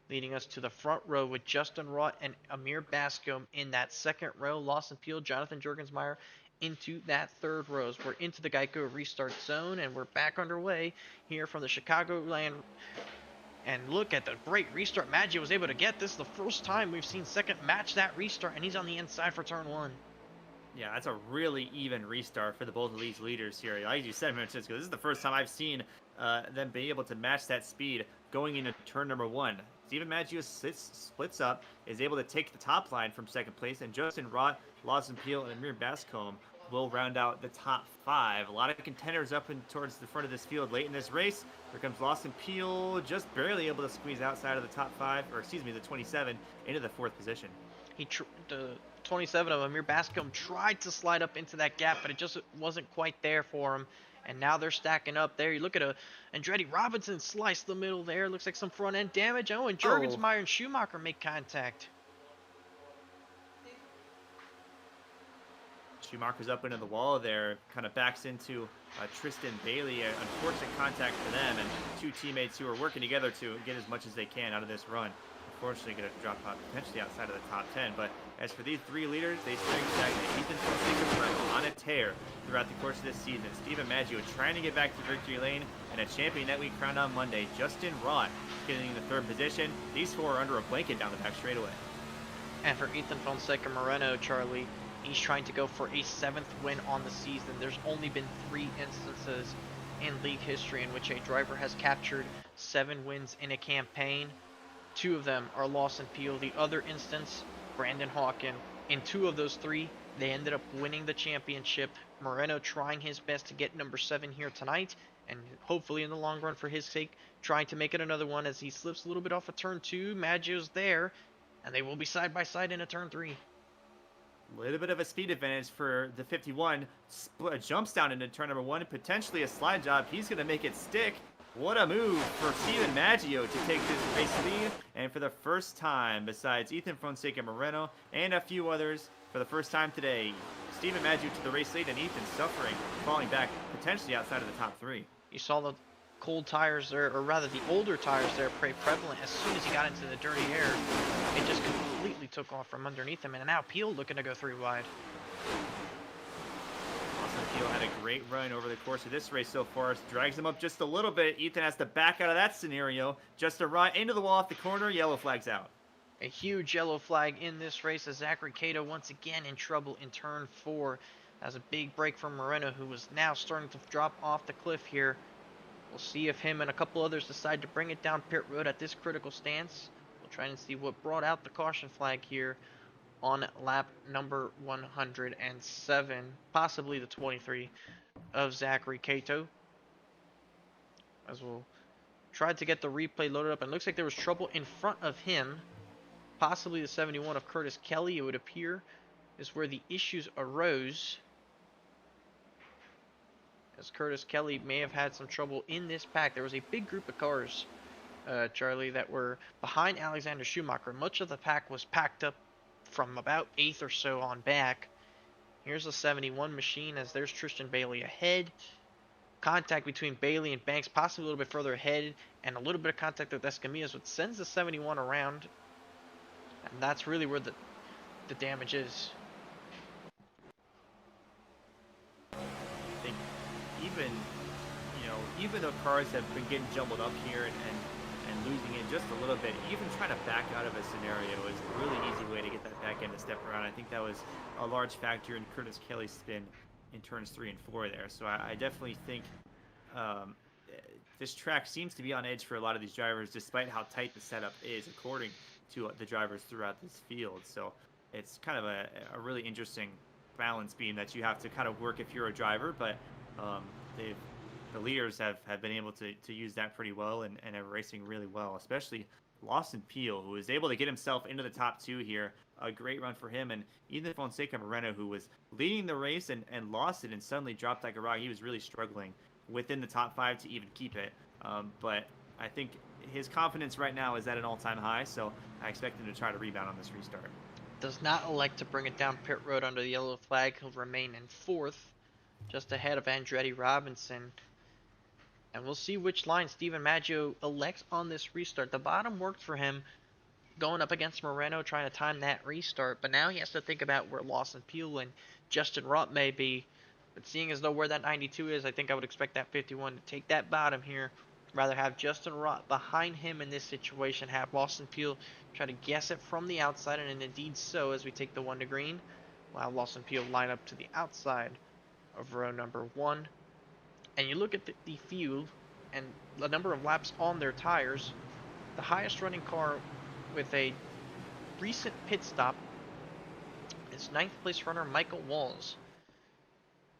leading us to the front row with Justin Rott and Amir Bascom in that second row. Lawson Peel, Jonathan Jurgensmeyer into that third row. We're into the Geico restart zone, and we're back underway here from the Chicagoland. And look at the great restart Maggio was able to get. This is the first time we've seen Second match that restart, and he's on the inside for turn 1. Yeah, that's a really even restart for both of these leaders here. Like you said, Francisco, this is the first time I've seen them be able to match that speed going into turn number 1. Steven Maggio splits up, is able to take the top line from second place, and Justin Rott, Lawson Peel, and Amir Bascom will round out the top 5. A lot of contenders up and towards the front of this field late in this race. Here comes Lawson Peel, just barely able to squeeze outside of the top 5, or excuse me, the 27, into the 4th position. The 27 of Amir Bascom tried to slide up into that gap, but it just wasn't quite there for him. And now they're stacking up there. You look at Andretti Robinson slice the middle there. Looks like some front end damage. Oh, and Jurgensmeyer and Schumacher make contact. Schumacher's up into the wall there, kind of backs into Tristan Bailey. Unfortunate contact for them, and two teammates who are working together to get as much as they can out of this run. Unfortunately, going to drop out potentially outside of the top 10. But as for these 3 leaders, they stay stagnant. Ethan Fonseca on a tear throughout the course of this season. Steven Maggio trying to get back to victory lane, and a champion that we crowned on Monday, Justin Rott, getting in the 3rd position. These 4 are under a blanket down the back straightaway. And for Ethan Fonseca Moreno, Charlie, he's trying to go for a 7th win on the season. There's only been 3 instances in league history in which a driver has captured 7 wins in a campaign. 2 of them are Lawson Peel. The other instance, Brandon Hawken. In 2 of those 3, they ended up winning the championship. Moreno trying his best to get number 7 here tonight, and hopefully in the long run for his sake, trying to make it another one as he slips a little bit off of turn 2. Maggio's there, and they will be side by side into turn 3. A little bit of a speed advantage for the 51. Jumps down into turn number 1, potentially a slide job. He's going to make it stick. What a move for Steven Maggio to take this race lead. And for the first time, besides Ethan Fonseca Moreno and a few others, for the first time today, Steven Maggio to the race lead, and Ethan suffering, falling back potentially outside of the top 3. You saw the cold tires there, or rather the older tires there, pretty prevalent. As soon as he got into the dirty air, it just completely took off from underneath him. And now Peel looking to go 3 wide. Austin Peel had a great run over the course of this race so far. Drags him up just a little bit. Ethan has to back out of that scenario. Just a run into the wall off the corner. Yellow flag's out. A huge yellow flag in this race as Zachary Cato once again in trouble in turn 4. As a big break from Moreno, who was now starting to drop off the cliff here. We'll see if him and a couple others decide to bring it down pit road at this critical stance. We'll try and see what brought out the caution flag here on lap number 107, possibly the 23 of Zachary Cato. As we'll try to get the replay loaded up, and it looks like there was trouble in front of him. Possibly the 71 of Curtis Kelly, it would appear, is where the issues arose. As Curtis Kelly may have had some trouble in this pack. There was a big group of cars, Charlie, that were behind Alexander Schumacher. Much of the pack was packed up from about 8th or so on back. Here's the 71 machine as there's Tristan Bailey ahead. Contact between Bailey and Banks, possibly a little bit further ahead, and a little bit of contact with Escamillas, which sends the 71 around. And that's really where the damage is. I think even though cars have been getting jumbled up here and losing it just a little bit, even trying to back out of a scenario is a really easy way to get that back end to step around. I think that was a large factor in Curtis Kelly's spin in turns 3 and 4 there. So I definitely think this track seems to be on edge for a lot of these drivers, despite how tight the setup is, according to the drivers throughout this field. So it's kind of a really interesting balance beam that you have to kind of work if you're a driver, but the leaders have been able to use that pretty well and are racing really well, especially Lawson Peel, who was able to get himself into the top 2 here. A great run for him. And Ethan Fonseca Moreno, who was leading the race and lost it and suddenly dropped like a rock. He was really struggling within the top 5 to even keep it. But I think his confidence right now is at an all-time high, so I expect him to try to rebound on this restart. Does not elect to bring it down pit road under the yellow flag. He'll remain in 4th, just ahead of Andretti Robinson. And we'll see which line Steven Maggio elects on this restart. The bottom worked for him going up against Moreno, trying to time that restart. But now he has to think about where Lawson Peel and Justin Rott may be. But seeing as though where that 92 is, I think I would expect that 51 to take that bottom here. Rather have Justin Rott behind him in this situation. Have Lawson Peel try to guess it from the outside. And indeed so as we take the 1 to green. While Lawson Peel line up to the outside of row number 1. And you look at the field and the number of laps on their tires, the highest running car with a recent pit stop is 9th place runner Michael Walls.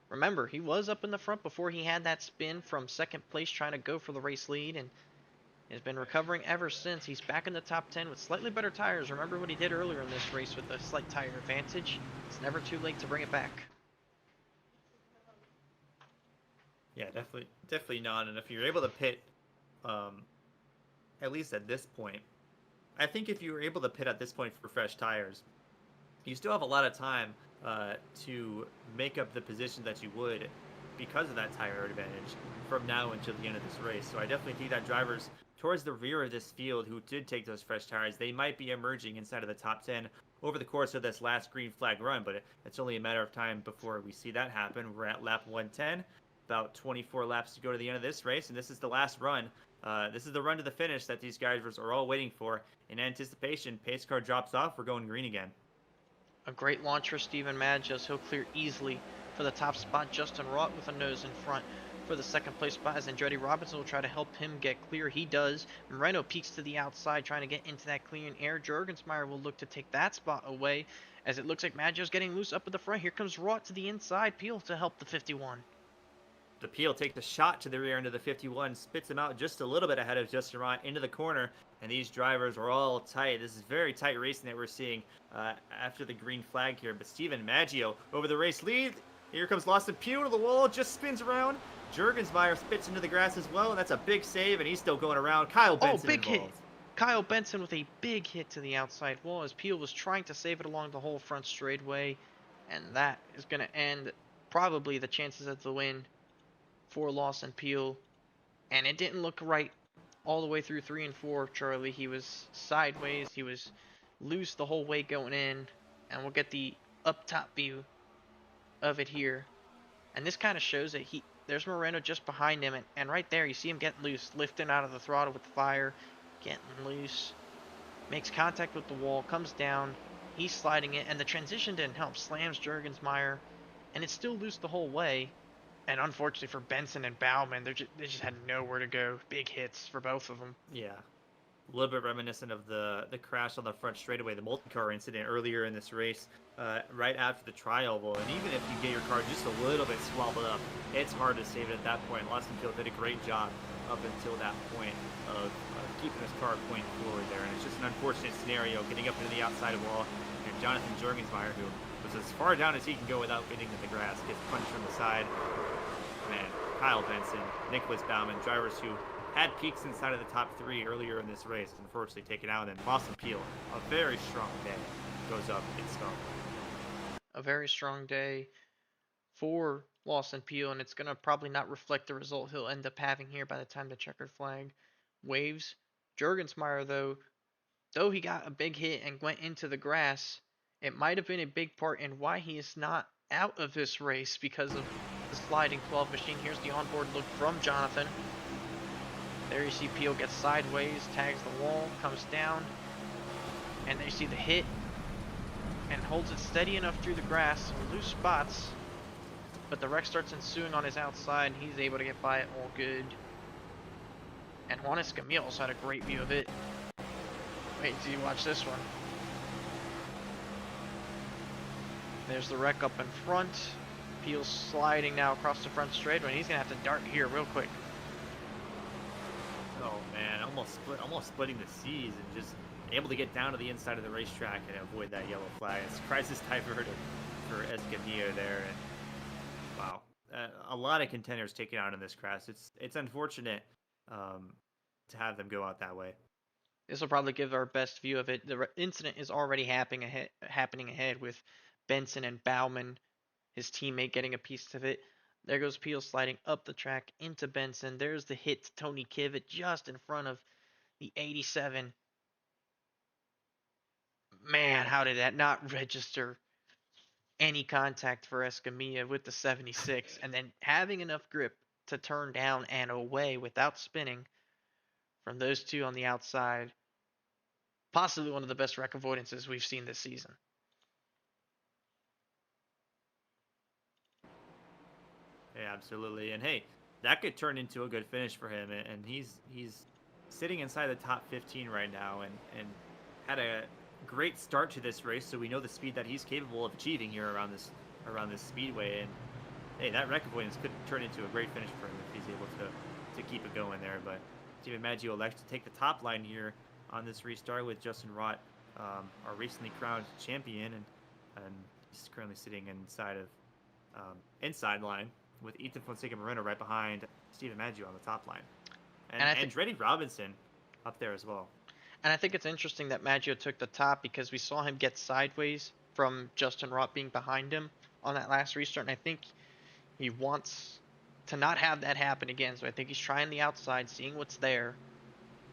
Remember, he was up in the front before he had that spin from 2nd place trying to go for the race lead, and has been recovering ever since. He's back in the top 10 with slightly better tires. Remember what he did earlier in this race with a slight tire advantage. It's never too late to bring it back. Yeah, definitely not. And if you're able to pit, at least at this point, I think if you were able to pit at this point for fresh tires, you still have a lot of time to make up the position that you would because of that tire advantage from now until the end of this race. So I definitely think that drivers towards the rear of this field who did take those fresh tires, they might be emerging inside of the top 10 over the course of this last green flag run, but it's only a matter of time before we see that happen. We're at lap 110. About 24 laps to go to the end of this race, and this is the last run. This is the run to the finish that these guys are all waiting for. In anticipation, pace car drops off. We're going green again. A great launch for Steven Maggio. He'll clear easily for the top spot. Justin Rott with a nose in front for the 2nd place spot as Andretti Robinson will try to help him get clear. He does. Moreno peeks to the outside trying to get into that clean air. Jurgensmeyer will look to take that spot away as it looks like Maggio's getting loose up at the front. Here comes Rott to the inside. Peel to help the 51. the Peel takes a shot to the rear end of the 51, spits him out just a little bit ahead of Justin Rott into the corner, and these drivers are all tight. This is very tight racing that we're seeing after the green flag here. But Steven Maggio over the race lead. Here comes Lawson Pugh to the wall, just spins around. Jurgensmeyer spits into the grass as well, and that's a big save, and he's still going around. Kyle Benson big involved. hit. Kyle Benson with a big hit to the outside wall as Peel was trying to save it along the whole front straightaway, and that is going to end probably the chances of the win for Lawson Peel. And it didn't look right all the way through 3 and 4, Charlie. He was sideways, he was loose the whole way going in, and we'll get the up top view of it here. And this kind of shows that there's Moreno just behind him, and right there you see him getting loose, lifting out of the throttle with the fire, getting loose, makes contact with the wall, comes down, he's sliding it, and the transition didn't help, slams Jurgensmeyer, and it's still loose the whole way. And unfortunately for Benson and Bauman, they just had nowhere to go. Big hits for both of them. Yeah. A little bit reminiscent of the crash on the front straightaway, the multi-car incident earlier in this race, right after the tri-oval. And even if you get your car just a little bit swabbled up, it's hard to save it at that point. Lawson Peel did a great job up until that point of keeping his car pointing forward there. And it's just an unfortunate scenario, getting up into the outside wall. And Jonathan Jurgensmeyer, who was as far down as he can go without getting to the grass, gets punched from the side. Man, Kyle Benson, Nicholas Bauman, drivers who had peaks inside of the top 3 earlier in this race, unfortunately taken out. And Lawson Peel, a very strong day, goes up in smoke. A very strong day for Lawson Peel, and it's going to probably not reflect the result he'll end up having here by the time the checkered flag waves. Jurgensmeyer, though he got a big hit and went into the grass, it might have been a big part in why he is not out of this race because of the sliding 12 machine. Here's the onboard look from Jonathan. There you see Peel gets sideways, tags the wall, comes down, and there you see the hit, and holds it steady enough through the grass, some loose spots, but the wreck starts ensuing on his outside, and he's able to get by it all good. And Juan Escamilla also had a great view of it. Wait until you watch this one. There's the wreck up in front. Peel's sliding now across the front straightaway, and he's gonna have to dart here real quick. Oh man, almost splitting the seas and just able to get down to the inside of the racetrack and avoid that yellow flag. It's crisis divert for Escamilla there, and wow, a lot of contenders taken out in this crash. It's unfortunate to have them go out that way. This will probably give our best view of it. The incident is already happening ahead with Benson and Bauman, his teammate, getting a piece of it. There goes Peel sliding up the track into Benson. There's the hit to Tony Kivet just in front of the 87. Man, how did that not register any contact for Escamilla with the 76? And then having enough grip to turn down and away without spinning from those two on the outside. Possibly one of the best wreck avoidances we've seen this season. Yeah, absolutely. And hey, that could turn into a good finish for him. And he's sitting inside the top 15 right now, and had a great start to this race. So we know the speed that he's capable of achieving here around this speedway. And hey, that wreck avoidance could turn into a great finish for him if he's able to keep it going there. But Steven Maggio elects to take the top line here on this restart with Justin Rott, our recently crowned champion, and he's currently sitting inside line with Ethan Fonseca Moreno right behind Steven Maggio on the top line. And Andretti Robinson up there as well. And I think it's interesting that Maggio took the top because we saw him get sideways from Justin Rott being behind him on that last restart. And I think he wants to not have that happen again. So I think he's trying the outside, seeing what's there.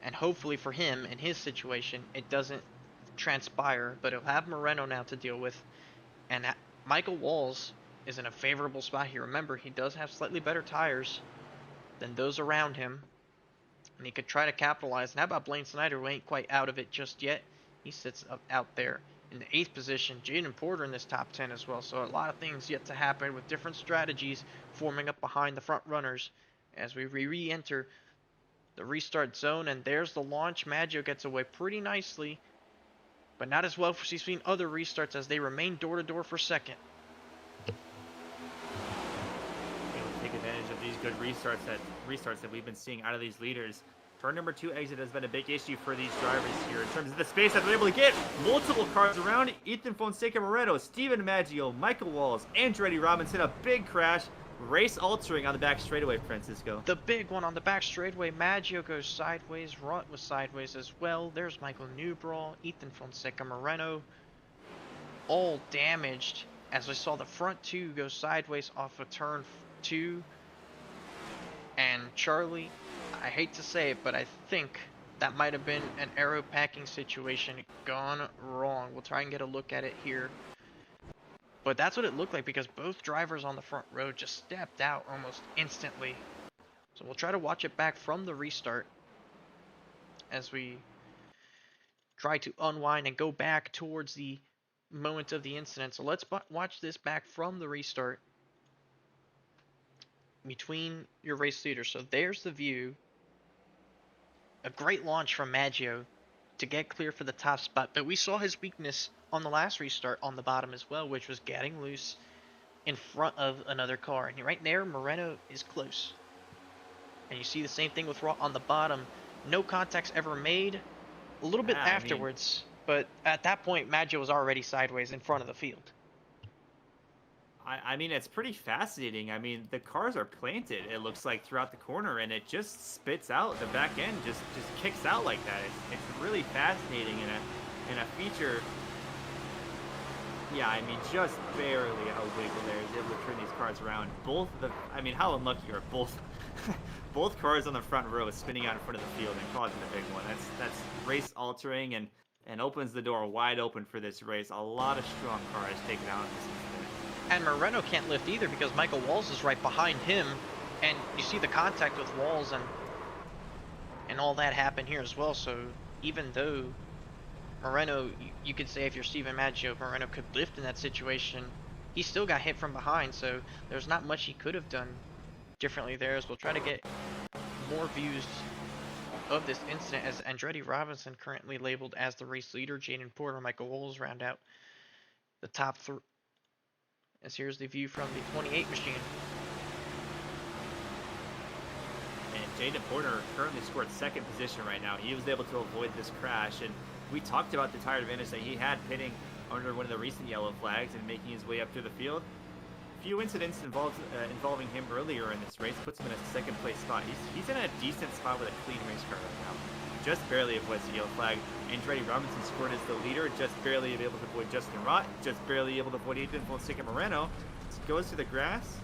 And hopefully for him, in his situation, it doesn't transpire. But he'll have Moreno now to deal with. And Michael Walls is in a favorable spot here. Remember, he does have slightly better tires than those around him, and he could try to capitalize. And how about Blaine Snyder, who ain't quite out of it just yet? He sits out there in the 8th position. Jaden Porter in this top 10 as well. So a lot of things yet to happen with different strategies forming up behind the front runners as we re-enter the restart zone. And there's the launch. Maggio gets away pretty nicely, but not as well as we've seen other restarts as they remain door-to-door for second. Take advantage of these good restarts that we've been seeing out of these leaders. Turn number 2 exit has been a big issue for these drivers here in terms of the space that they're able to get. Multiple cars around. Ethan Fonseca Moreno, Steven Maggio, Michael Walls, Andretti Robinson. A big crash. Race altering on the back straightaway, Francisco. The big one on the back straightaway. Maggio goes sideways. Runt was sideways as well. There's Michael Newbrawl, Ethan Fonseca Moreno. All damaged as we saw the front 2 go sideways off of turn 2. And Charlie, I hate to say it, but I think that might have been an aero packing situation gone wrong. We'll try and get a look at it here. But that's what it looked like because both drivers on the front row just stepped out almost instantly. So we'll try to watch it back from the restart as we try to unwind and go back towards the moment of the incident. So let's watch this back from the restart between your race leaders. So there's the view. A great launch from Maggio to get clear for the top spot, but we saw his weakness on the last restart on the bottom as well, which was getting loose in front of another car. And right there, Moreno is close. And you see the same thing with Raw on the bottom. No contacts ever made. A little bit afterwards, but at that point, Maggio was already sideways in front of the field. I mean, it's pretty fascinating. I mean, the cars are planted, it looks like, throughout the corner, and it just spits out. The back end just kicks out like that. It's really fascinating and a feature. Yeah, I mean, just barely a wiggle there is able to turn these cars around. I mean, how unlucky are both both cars on the front row spinning out in front of the field and causing the big one. That's race altering and opens the door wide open for this race. A lot of strong cars taken out in this incident. And Moreno can't lift either because Michael Walls is right behind him, and you see the contact with Walls and all that happen here as well. So even though Moreno, you could say if you're Steven Maggio, Moreno could lift in that situation, he still got hit from behind, so there's not much he could have done differently there. As we'll try to get more views of this incident as Andretti Robinson, currently labeled as the race leader, Jaden Porter, Michael Walls round out the top 3. As here's the view from the 28 machine. And Jaden Porter currently scored 2nd position right now. He was able to avoid this crash, and we talked about the tire advantage that he had pitting under one of the recent yellow flags and making his way up through the field. A few incidents involving him earlier in this race puts him in a 2nd place spot. He's in a decent spot with a clean race car right now. Just barely avoids the yellow flag. Andretti Robinson scored as the leader, just barely able to avoid Justin Rott, just barely able to avoid Ethan Fonseca Moreno. Goes through the grass,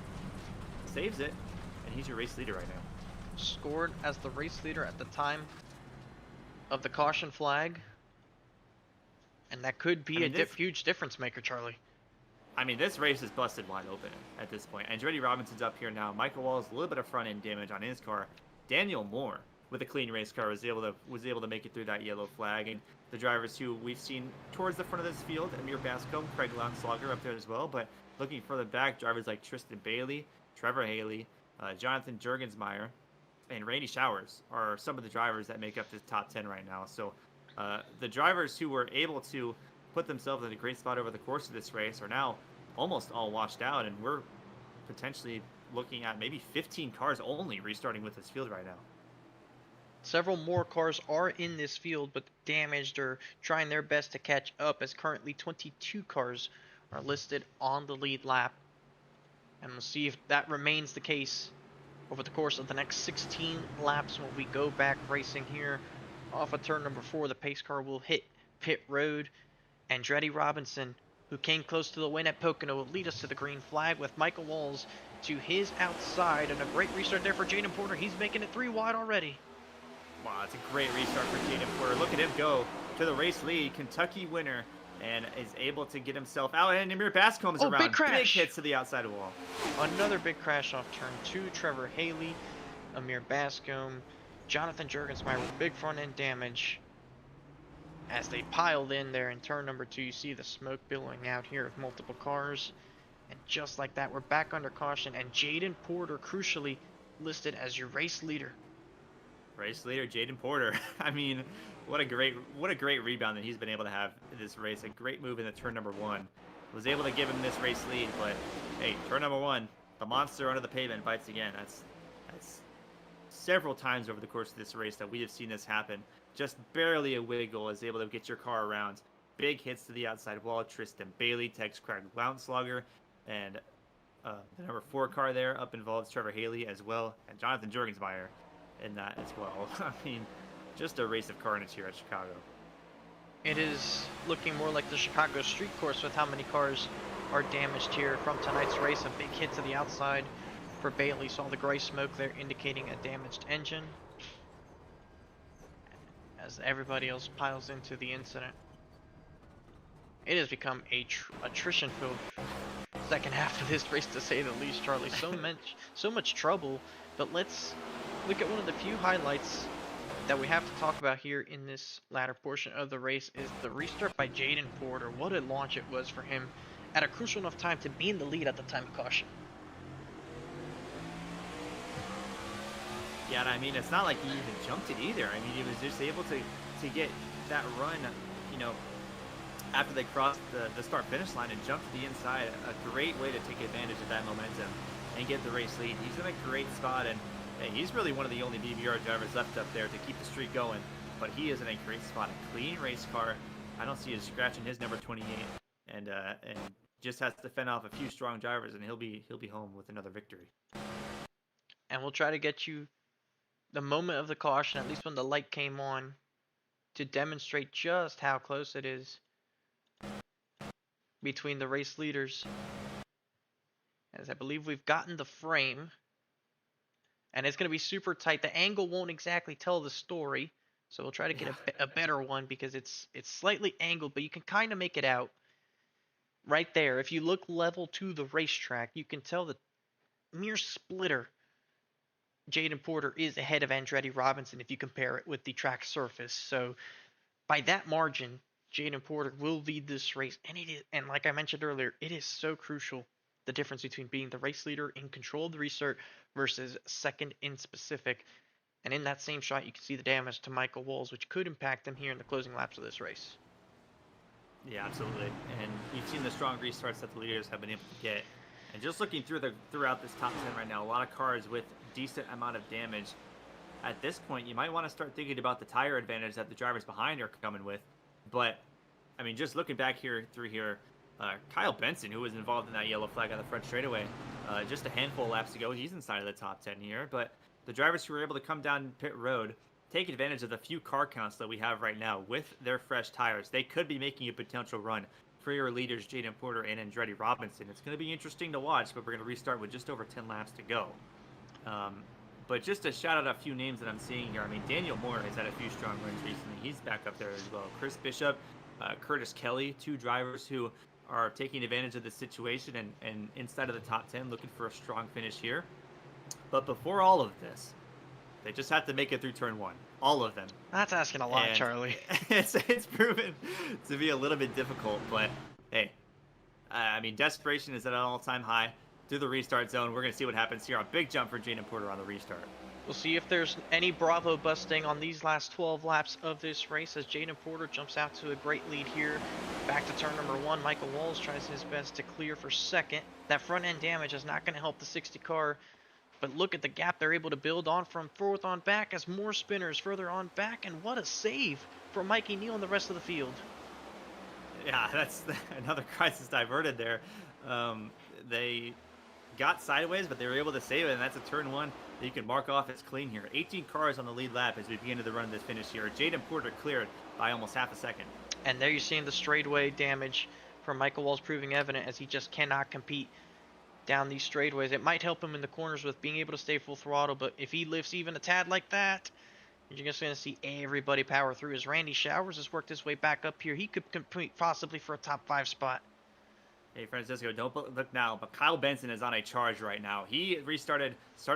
saves it, and he's your race leader right now. Scored as the race leader at the time of the caution flag. And that could be a huge difference maker, Charlie. I mean, this race is busted wide open at this point. Andretti Robinson's up here now. Michael Walls, a little bit of front-end damage on his car. Daniel Moore, with a clean race car, was able to make it through that yellow flag. And the drivers who we've seen towards the front of this field, Amir Bascombe, Craig Landslogger up there as well. But looking further back, drivers like Tristan Bailey, Trevor Haley, Jonathan Jurgensmeyer, and Randy Showers are some of the drivers that make up the top 10 right now. So the drivers who were able to put themselves in a great spot over the course of this race are now almost all washed out, and we're potentially looking at maybe 15 cars only restarting with this field right now. Several more cars are in this field, but damaged or trying their best to catch up, as currently 22 cars are listed on the lead lap. And we'll see if that remains the case over the course of the next 16 laps when we go back racing here. Off of turn number 4, the pace car will hit pit road. Andretti Robinson, who came close to the win at Pocono, will lead us to the green flag with Michael Walls to his outside. And a great restart there for Jaden Porter. He's making it 3 wide already. Wow, it's a great restart for Jaden Porter. Look at him go to the race lead, Kentucky winner, and is able to get himself out. And Amir Bascombe's around. Big crash. Big hits to the outside wall. Another big crash off turn 2. Trevor Haley, Amir Bascombe, Jonathan Jurgensmeyer with big front end damage. As they piled in there in turn number 2, you see the smoke billowing out here of multiple cars. And just like that, we're back under caution. And Jaden Porter, crucially, listed as your race leader. Race leader Jaden Porter. I mean, what a great rebound that he's been able to have in this race. A great move in the turn number 1. Was able to give him this race lead, but hey, turn number 1, the monster under the pavement bites again. It's several times over the course of this race that we have seen this happen. Just barely a wiggle is able to get your car around. Big hits to the outside wall. Tristan Bailey, Tex Craig Bounslogger, and the number 4 car there up involves Trevor Haley as well, and Jonathan Jorgensmeyer in that as well. I mean, just a race of carnage here at Chicago. It is looking more like the Chicago street course with how many cars are damaged here from tonight's race. A big hit to the outside for Bailey. Saw the gray smoke there indicating a damaged engine as everybody else piles into the incident. It has become a attrition-filled second half of this race, to say the least, Charlie. So much trouble. But let's look at one of the few highlights that we have to talk about here in this latter portion of the race is the restart by Jaden Porter. What a launch it was for him at a crucial enough time to be in the lead at the time of caution. Yeah, and I mean, it's not like he even jumped it either. I mean, he was just able to get that run, you know, after they crossed the start-finish line and jumped to the inside. A great way to take advantage of that momentum and get the race lead. He's in a great spot, and hey, he's really one of the only BBR drivers left up there to keep the streak going. But he is in a great spot, a clean race car. I don't see a scratch in his number 28, and just has to fend off a few strong drivers, and he'll be home with another victory. And we'll try to get you the moment of the caution, at least when the light came on, to demonstrate just how close it is between the race leaders. As I believe we've gotten the frame, and it's going to be super tight. The angle won't exactly tell the story, so we'll try to get a better one because it's slightly angled, but you can kind of make it out right there. If you look level to the racetrack, you can tell the mere splitter Jaden Porter is ahead of Andretti Robinson if you compare it with the track surface. So by that margin, Jaden Porter will lead this race, and like I mentioned earlier, it is so crucial, the difference between being the race leader in control of the restart versus second in specific. And in that same shot, you can see the damage to Michael Walls, which could impact him here in the closing laps of this race. Yeah, absolutely. And you've seen the strong restarts that the leaders have been able to get. And just looking throughout this top 10 right now, a lot of cars with decent amount of damage. At this point, you might want to start thinking about the tire advantage that the drivers behind are coming with. But, I mean, just looking back through here, Kyle Benson, who was involved in that yellow flag on the front straightaway, just a handful of laps ago, he's inside of the top 10 here. But the drivers who were able to come down pit road, take advantage of the few car counts that we have right now with their fresh tires. They could be making a potential run for your leaders, Jaden Porter and Andretti Robinson. It's going to be interesting to watch, but we're going to restart with just over 10 laps to go. But just to shout out a few names that I'm seeing here, I mean, Daniel Moore has had a few strong runs recently. He's back up there as well. Chris Bishop, Curtis Kelly, 2 drivers who are taking advantage of the situation and inside of the top 10, looking for a strong finish here. But before all of this, they just have to make it through turn 1. All of them. That's asking a lot, And Charlie. it's proven to be a little bit difficult, but hey, I mean, desperation is at an all-time high. Through the restart zone, we're going to see what happens here. A big jump for Jaden Porter on the restart. We'll see if there's any Bravo busting on these last 12 laps of this race as Jaden Porter jumps out to a great lead here. Back to turn number 1, Michael Walls tries his best to clear for second. That front end damage is not going to help the 60 car, but look at the gap they're able to build on from fourth on back as more spinners further on back, and what a save for Mikey Neal and the rest of the field. Yeah, that's another crisis diverted there. They got sideways, but they were able to save it, and that's a turn 1 that you can mark off as clean here. 18 cars on the lead lap as we begin to run this finish here. Jaden Porter cleared by almost half a second. And there you're seeing the straightaway damage from Michael Walls proving evident as he just cannot compete down these straightaways. It might help him in the corners with being able to stay full throttle, but if he lifts even a tad like that, you're just going to see everybody power through. As Randy Showers has worked his way back up here, he could compete possibly for a top 5 spot. Hey, Francisco, don't look now, but Kyle Benson is on a charge right now. He started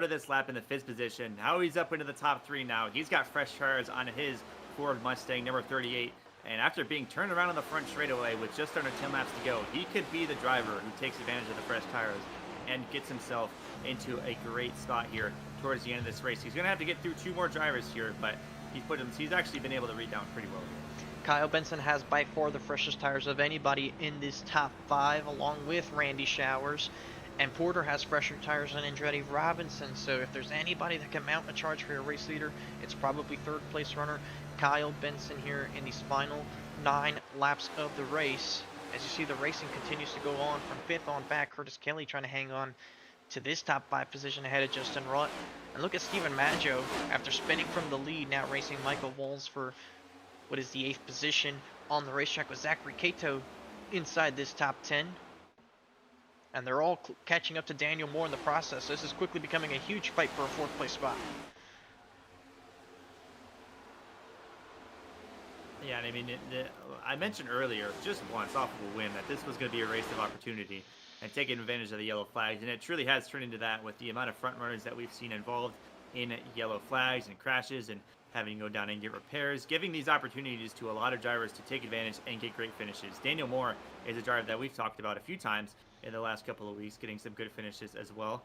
this lap in the 5th position. Now he's up into the top 3 now. He's got fresh tires on his Ford Mustang, number 38. And after being turned around on the front straightaway with just under 10 laps to go, he could be the driver who takes advantage of the fresh tires and gets himself into a great spot here towards the end of this race. He's going to have to get through 2 more drivers here, but he's actually been able to read down pretty well here. Kyle Benson has by far the freshest tires of anybody in this top 5, along with Randy Showers. And Porter has fresher tires than Andretti Robinson, so if there's anybody that can mount a charge for a race leader, it's probably third place runner Kyle Benson here in these final 9 laps of the race. As you see, the racing continues to go on from 5th on back. Curtis Kelly trying to hang on to this top 5 position ahead of Justin Rutt. And look at Steven Maggio, after spinning from the lead, now racing Michael Walls for what is the 8th position on the racetrack, with Zachary Cato inside this top 10. And they're all catching up to Daniel Moore in the process. This is quickly becoming a huge fight for a 4th place spot. Yeah, and I mean, I mentioned earlier, just once off of a win, that this was going to be a race of opportunity and taking advantage of the yellow flags, and it truly has turned into that with the amount of front runners that we've seen involved in yellow flags and crashes and having to go down and get repairs, giving these opportunities to a lot of drivers to take advantage and get great finishes. Daniel Moore is a driver that we've talked about a few times in the last couple of weeks, getting some good finishes as well.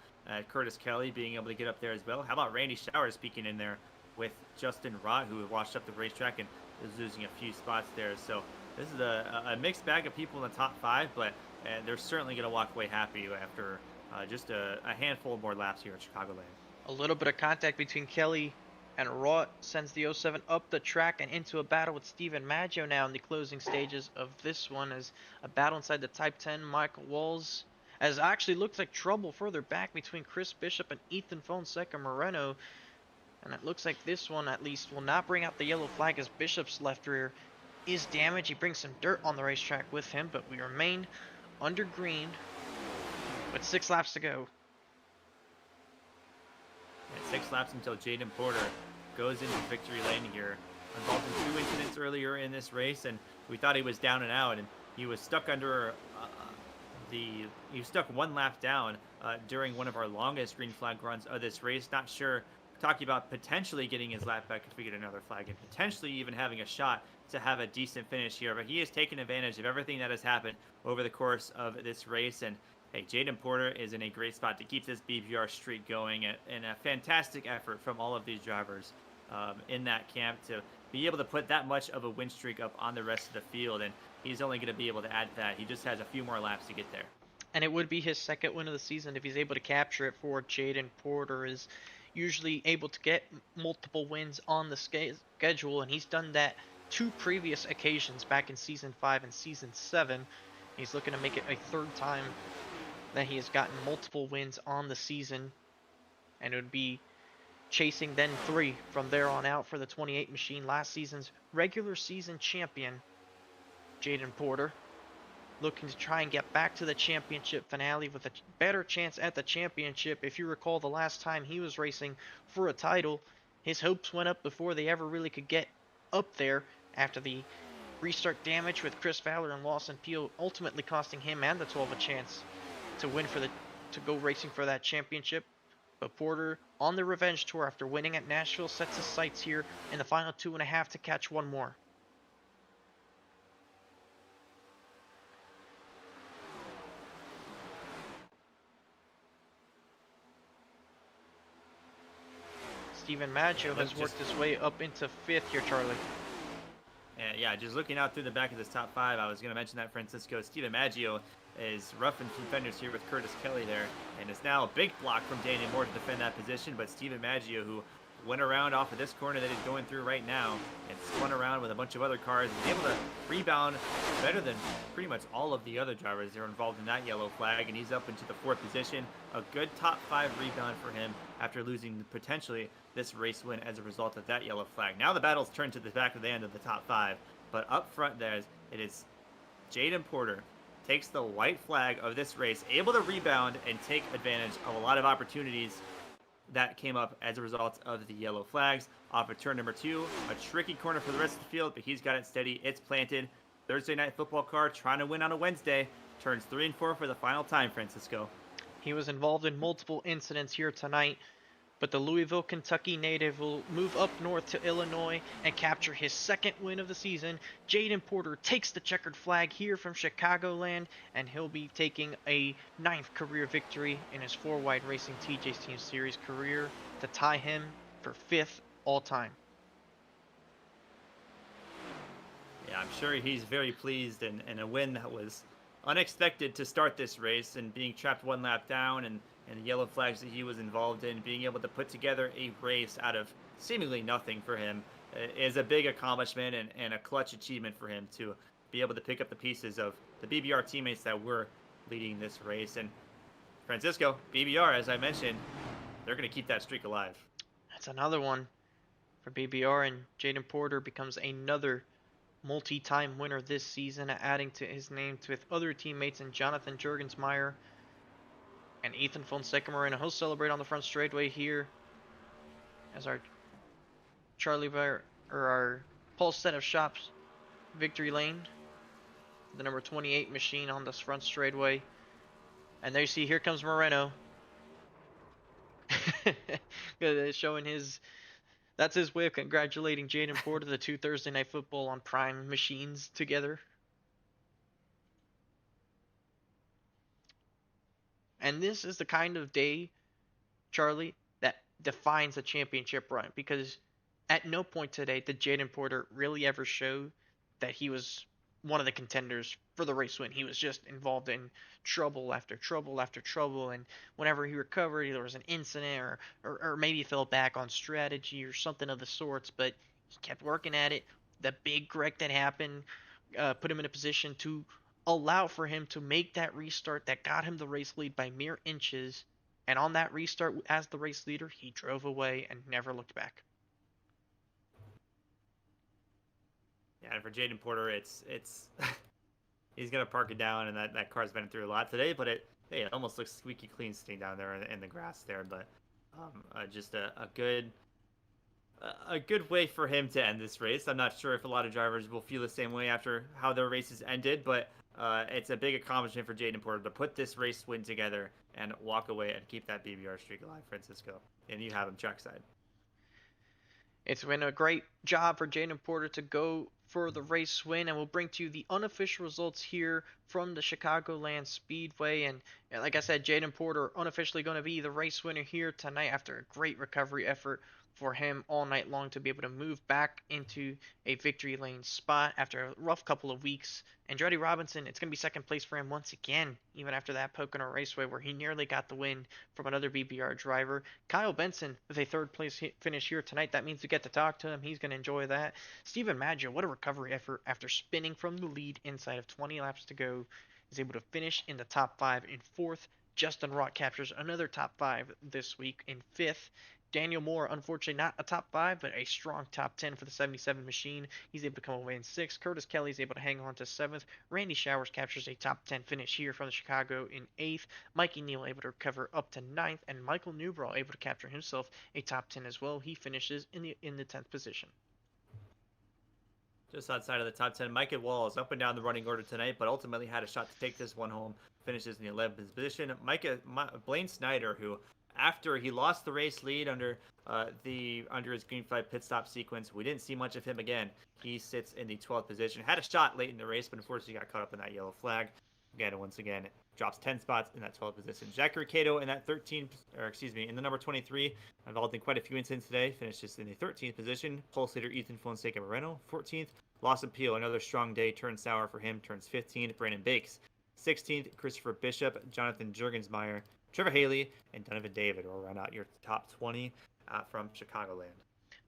Curtis Kelly being able to get up there as well. How about Randy Showers peeking in there with Justin Rott, who washed up the racetrack and is losing a few spots there. So this is a mixed bag of people in the top 5, but they're certainly going to walk away happy after just a handful more laps here at Chicagoland. A little bit of contact between Kelly and Rott sends the 07 up the track and into a battle with Steven Maggio now in the closing stages of this one, as a battle inside the Type 10 Michael Walls, as it actually looks like trouble further back between Chris Bishop and Ethan Fonseca Moreno. And it looks like this one, at least, will not bring out the yellow flag, as Bishop's left rear is damaged. He brings some dirt on the racetrack with him, but we remain under green with 6 laps to go. And 6 laps until Jaden Porter goes into victory lane here. Involved in 2 incidents earlier in this race, and we thought he was down and out, and he was stuck under he was stuck 1 lap down during one of our longest green flag runs of this race. Not sure. Talking about potentially getting his lap back if we get another flag, and potentially even having a shot to have a decent finish here. But he has taken advantage of everything that has happened over the course of this race. And hey, Jaden Porter is in a great spot to keep this BPR streak going, and a fantastic effort from all of these drivers in that camp to be able to put that much of a win streak up on the rest of the field. And he's only going to be able to add to that. He just has a few more laps to get there. And it would be his 2nd win of the season if he's able to capture it. For Jaden Porter is usually able to get multiple wins on the schedule, and he's done that 2 previous occasions back in season 5 and season 7. He's looking to make it a 3rd time that he has gotten multiple wins on the season, and it would be chasing then 3 from there on out for the 28 machine, last season's regular season champion Jaden Porter, looking to try and get back to the championship finale with a better chance at the championship. If you recall, the last time he was racing for a title, his hopes went up before they ever really could get up there, after the restart damage with Chris Fowler and Lawson Peel ultimately costing him and the 12 a chance to win to go racing for that championship. But Porter, on the revenge tour after winning at Nashville, sets his sights here in the final 2.5 to catch 1 more. Steven Maggio has worked his way up into 5th here, Charlie. And yeah, just looking out through the back of this top 5, I was going to mention that, Francisco. Steven Maggio is roughing some fenders here with Curtis Kelly there, and it's now a big block from Daniel Moore to defend that position. But Steven Maggio, who went around off of this corner that he's going through right now and spun around with a bunch of other cars, and able to rebound better than pretty much all of the other drivers that are involved in that yellow flag, and he's up into the 4th position. A good top 5 rebound for him after losing potentially this race win as a result of that yellow flag. Now the battle's turned to the back of the end of the top 5, but up front there, it is Jaden Porter takes the white flag of this race, able to rebound and take advantage of a lot of opportunities that came up as a result of the yellow flags. Off of turn number 2, a tricky corner for the rest of the field, but he's got it steady. It's planted. Thursday Night Football car trying to win on a Wednesday. Turns 3 and 4 for the final time, Francisco. He was involved in multiple incidents here tonight, but the Louisville, Kentucky native will move up north to Illinois and capture his 2nd win of the season. Jaden Porter takes the checkered flag here from Chicagoland, and he'll be taking a 9th career victory in his 4-wide Racing TJ's Team Series career to tie him for 5th all-time. Yeah, I'm sure he's very pleased, and a win that was unexpected to start this race, and being trapped one lap down, and the yellow flags that he was involved in, being able to put together a race out of seemingly nothing for him is a big accomplishment and a clutch achievement for him to be able to pick up the pieces of the BBR teammates that were leading this race. And Francisco, BBR, as I mentioned, they're going to keep that streak alive. That's another one for BBR, and Jaden Porter becomes another multi-time winner this season, adding to his name with other teammates in Jonathan Jurgensmeyer and Ethan Fonseca Moreno. He'll celebrate on the front straightaway here as our our Pulse set of shops victory lane. The number 28 machine on this front straightaway. And there you see, here comes Moreno. Showing that's his way of congratulating Jaden Porter, the 2 Thursday Night Football on Prime machines together. And this is the kind of day, Charlie, that defines a championship run, because at no point today did Jaden Porter really ever show that he was one of the contenders for the race win. He was just involved in trouble after trouble after trouble, and whenever he recovered, there was an incident or maybe fell back on strategy or something of the sorts, but he kept working at it. The big wreck that happened put him in a position to allow for him to make that restart that got him the race lead by mere inches, and on that restart as the race leader, he drove away and never looked back. Yeah, and for Jaden Porter, it's he's gonna park it down, and that car's been through a lot today, but it almost looks squeaky clean staying down there in the grass there. But just a good way for him to end this race. I'm not sure if a lot of drivers will feel the same way after how their races ended, but it's a big accomplishment for Jaden Porter to put this race win together and walk away and keep that BBR streak alive, Francisco. And you have him trackside. It's been a great job for Jaden Porter to go for the race win, and we'll bring to you the unofficial results here from the Chicagoland Speedway. And like I said, Jaden Porter unofficially going to be the race winner here tonight after a great recovery effort for him all night long to be able to move back into a victory lane spot after a rough couple of weeks. Andretti Robinson, it's going to be second place for him once again, even after that Pocono Raceway where he nearly got the win from another BBR driver. Kyle Benson with a third place finish here tonight. That means we get to talk to him. He's going to enjoy that. Steven Maggio, what a recovery effort after spinning from the lead inside of 20 laps to go. Is able to finish in the top 5 in 4th. Justin Rock captures another top 5 this week in 5th. Daniel Moore, unfortunately not a top 5, but a strong top 10 for the 77 machine. He's able to come away in 6th. Curtis Kelly is able to hang on to 7th. Randy Showers captures a top 10 finish here from the Chicago in 8th. Mikey Neal able to recover up to 9th, and Michael Newbraw able to capture himself a top 10 as well. He finishes in the 10th position. Just outside of the top 10, Micah Walls up and down the running order tonight, but ultimately had a shot to take this one home. Finishes in the 11th position. Blaine Snyder, who after he lost the race lead under his green flag pit stop sequence, we didn't see much of him again. He sits in the 12th position. Had a shot late in the race, but unfortunately got caught up in that yellow flag. Once again, drops 10 spots in that 12th position. Jack Ricato in that in the number 23, involved in quite a few incidents today, finishes in the 13th position. Pulse leader Ethan Fonseca Moreno, 14th. Lawson Peel, another strong day, turns sour for him, turns 15th. Brandon Bakes, 16th. Christopher Bishop, Jonathan Jurgensmeyer, Trevor Haley, and Donovan David will round out your top 20 from Chicagoland.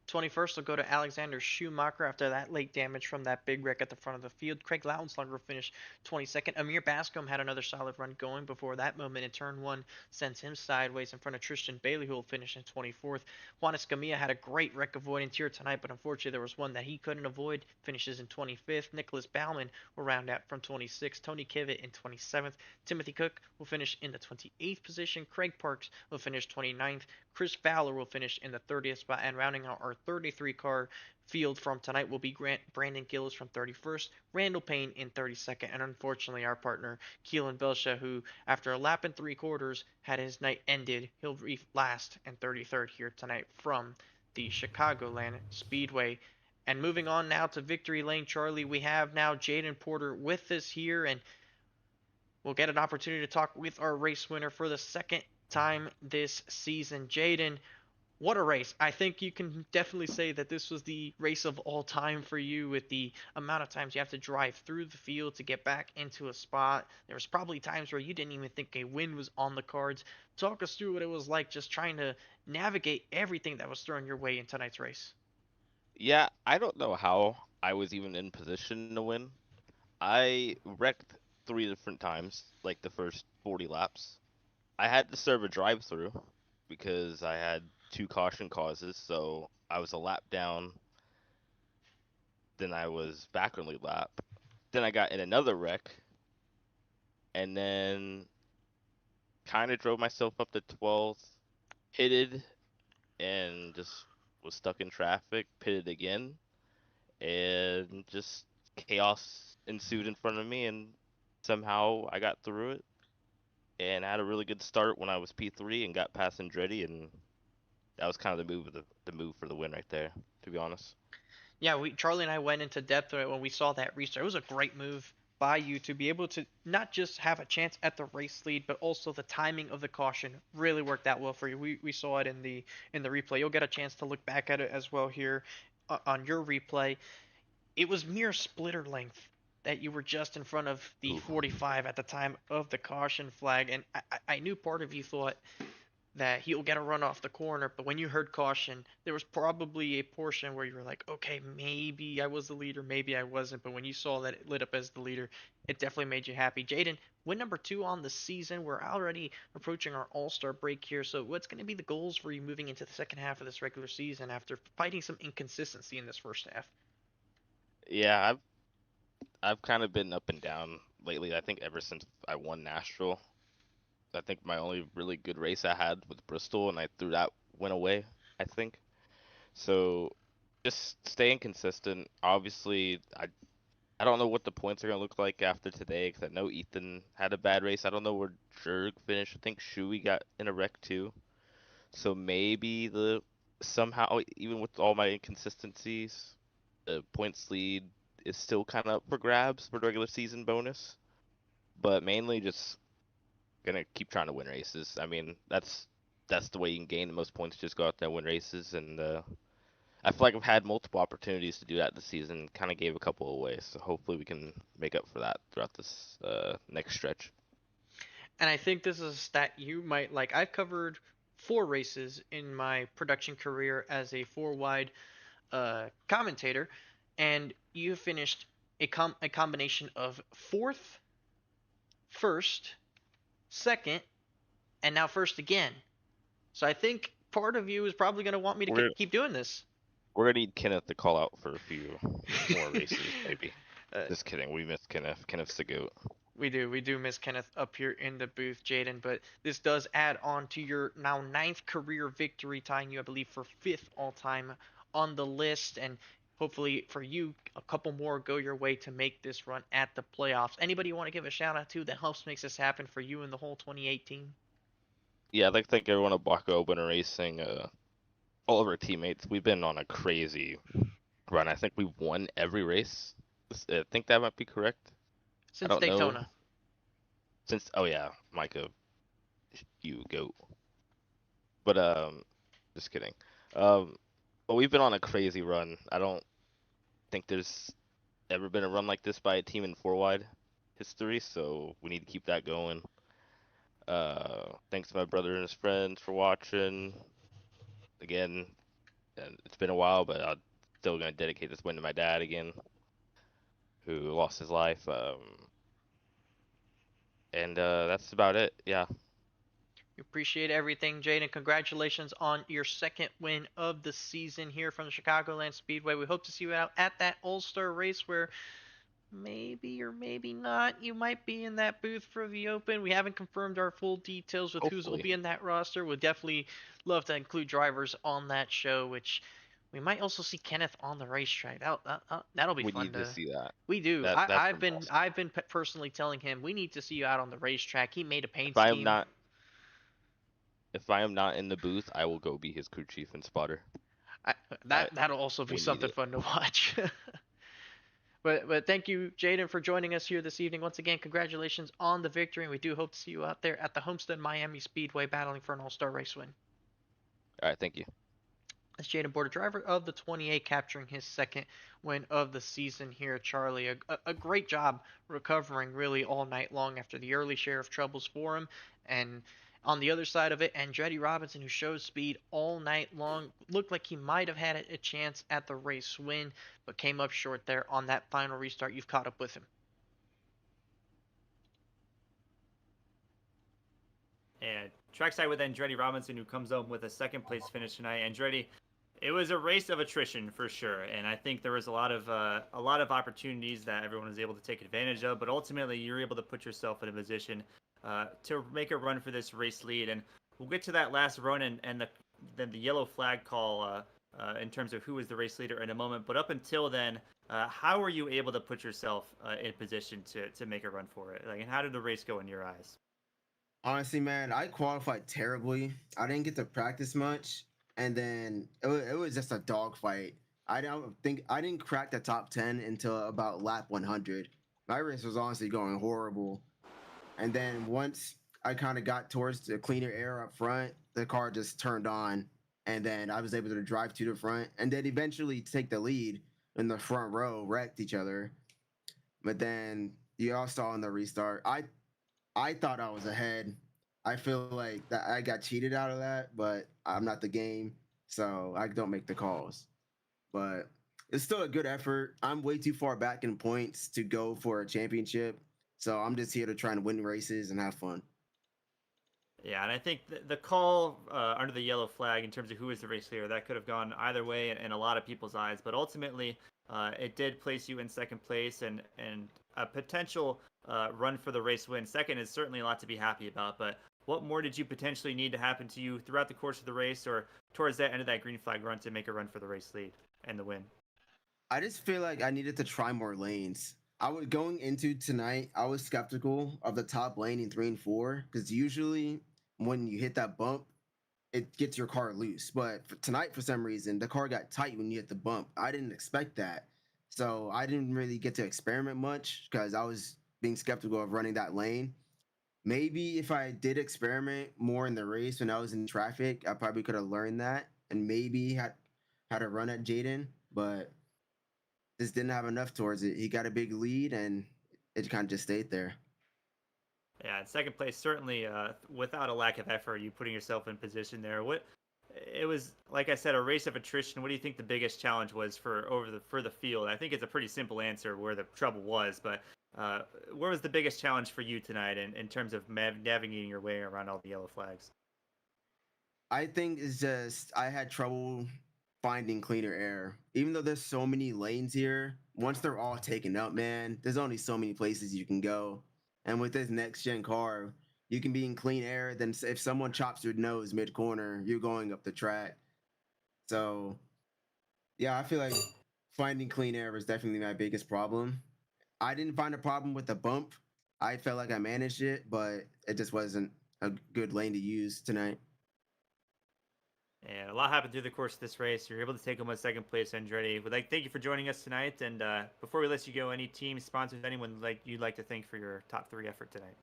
21st will go to Alexander Schumacher after that late damage from that big wreck at the front of the field. Craig Lautenslager will finish 22nd. Amir Bascom had another solid run going before that moment in turn 1 sends him sideways in front of Tristan Bailey, who will finish in 24th. Juan Escamilla had a great wreck avoidance here tonight, but unfortunately there was one that he couldn't avoid. Finishes in 25th. Nicholas Bauman will round out from 26th. Tony Kivet in 27th. Timothy Cook will finish in the 28th position. Craig Parks will finish 29th. Chris Fowler will finish in the 30th spot, and rounding out our 33-car field from tonight will be Brandon Gillis from 31st, Randall Payne in 32nd, and unfortunately our partner Keelan Belsha, who after a lap and 3/4 had his night ended, he'll be last and 33rd here tonight from the Chicagoland Speedway. And moving on now to Victory Lane, Charlie, we have now Jaden Porter with us here, and we'll get an opportunity to talk with our race winner for the second time this season. Jaden, What a race. I think you can definitely say that this was the race of all time for you with the amount of times you have to drive through the field to get back into a spot. There was probably times where you didn't even think a win was on the cards. Talk us through what it was like just trying to navigate everything that was thrown your way in tonight's race. Yeah, I don't know how I was even in position to win. I wrecked 3 different times, like the first 40 laps. I had to serve a drive-through because I had 2 caution causes, so I was a lap down, then I was back on lead lap. Then I got in another wreck, and then kind of drove myself up to 12th, pitted, and just was stuck in traffic, pitted again, and just chaos ensued in front of me, and somehow I got through it and I had a really good start when I was P3 and got past Andretti, and that was kind of the move for the win right there, to be honest. Yeah, Charlie and I went into depth when we saw that restart. It was a great move by you to be able to not just have a chance at the race lead, but also the timing of the caution really worked out well for you. We saw it in the replay. You'll get a chance to look back at it as well here on your replay. It was mere splitter length that you were just in front of the Ooh. 45 at the time of the caution flag, and I knew part of you thought that he'll get a run off the corner, but when you heard caution, there was probably a portion where you were like, okay, maybe I was the leader, maybe I wasn't, but when you saw that it lit up as the leader, it definitely made you happy. Jaden, win number 2 on the season. We're already approaching our All-Star break here, so what's going to be the goals for you moving into the second half of this regular season after fighting some inconsistency in this first half? Yeah, I've kind of been up and down lately. I think ever since I won Nashville, I think my only really good race I had was Bristol, and I threw that win away, I think. So just staying consistent. Obviously, I don't know what the points are gonna look like after today, because I know Ethan had a bad race. I don't know where Jurg finished. I think Shui got in a wreck too. So maybe somehow, even with all my inconsistencies, the points lead is still kind of up for grabs for the regular season bonus. But mainly just gonna keep trying to win races. I mean, that's the way you can gain the most points. Just go out there and win races, and I feel like I've had multiple opportunities to do that this season. Kind of gave a couple away, so hopefully we can make up for that throughout this next stretch. And I think this is a stat you might like. I've covered 4 races in my production career as a 4-wide commentator, and you finished a combination of 4th, 1st, 2nd, and now 1st again. So I think part of you is probably going to want me to keep doing this. We're gonna need Kenneth to call out for a few more races, maybe. Just kidding. We missed Kenneth. Kenneth's the goat. We do miss Kenneth up here in the booth, Jaden, but this does add on to your now 9th career victory, tying you, I believe, for 5th all-time on the list, and hopefully for you, a couple more go your way to make this run at the playoffs. Anybody you want to give a shout-out to that helps makes this happen for you and the whole 2018? Yeah, I'd like to thank everyone at KBueno Racing, all of our teammates. We've been on a crazy run. I think we've won every race. I think that might be correct. Since Daytona. Oh yeah, Micah, you goat. But just kidding. But we've been on a crazy run. I don't think there's ever been a run like this by a team in 4-wide history, so we need to keep that going. Thanks to my brother and his friends for watching. Again, and it's been a while, but I'm still gonna dedicate this win to my dad again, who lost his life. And that's about it. Yeah. We appreciate everything, Jaden. Congratulations on your 2nd win of the season here from the Chicagoland Speedway. We hope to see you out at that All-Star race where maybe or maybe not you might be in that booth for the Open. We haven't confirmed our full details with who's will be in that roster. We'd definitely love to include drivers on that show, which we might also see Kenneth on the racetrack. That'll be fun. We need to see that. We do. That's I've awesome. been personally telling him we need to see you out on the racetrack. He made a paint If scheme. If I am not in the booth, I will go be his crew chief and spotter. That'll also be something fun to watch. But thank you, Jaden, for joining us here this evening. Once again, congratulations on the victory, and we do hope to see you out there at the Homestead Miami Speedway battling for an All-Star race win. All right, thank you. That's Jaden Border, driver of the 28, capturing his second win of the season here at Charlie. A great job recovering really all night long after the early share of troubles for him. And on the other side of it, Andretti Robinson, who showed speed all night long, looked like he might have had a chance at the race win, but came up short there on that final restart. You've caught up with him. And trackside with Andretti Robinson, who comes home with a second place finish tonight. Andretti, it was a race of attrition for sure, and I think there was a lot of opportunities that everyone was able to take advantage of. But ultimately, you were able to put yourself in a position to make a run for this race lead. And we'll get to that last run and the yellow flag call in terms of who was the race leader in a moment. But up until then, how were you able to put yourself in position to make a run for it? Like, and how did the race go in your eyes? Honestly, man, I qualified terribly. I didn't get to practice much, and then it was just a dogfight. I didn't crack the top 10 until about lap 100. My race was honestly going horrible, and then once I kind of got towards the cleaner air up front, the car just turned on, and then I was able to drive to the front, and then eventually take the lead in the front row, wrecked each other. But then you all saw in the restart, I thought I was ahead. I feel like that I got cheated out of that, but I'm not the game, so I don't make the calls. But it's still a good effort. I'm way too far back in points to go for a championship, so I'm just here to try and win races and have fun. Yeah, and I think the call under the yellow flag in terms of who was the race leader, that could have gone either way in a lot of people's eyes. But ultimately, it did place you in second place, and a potential run for the race win. Second is certainly a lot to be happy about. But what more did you potentially need to happen to you throughout the course of the race or towards that end of that green flag run to make a run for the race lead and the win? I just feel like I needed to try more lanes. Going into tonight, I was skeptical of the top lane in 3 and 4 because usually when you hit that bump, it gets your car loose. But for tonight, for some reason, the car got tight when you hit the bump. I didn't expect that. So I didn't really get to experiment much because I was being skeptical of running that lane. Maybe if I did experiment more in the race when I was in traffic, I probably could have learned that and maybe had a run at Jaden, but just didn't have enough towards it. He got a big lead and it kind of just stayed there. Yeah, in second place, certainly without a lack of effort, you putting yourself in position there. It was, like I said, a race of attrition. What do you think the biggest challenge was for the field? I think it's a pretty simple answer where the trouble was, but where was the biggest challenge for you tonight in terms of navigating your way around all the yellow flags? I think it's just I had trouble finding cleaner air. Even though there's so many lanes here, once they're all taken up, man, there's only so many places you can go. And with this next gen car, you can be in clean air. Then if someone chops your nose mid corner, you're going up the track. So, yeah, I feel like finding clean air was definitely my biggest problem. I didn't find a problem with the bump. I felt like I managed it, but it just wasn't a good lane to use tonight. And a lot happened through the course of this race. You're able to take home a second place, Andretti. We'd like thank you for joining us tonight. And before we let you go, any teams, sponsors, anyone you'd like to thank for your top 3 effort tonight?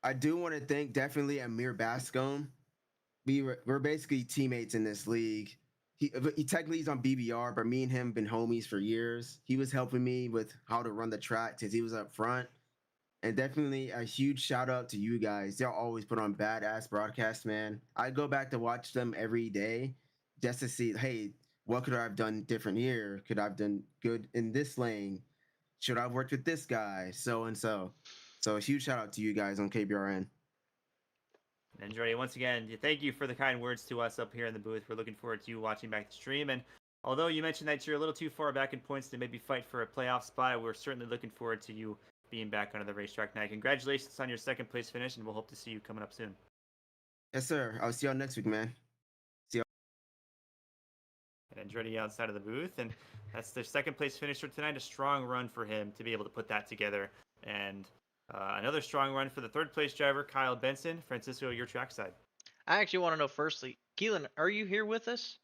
I do want to thank definitely Amir Bascom. We're basically teammates in this league. He technically he's on BBR, but me and him been homies for years. He was helping me with how to run the track because he was up front. And definitely a huge shout out to you guys. Y'all always put on badass broadcasts, man. I go back to watch them every day just to see, hey, what could I have done different here? Could I have done good in this lane? Should I have worked with this guy? So and so. So a huge shout out to you guys on KBRN. And Andretti, once again, thank you for the kind words to us up here in the booth. We're looking forward to you watching back the stream. And although you mentioned that you're a little too far back in points to maybe fight for a playoff spot, we're certainly looking forward to you being back onto the racetrack tonight. Congratulations on your second place finish, and we'll hope to see you coming up soon. Yes, sir. I'll see y'all next week, man. See y'all. And Andretti outside of the booth, and that's the second place finisher tonight. A strong run for him to be able to put that together. And another strong run for the third place driver, Kyle Benson. Francisco, your trackside. I actually want to know firstly, Keelan, are you here with us?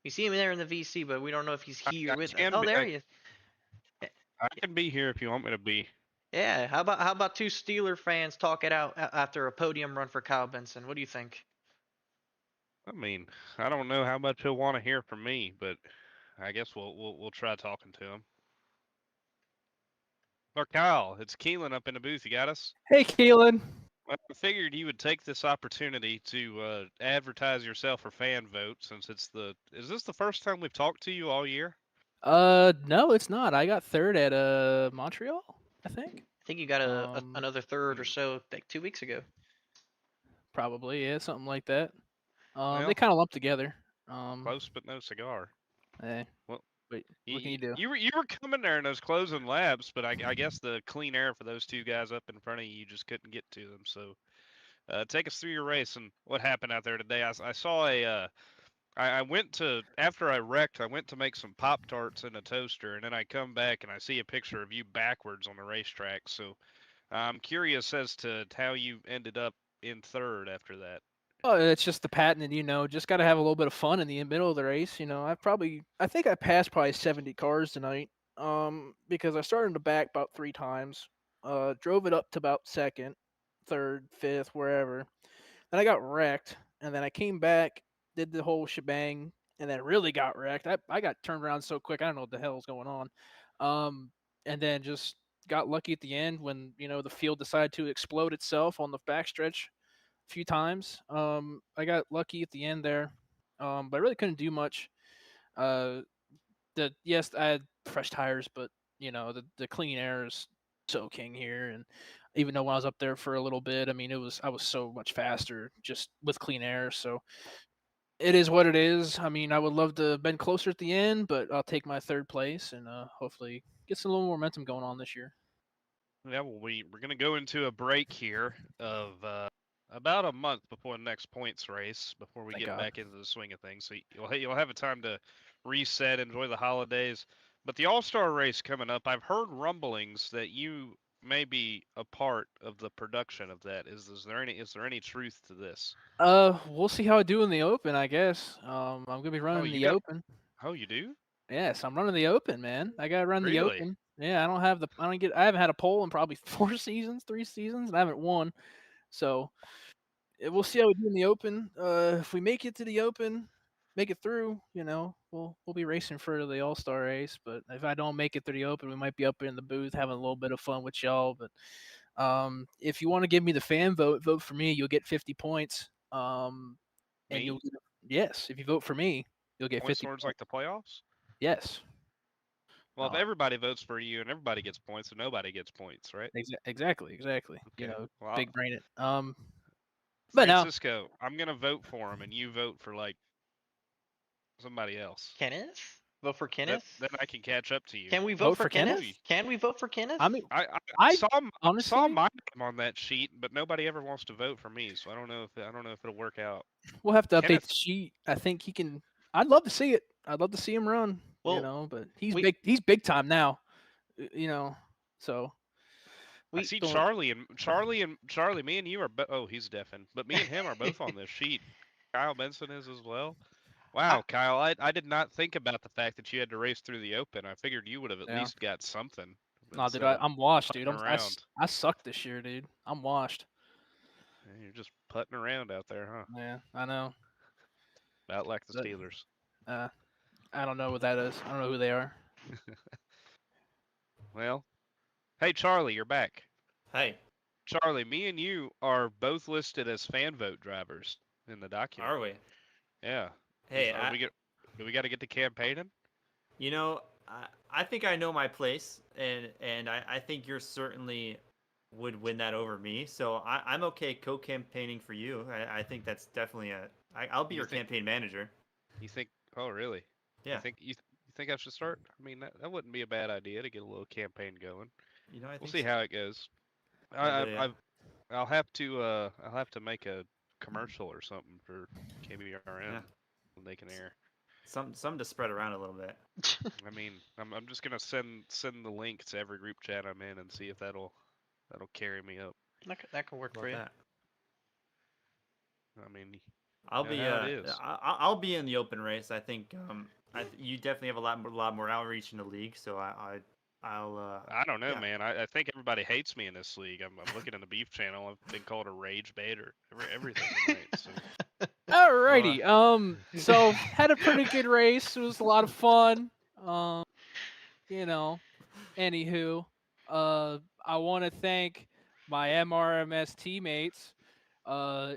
We see him there in the VC, but we don't know if he's here with us. Oh, there he is. I can be here if you want me to be. Yeah, how about 2 Steeler fans talk it out after a podium run for Kyle Benson? What do you think? I mean, I don't know how much he'll want to hear from me, but I guess we'll try talking to him. Or Kyle, it's Keelan up in the booth. You got us? Hey, Keelan. Well, I figured you would take this opportunity to advertise yourself for fan vote, since it's the. Is this the first time we've talked to you all year? No, it's not. I got third at Montreal, I think. I think you got another third or hmm. so like 2 weeks ago. Probably, yeah, something like that. They Well, kind of lumped together. close but no cigar. Eh, Well, wait, what can you do? you were coming there in those closing laps, but I guess the clean air for those two guys up in front of you, you just couldn't get to them. So take us through your race and what happened out there today. I saw I went to, after I wrecked, I went to make some Pop Tarts in a toaster, and then I come back and I see a picture of you backwards on the racetrack. So I'm curious as to how you ended up in third after that. Oh, it's just the patent, just got to have a little bit of fun in the middle of the race. I think I passed probably 70 cars tonight. Because I started in the back about 3 times. Drove it up to about second, third, fifth, wherever. Then I got wrecked, and then I came back, did the whole shebang, and then really got wrecked. I got turned around so quick, I don't know what the hell is going on. And then just got lucky at the end when the field decided to explode itself on the backstretch a few times. I got lucky at the end there, but I really couldn't do much. Uh, yes, I had fresh tires, but the clean air is so king here, and even though when I was up there for a little bit, I mean I was so much faster just with clean air. So it is what it is. I mean, I would love to have been closer at the end, but I'll take my third place and hopefully get some little momentum going on this year. Yeah, well, we're gonna go into a break here of about a month before the next points race, before we Thank get God. back into the swing of things. So you'll have a time to reset, enjoy the holidays. But the All Star race coming up, I've heard rumblings that you may be a part of the production of that. Is there any truth to this? We'll see how I do in the Open, I guess. I'm gonna be Oh, running you the got. Open. Oh, you do? Yes, I'm running the Open, man. I gotta run the Really? Open. Yeah, I haven't had a pole in probably 3 seasons, and I haven't won. So we'll see how we do in the Open. If we make it to the Open, make it through, we'll be racing for the All Star race. But if I don't make it to the Open, we might be up in the booth having a little bit of fun with y'all. But if you want to give me the fan vote, vote for me. You'll get 50 points. And Me? yes, if you vote for me, you'll get Points 50 towards like points. the playoffs? Yes. Well, if everybody votes for you and everybody gets points, then nobody gets points, right? Exactly. Okay. Well, Big brain it. But no, Francisco, I'm gonna vote for him, and you vote for like somebody else. Kenneth? Vote for Kenneth? Then I can catch up to you. Can we vote for Kenneth? Kenneth? Can we vote for Kenneth? I mean, I I saw honestly, my name on that sheet, but nobody ever wants to vote for me, so I don't know if it'll work out. we'll have to update Kenneth, the sheet. I think he can. I'd love to see it. I'd love to see him run. Well, But he's we- big. He's big time now. So I we see don't- Charlie. Me and you are. Oh, he's deafened, but me and him are both on this sheet. Kyle Benson is as well. Wow, Kyle, I did not think about the fact that you had to race through the Open. I figured you would have at Yeah. least got something. no, dude, instead of I'm washed, dude. putting around. I suck this year, dude. I'm washed. Yeah, you're just putting around out there, huh? Yeah, I know. About like the But- Steelers. I don't know what that is. I don't know who they are. Well, hey Charlie, you're back. Hey, Charlie, me and you are both listed as fan vote drivers in the document. are we? Yeah. Hey, Do we got to get to campaigning? you know, I think I know my place, and I think you're certainly would win that over me. So I'm okay co-campaigning for you. I think that's definitely I'll be You your think- campaign manager. You think? Oh, really? Yeah. You think I should start? I mean, that wouldn't be a bad idea to get a little campaign going. You know, I We'll think see so. how it goes. Yeah. I'll have to make a commercial or something for KBRN Yeah. when they can air. Some to spread around a little bit. I mean, I'm just gonna send the link to every group chat I'm in and see if that'll carry me up. that can work How for you. about that? I mean, I'll know be how it is. I'll be in the Open race. I think you definitely have a lot more outreach in the league, so I don't know, yeah. man. I think everybody hates me in this league. I'm looking in the beef channel. I've been called a rage bait or everything tonight. So Alrighty. So had a pretty good race. It was a lot of fun. You know. Anywho, I want to thank my MRMS teammates,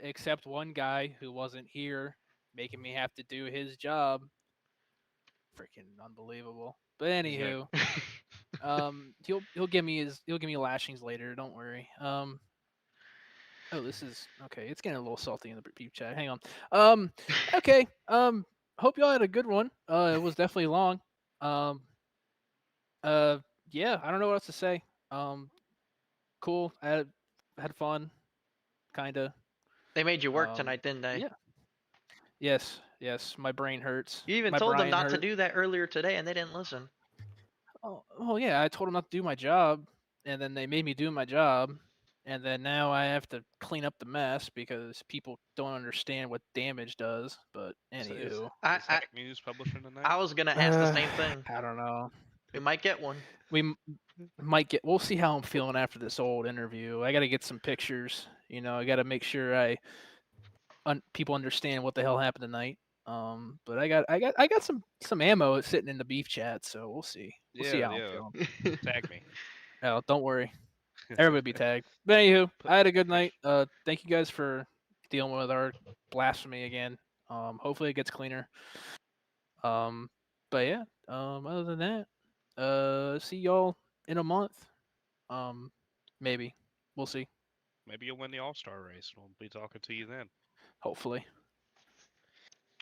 except one guy who wasn't here, making me have to do his job. Freaking unbelievable. But anywho, he'll give me lashings later. Don't worry. Oh, this is okay. It's getting a little salty in the beef chat. Hang on. Okay. Hope y'all had a good one. It was definitely long. Um, yeah. I don't know what else to say. Cool. I had fun. Kinda. They made you work tonight, didn't they? Yeah. Yes. Yes. My brain hurts. You even My told them Brian not to hurt. do that earlier today, and they didn't listen. Oh yeah. I told them not to do my job, and then they made me do my job, and then now I have to clean up the mess because people don't understand what damage does. But So is anywho, Hack News publishing tonight? I was gonna ask the same thing. I don't know. We might get one. We might get. We'll see how I'm feeling after this old interview. I got to get some pictures. You know, I got to make sure people understand what the hell happened tonight. But I got some ammo sitting in the beef chat, so we'll see. We'll see how I'm feeling. Tag me. No, don't worry. Everybody be tagged. But anywho, I had a good night. Thank you guys for dealing with our blasphemy again. Hopefully it gets cleaner. But yeah. Other than that, see y'all in a month. Maybe. We'll see. Maybe you'll win the All-Star race. We'll be talking to you then. Hopefully.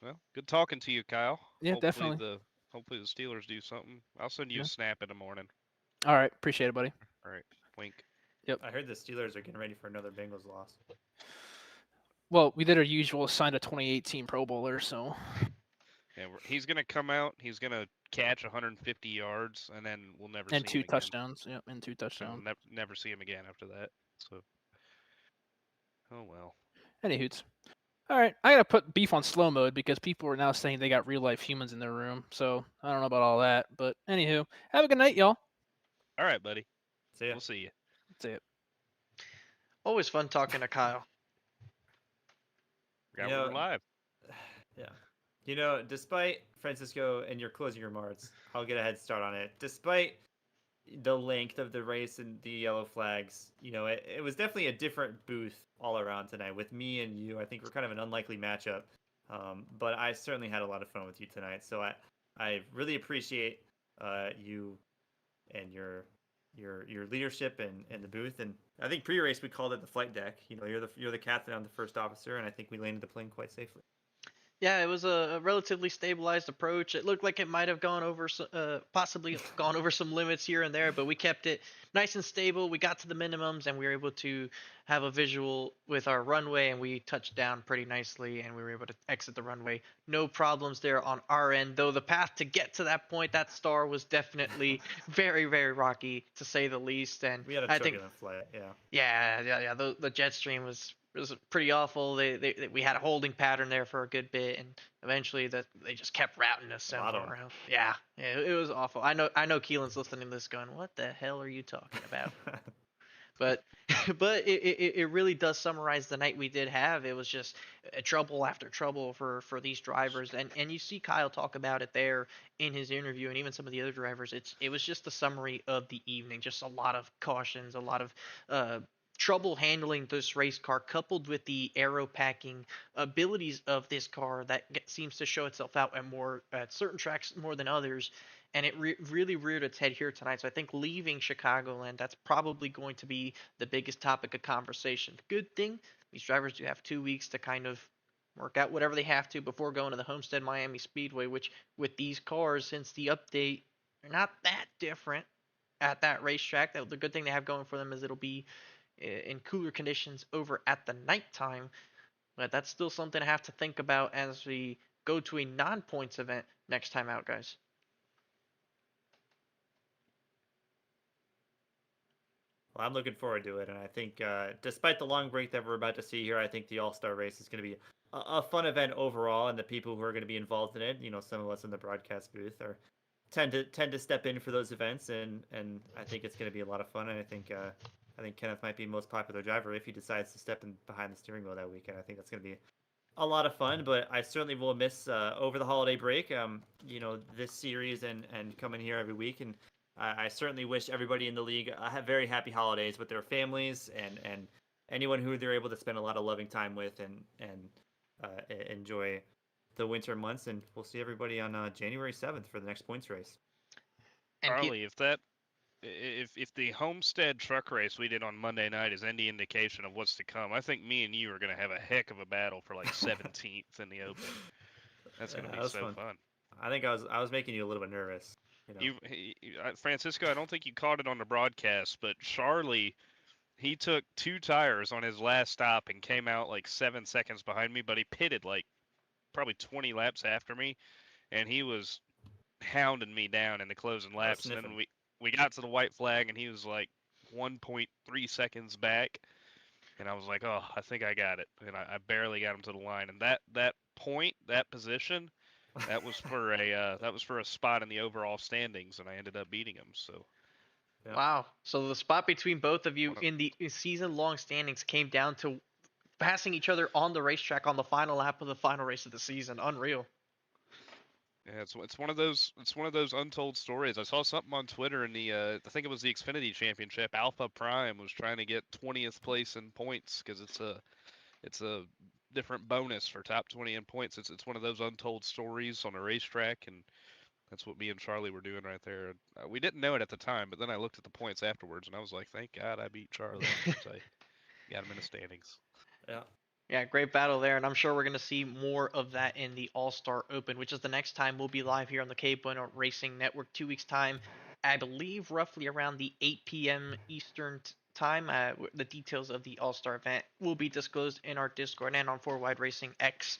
Well, good talking to you, Kyle. Yeah, hopefully definitely. Hopefully the Steelers do something. I'll send you Yeah. a snap in the morning. All right. Appreciate it, buddy. All right. Wink. Yep. I heard the Steelers are getting ready for another Bengals loss. Well, we did our usual, signed a 2018 Pro Bowler, so. Yeah, he's gonna come out. He's gonna catch 150 yards, and then we'll never And see 2 him touchdowns. Yep, and 2 again. touchdowns. We'll never see him again after that. So, oh well. Any hoots. All right, I gotta put beef on slow mode because people are now saying they got real life humans in their room. So I don't know about all that, but anywho, have a good night, y'all. All right, buddy. See ya. We'll see you. See it. Always fun talking to Kyle. We're live. Yeah. You know, despite Francisco and your closing remarks, I'll get a head start on it. Despite the length of the race and the yellow flags, you know, it was definitely a different booth all around tonight with me and you. I think we're kind of an unlikely matchup, but I certainly had a lot of fun with you tonight. So I really appreciate you and your leadership and the booth. And I think pre-race we called it the flight deck. You know, you're the captain, I'm the first officer, and I think we landed the plane quite safely. Yeah, it was a relatively stabilized approach. It looked like it might have gone over, possibly gone over some limits here and there, but we kept it nice and stable. We got to the minimums, and we were able to have a visual with our runway, and we touched down pretty nicely, and we were able to exit the runway. No problems there on our end, though the path to get to that point, that star was definitely very, very rocky, to say the least. And We had a I think, turbulent flight, yeah. yeah. The jet stream was pretty awful. We had a holding pattern there for a good bit, and eventually they just kept routing us around. Yeah, it was awful. I know Keelan's listening to this going, "What the hell are you talking about?" But it really does summarize the night we did have. It was just trouble after trouble for these drivers, and you see Kyle talk about it there in his interview, and even some of the other drivers. It was just the summary of the evening. Just a lot of cautions, a lot of trouble handling this race car, coupled with the aero packing abilities of this car that seems to show itself out at certain tracks more than others. And it really reared its head here tonight. So I think leaving Chicagoland, that's probably going to be the biggest topic of conversation. The good thing, these drivers do have 2 weeks to kind of work out whatever they have to before going to the Homestead Miami Speedway, which with these cars, since the update, they're not that different at that racetrack. The good thing they have going for them is it'll be in cooler conditions over at the nighttime. But that's still something I have to think about as we go to a non-points event next time out, guys. Well, I'm looking forward to it, and I think despite the long break that we're about to see here, I think the All-Star race is going to be a fun event overall, and the people who are going to be involved in it, you know, some of us in the broadcast booth are tend to step in for those events, and I think it's going to be a lot of fun. And I think Kenneth might be the most popular driver if he decides to step in behind the steering wheel that weekend. I think that's going to be a lot of fun. But I certainly will miss over the holiday break. This series and coming here every week, and I certainly wish everybody in the league have very happy holidays with their families and anyone who they're able to spend a lot of loving time with and enjoy the winter months. And we'll see everybody on January 7th for the next points race. And Charlie, if the Homestead truck race we did on Monday night is any indication of what's to come, I think me and you are going to have a heck of a battle for like 17th in the Open. That's going to be so fun. I think I was making you a little bit nervous. Francisco, I don't think you caught it on the broadcast, but Charlie, he took 2 tires on his last stop and came out like 7 seconds behind me, but he pitted like probably 20 laps after me, and he was hounding me down in the closing laps. And then we got to the white flag, and he was like 1.3 seconds back, and I was like, oh, I think I got it, and I barely got him to the line. And that position, that was for a spot in the overall standings, and I ended up beating him. So. Yeah. Wow. So the spot between both of you in the season-long standings came down to passing each other on the racetrack on the final lap of the final race of the season. Unreal. Yeah, it's one of those untold stories. I saw something on Twitter in the I think it was the Xfinity Championship. Alpha Prime was trying to get 20th place in points because it's a different bonus for top 20 in points. It's one of those untold stories on a racetrack, and that's what me and Charlie were doing right there. We didn't know it at the time, but then I looked at the points afterwards, and I was like, thank God I beat Charlie. I got him in the standings. Yeah. Yeah, great battle there, and I'm sure we're going to see more of that in the All-Star Open, which is the next time we'll be live here on the KBueno Racing Network. 2 weeks' time, I believe roughly around the 8 p.m. Eastern time. The details of the All-Star event will be disclosed in our Discord and on 4Wide Racing X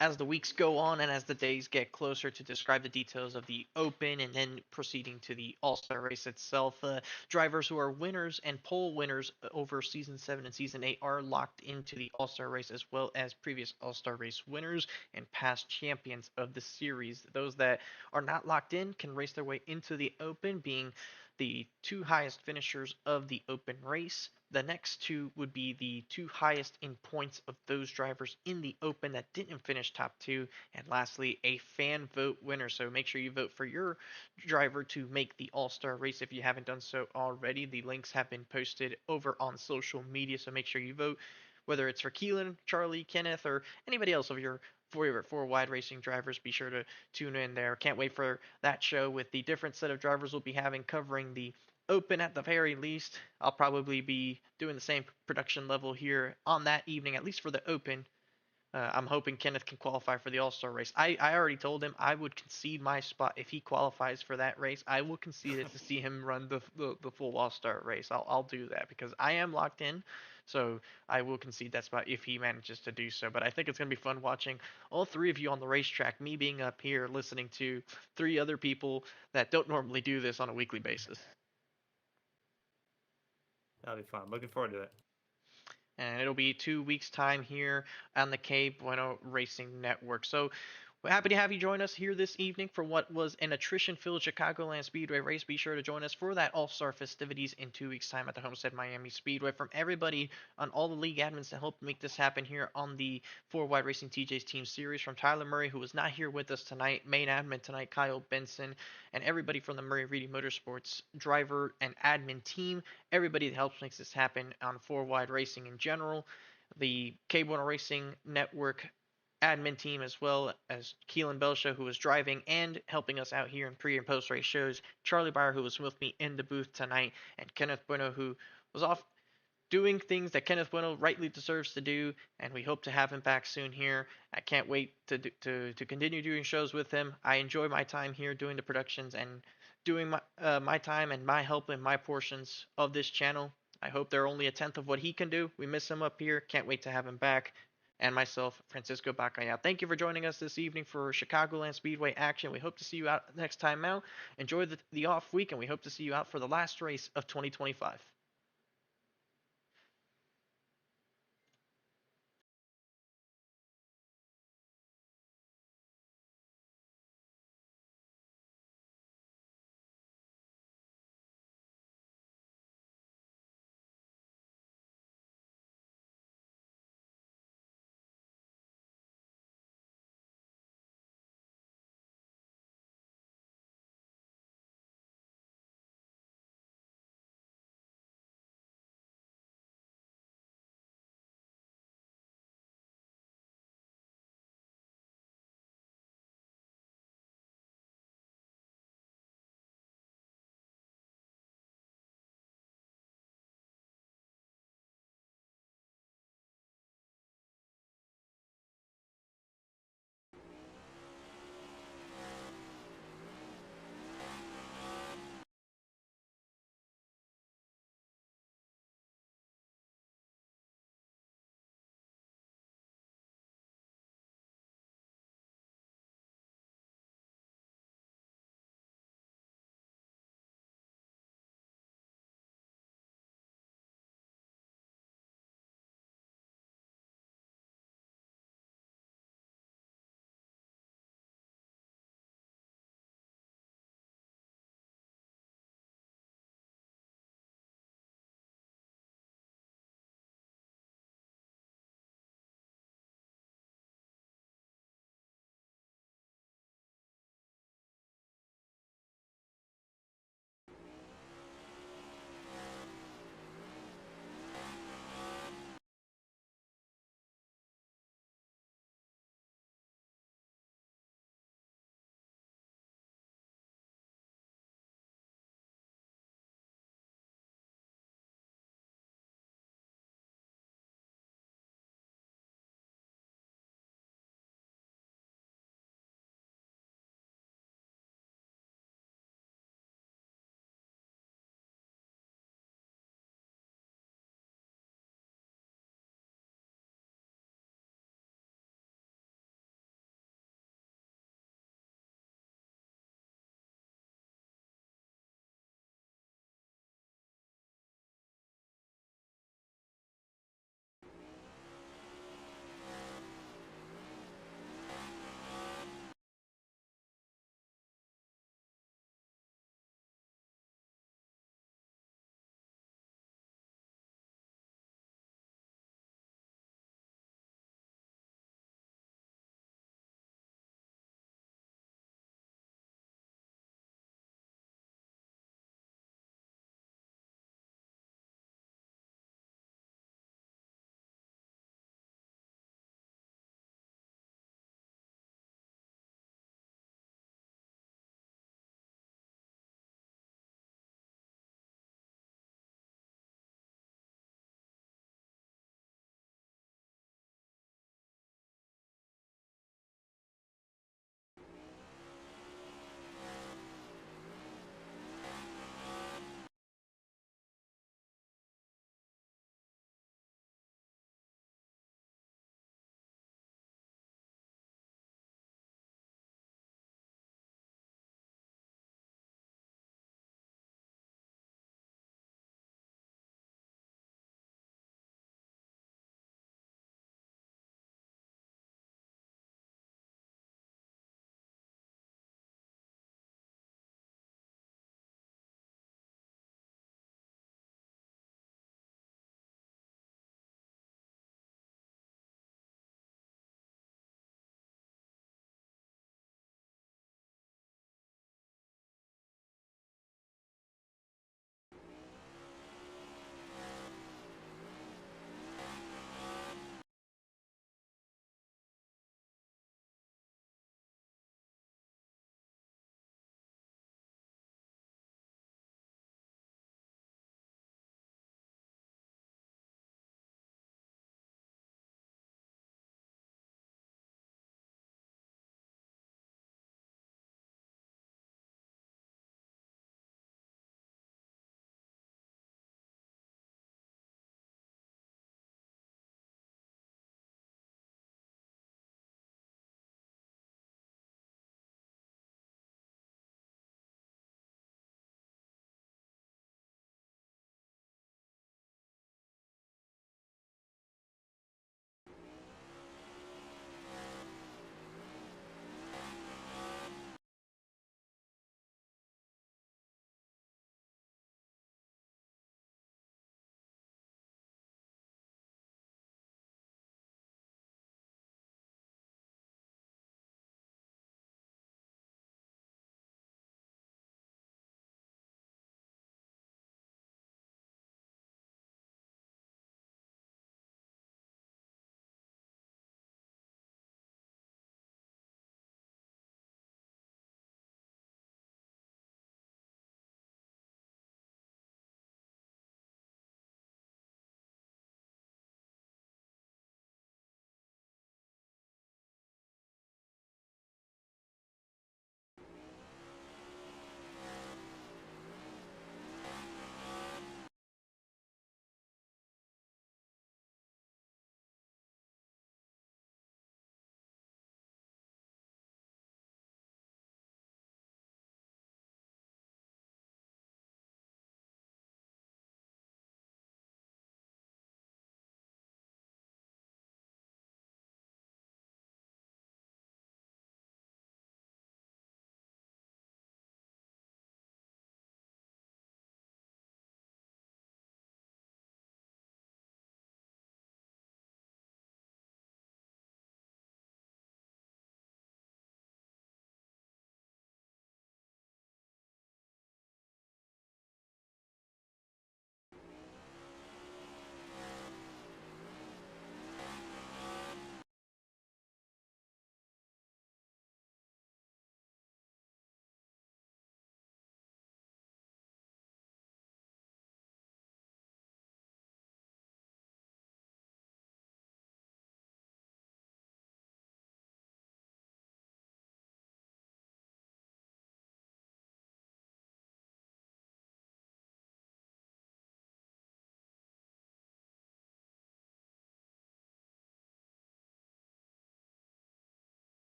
as the weeks go on and as the days get closer, to describe the details of the Open and then proceeding to the All-Star race itself. Drivers who are winners and pole winners over Season 7 and Season 8 are locked into the All-Star race, as well as previous All-Star race winners and past champions of the series. Those that are not locked in can race their way into the Open, being the 2 highest finishers of the Open race. The next 2 would be the 2 highest in points of those drivers in the Open that didn't finish top 2. And lastly, a fan vote winner. So make sure you vote for your driver to make the All-Star race if you haven't done so already. The links have been posted over on social media, so make sure you vote, whether it's for Keelan, Charlie, Kenneth, or anybody else of your favorite 4Wide Racing drivers. Be sure to tune in there. Can't wait for that show with the different set of drivers we'll be having covering the Open at the very least. I'll probably be doing the same production level here on that evening, at least for the Open. I'm hoping Kenneth can qualify for the All-Star race. I already told him I would concede my spot if he qualifies for that race. I will concede it to see him run the full All-Star race. I'll do that because I am locked in. So I will concede that spot if he manages to do so. But I think it's going to be fun watching all 3 of you on the racetrack, me being up here listening to 3 other people that don't normally do this on a weekly basis. That'll be fun. Looking forward to it. And it'll be 2 weeks' time here on the KBueno Racing Network. So we're happy to have you join us here this evening for what was an attrition-filled Chicagoland Speedway race. Be sure to join us for that All-Star festivities in 2 weeks' time at the Homestead Miami Speedway. From everybody on all the league admins that helped make this happen here on the 4Wide Racing TJ's Team Series, from Tyler Murray, who was not here with us tonight, main admin tonight, Kyle Benson, and everybody from the Murray Reedy Motorsports driver and admin team, everybody that helps make this happen on 4Wide Racing in general, the KBueno Racing Network admin team, as well as Keelan Belsha, who was driving and helping us out here in pre and post race shows, Charlie Byer, who was with me in the booth tonight, and Kenneth Bueno, who was off doing things that Kenneth Bueno rightly deserves to do, and we hope to have him back soon here. I can't wait to continue doing shows with him. I enjoy my time here doing the productions and doing my time and my help in my portions of this channel. I hope they're only a tenth of what he can do. We miss him up here. Can't wait to have him back. And myself, Francisco Bacaya. Thank you for joining us this evening for Chicagoland Speedway action. We hope to see you out next time out. Enjoy the off week, and we hope to see you out for the last race of 2025.